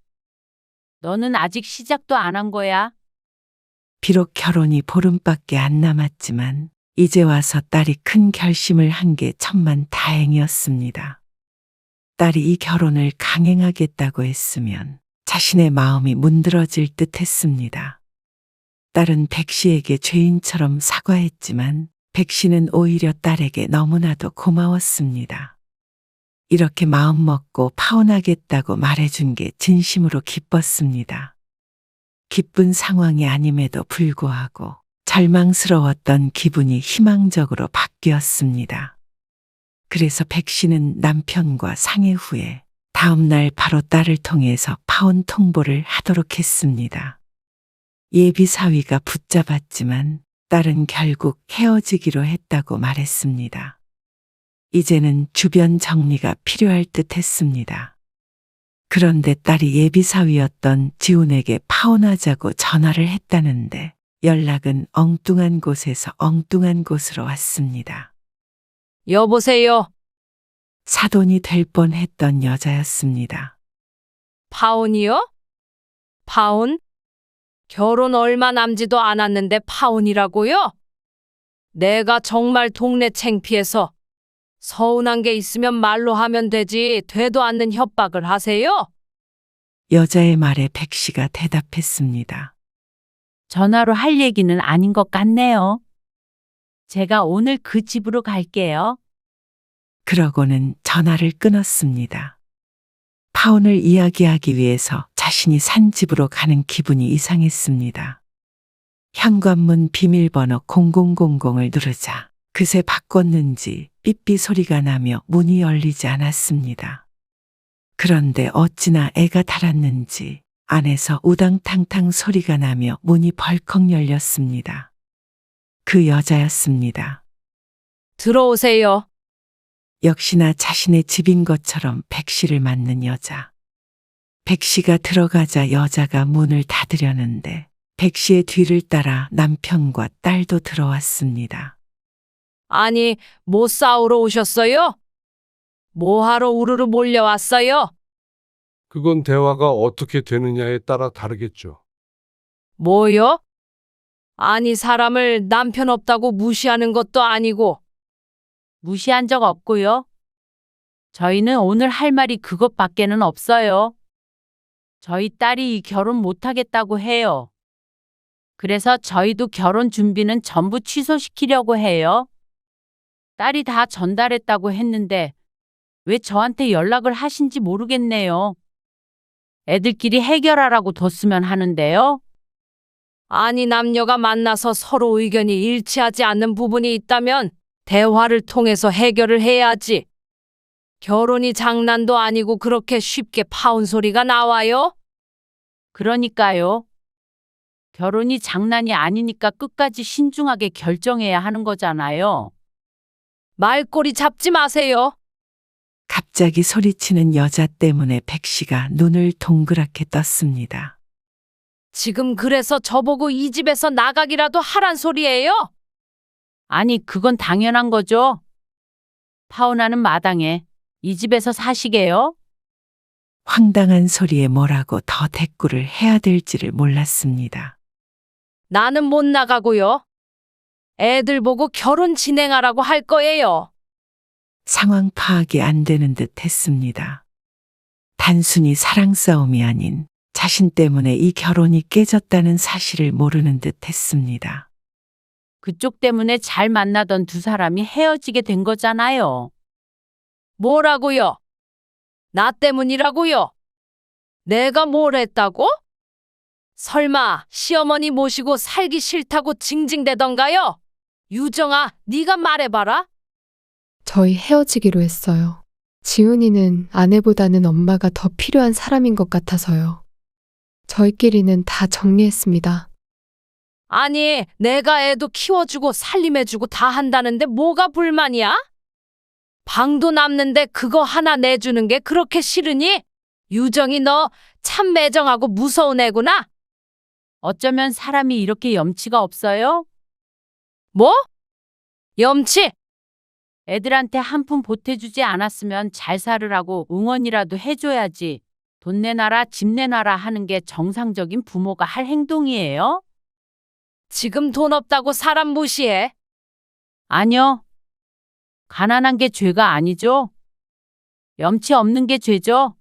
너는 아직 시작도 안 한 거야. 비록 결혼이 보름밖에 안 남았지만 이제 와서 딸이 큰 결심을 한 게 천만 다행이었습니다. 딸이 이 결혼을 강행하겠다고 했으면 자신의 마음이 문드러질 듯 했습니다. 딸은 백 씨에게 죄인처럼 사과했지만 백 씨는 오히려 딸에게 너무나도 고마웠습니다. 이렇게 마음 먹고 파혼하겠다고 말해준 게 진심으로 기뻤습니다. 기쁜 상황이 아님에도 불구하고 절망스러웠던 기분이 희망적으로 바뀌었습니다. 그래서 백 씨는 남편과 상의 후에 다음 날 바로 딸을 통해서 파혼 통보를 하도록 했습니다. 예비 사위가 붙잡았지만 딸은 결국 헤어지기로 했다고 말했습니다. 이제는 주변 정리가 필요할 듯 했습니다. 그런데 딸이 예비 사위였던 지훈에게 파혼하자고 전화를 했다는데 연락은 엉뚱한 곳에서 엉뚱한 곳으로 왔습니다. 여보세요. 사돈이 될 뻔했던 여자였습니다. 파혼이요? 파혼? 결혼 얼마 남지도 않았는데 파혼이라고요? 내가 정말 동네 창피해서 서운한 게 있으면 말로 하면 되지 되도 않는 협박을 하세요? 여자의 말에 백 씨가 대답했습니다. 전화로 할 얘기는 아닌 것 같네요. 제가 오늘 그 집으로 갈게요. 그러고는 전화를 끊었습니다. 파혼을 이야기하기 위해서 자신이 산 집으로 가는 기분이 이상했습니다. 현관문 비밀번호 0000을 누르자 그새 바꿨는지 삐삐 소리가 나며 문이 열리지 않았습니다. 그런데 어찌나 애가 달았는지 안에서 우당탕탕 소리가 나며 문이 벌컥 열렸습니다. 그 여자였습니다. 들어오세요. 역시나 자신의 집인 것처럼 백 씨를 맞는 여자. 백 씨가 들어가자 여자가 문을 닫으려는데 백 씨의 뒤를 따라 남편과 딸도 들어왔습니다. 아니, 뭐 싸우러 오셨어요? 뭐하러 우르르 몰려왔어요? 그건 대화가 어떻게 되느냐에 따라 다르겠죠. 뭐요? 아니, 사람을 남편 없다고 무시하는 것도 아니고. 무시한 적 없고요. 저희는 오늘 할 말이 그것밖에는 없어요. 저희 딸이 이 결혼 못하겠다고 해요. 그래서 저희도 결혼 준비는 전부 취소시키려고 해요. 딸이 다 전달했다고 했는데 왜 저한테 연락을 하신지 모르겠네요. 애들끼리 해결하라고 뒀으면 하는데요. 아니, 남녀가 만나서 서로 의견이 일치하지 않는 부분이 있다면 대화를 통해서 해결을 해야지. 결혼이 장난도 아니고 그렇게 쉽게 파혼 소리가 나와요? 그러니까요. 결혼이 장난이 아니니까 끝까지 신중하게 결정해야 하는 거잖아요. 말꼬리 잡지 마세요. 갑자기 소리치는 여자 때문에 백 씨가 눈을 동그랗게 떴습니다. 지금 그래서 저보고 이 집에서 나가기라도 하란 소리예요? 아니, 그건 당연한 거죠. 파혼하는 마당에 이 집에서 사시게요? 황당한 소리에 뭐라고 더 대꾸를 해야 될지를 몰랐습니다. 나는 못 나가고요. 애들 보고 결혼 진행하라고 할 거예요. 상황 파악이 안 되는 듯 했습니다. 단순히 사랑 싸움이 아닌 자신 때문에 이 결혼이 깨졌다는 사실을 모르는 듯 했습니다. 그쪽 때문에 잘 만나던 두 사람이 헤어지게 된 거잖아요. 뭐라고요? 나 때문이라고요? 내가 뭘 했다고? 설마 시어머니 모시고 살기 싫다고 징징대던가요? 유정아, 네가 말해봐라. 저희 헤어지기로 했어요. 지훈이는 아내보다는 엄마가 더 필요한 사람인 것 같아서요. 저희끼리는 다 정리했습니다. 아니, 내가 애도 키워주고 살림해주고 다 한다는데 뭐가 불만이야? 방도 남는데 그거 하나 내주는 게 그렇게 싫으니? 유정이 너 참 매정하고 무서운 애구나. 어쩌면 사람이 이렇게 염치가 없어요? 뭐? 염치? 애들한테 한 푼 보태주지 않았으면 잘 살으라고 응원이라도 해줘야지. 돈 내놔라, 집 내놔라 하는 게 정상적인 부모가 할 행동이에요? 지금 돈 없다고 사람 무시해? 아니요. 가난한 게 죄가 아니죠. 염치 없는 게 죄죠.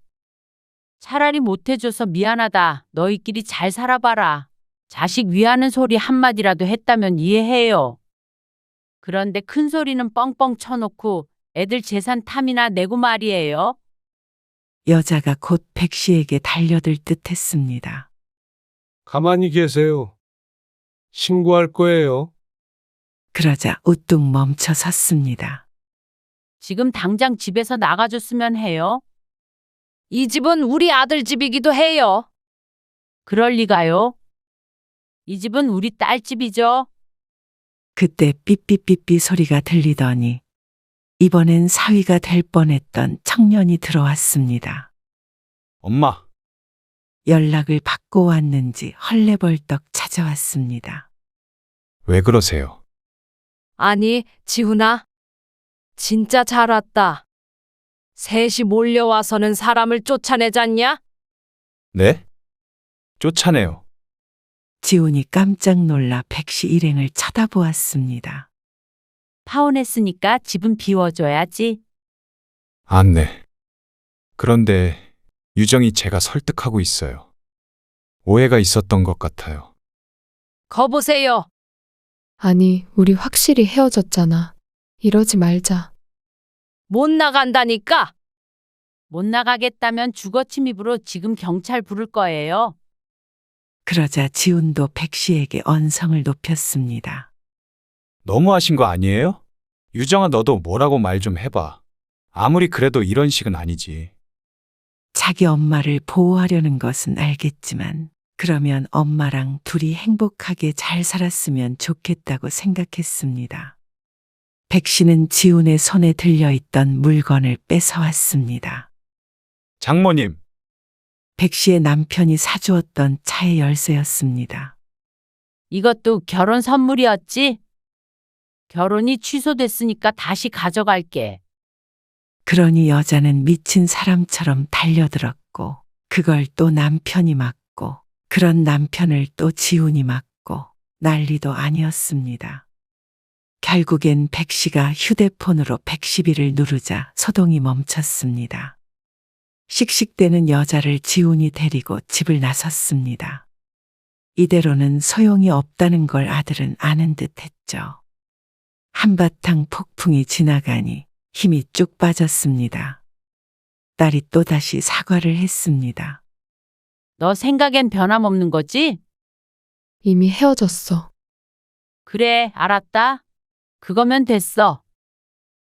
차라리 못해줘서 미안하다. 너희끼리 잘 살아봐라. 자식 위하는 소리 한마디라도 했다면 이해해요. 그런데 큰 소리는 뻥뻥 쳐놓고 애들 재산 탐이나 내고 말이에요. 여자가 곧 백 씨에게 달려들 듯 했습니다. 가만히 계세요. 신고할 거예요. 그러자 우뚝 멈춰 섰습니다. 지금 당장 집에서 나가줬으면 해요. 이 집은 우리 아들 집이기도 해요. 그럴 리가요. 이 집은 우리 딸 집이죠. 그때 삐삐삐삐 소리가 들리더니 이번엔 사위가 될 뻔했던 청년이 들어왔습니다. 엄마, 연락을 받고 왔는지 헐레벌떡 찾아왔습니다. 왜 그러세요? 아니, 지훈아. 진짜 잘 왔다. 셋이 몰려와서는 사람을 쫓아내잖냐? 네? 쫓아내요. 지훈이 깜짝 놀라 백 씨 일행을 쳐다보았습니다. 파혼했으니까 집은 비워줘야지. 안 네. 그런데 유정이 제가 설득하고 있어요. 오해가 있었던 것 같아요. 거보세요. 아니, 우리 확실히 헤어졌잖아. 이러지 말자. 못 나간다니까. 못 나가겠다면 주거 침입으로 지금 경찰 부를 거예요. 그러자 지훈도 백 씨에게 언성을 높였습니다. 너무하신 거 아니에요? 유정아, 너도 뭐라고 말 좀 해봐. 아무리 그래도 이런 식은 아니지. 자기 엄마를 보호하려는 것은 알겠지만 그러면 엄마랑 둘이 행복하게 잘 살았으면 좋겠다고 생각했습니다. 백 씨는 지훈의 손에 들려있던 물건을 뺏어왔습니다. 장모님, 백 씨의 남편이 사주었던 차의 열쇠였습니다. 이것도 결혼 선물이었지? 결혼이 취소됐으니까 다시 가져갈게. 그러니 여자는 미친 사람처럼 달려들었고 그걸 또 남편이 막고 그런 남편을 또 지훈이 막고 난리도 아니었습니다. 결국엔 백 씨가 휴대폰으로 110일을 누르자 소동이 멈췄습니다. 씩씩대는 여자를 지훈이 데리고 집을 나섰습니다. 이대로는 소용이 없다는 걸 아들은 아는 듯 했죠. 한바탕 폭풍이 지나가니 힘이 쭉 빠졌습니다. 딸이 또다시 사과를 했습니다. 너 생각엔 변함없는 거지? 이미 헤어졌어. 그래, 알았다. 그거면 됐어.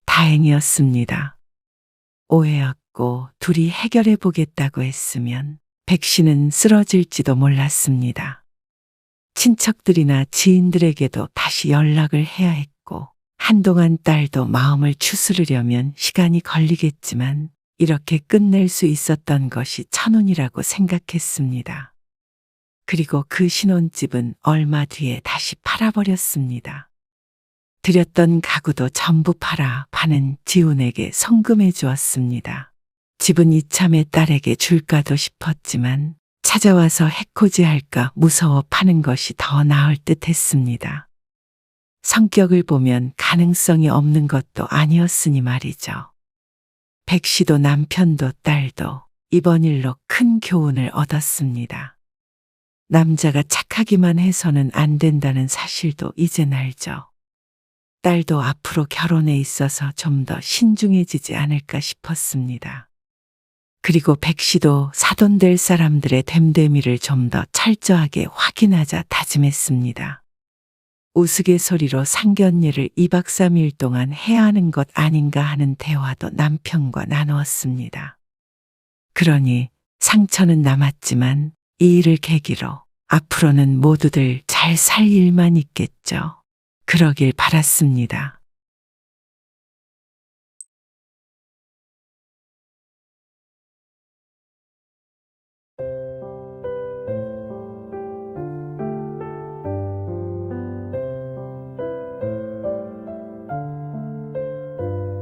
다행이었습니다. 오해였고 둘이 해결해 보겠다고 했으면 백 씨는 쓰러질지도 몰랐습니다. 친척들이나 지인들에게도 다시 연락을 해야 했고 한동안 딸도 마음을 추스르려면 시간이 걸리겠지만 이렇게 끝낼 수 있었던 것이 천운이라고 생각했습니다. 그리고 그 신혼집은 얼마 뒤에 다시 팔아버렸습니다. 들였던 가구도 전부 팔아 반은 지훈에게 송금해 주었습니다. 집은 이참에 딸에게 줄까도 싶었지만 찾아와서 해코지할까 무서워 파는 것이 더 나을 듯 했습니다. 성격을 보면 가능성이 없는 것도 아니었으니 말이죠. 백 씨도 남편도 딸도 이번 일로 큰 교훈을 얻었습니다. 남자가 착하기만 해서는 안 된다는 사실도 이젠 알죠. 딸도 앞으로 결혼에 있어서 좀 더 신중해지지 않을까 싶었습니다. 그리고 백 씨도 사돈될 사람들의 됨됨이를 좀 더 철저하게 확인하자 다짐했습니다. 우스갯소리로 상견례를 2박 3일 동안 해야 하는 것 아닌가 하는 대화도 남편과 나누었습니다. 그러니 상처는 남았지만 이 일을 계기로 앞으로는 모두들 잘 살 일만 있겠죠. 그러길 바랐습니다.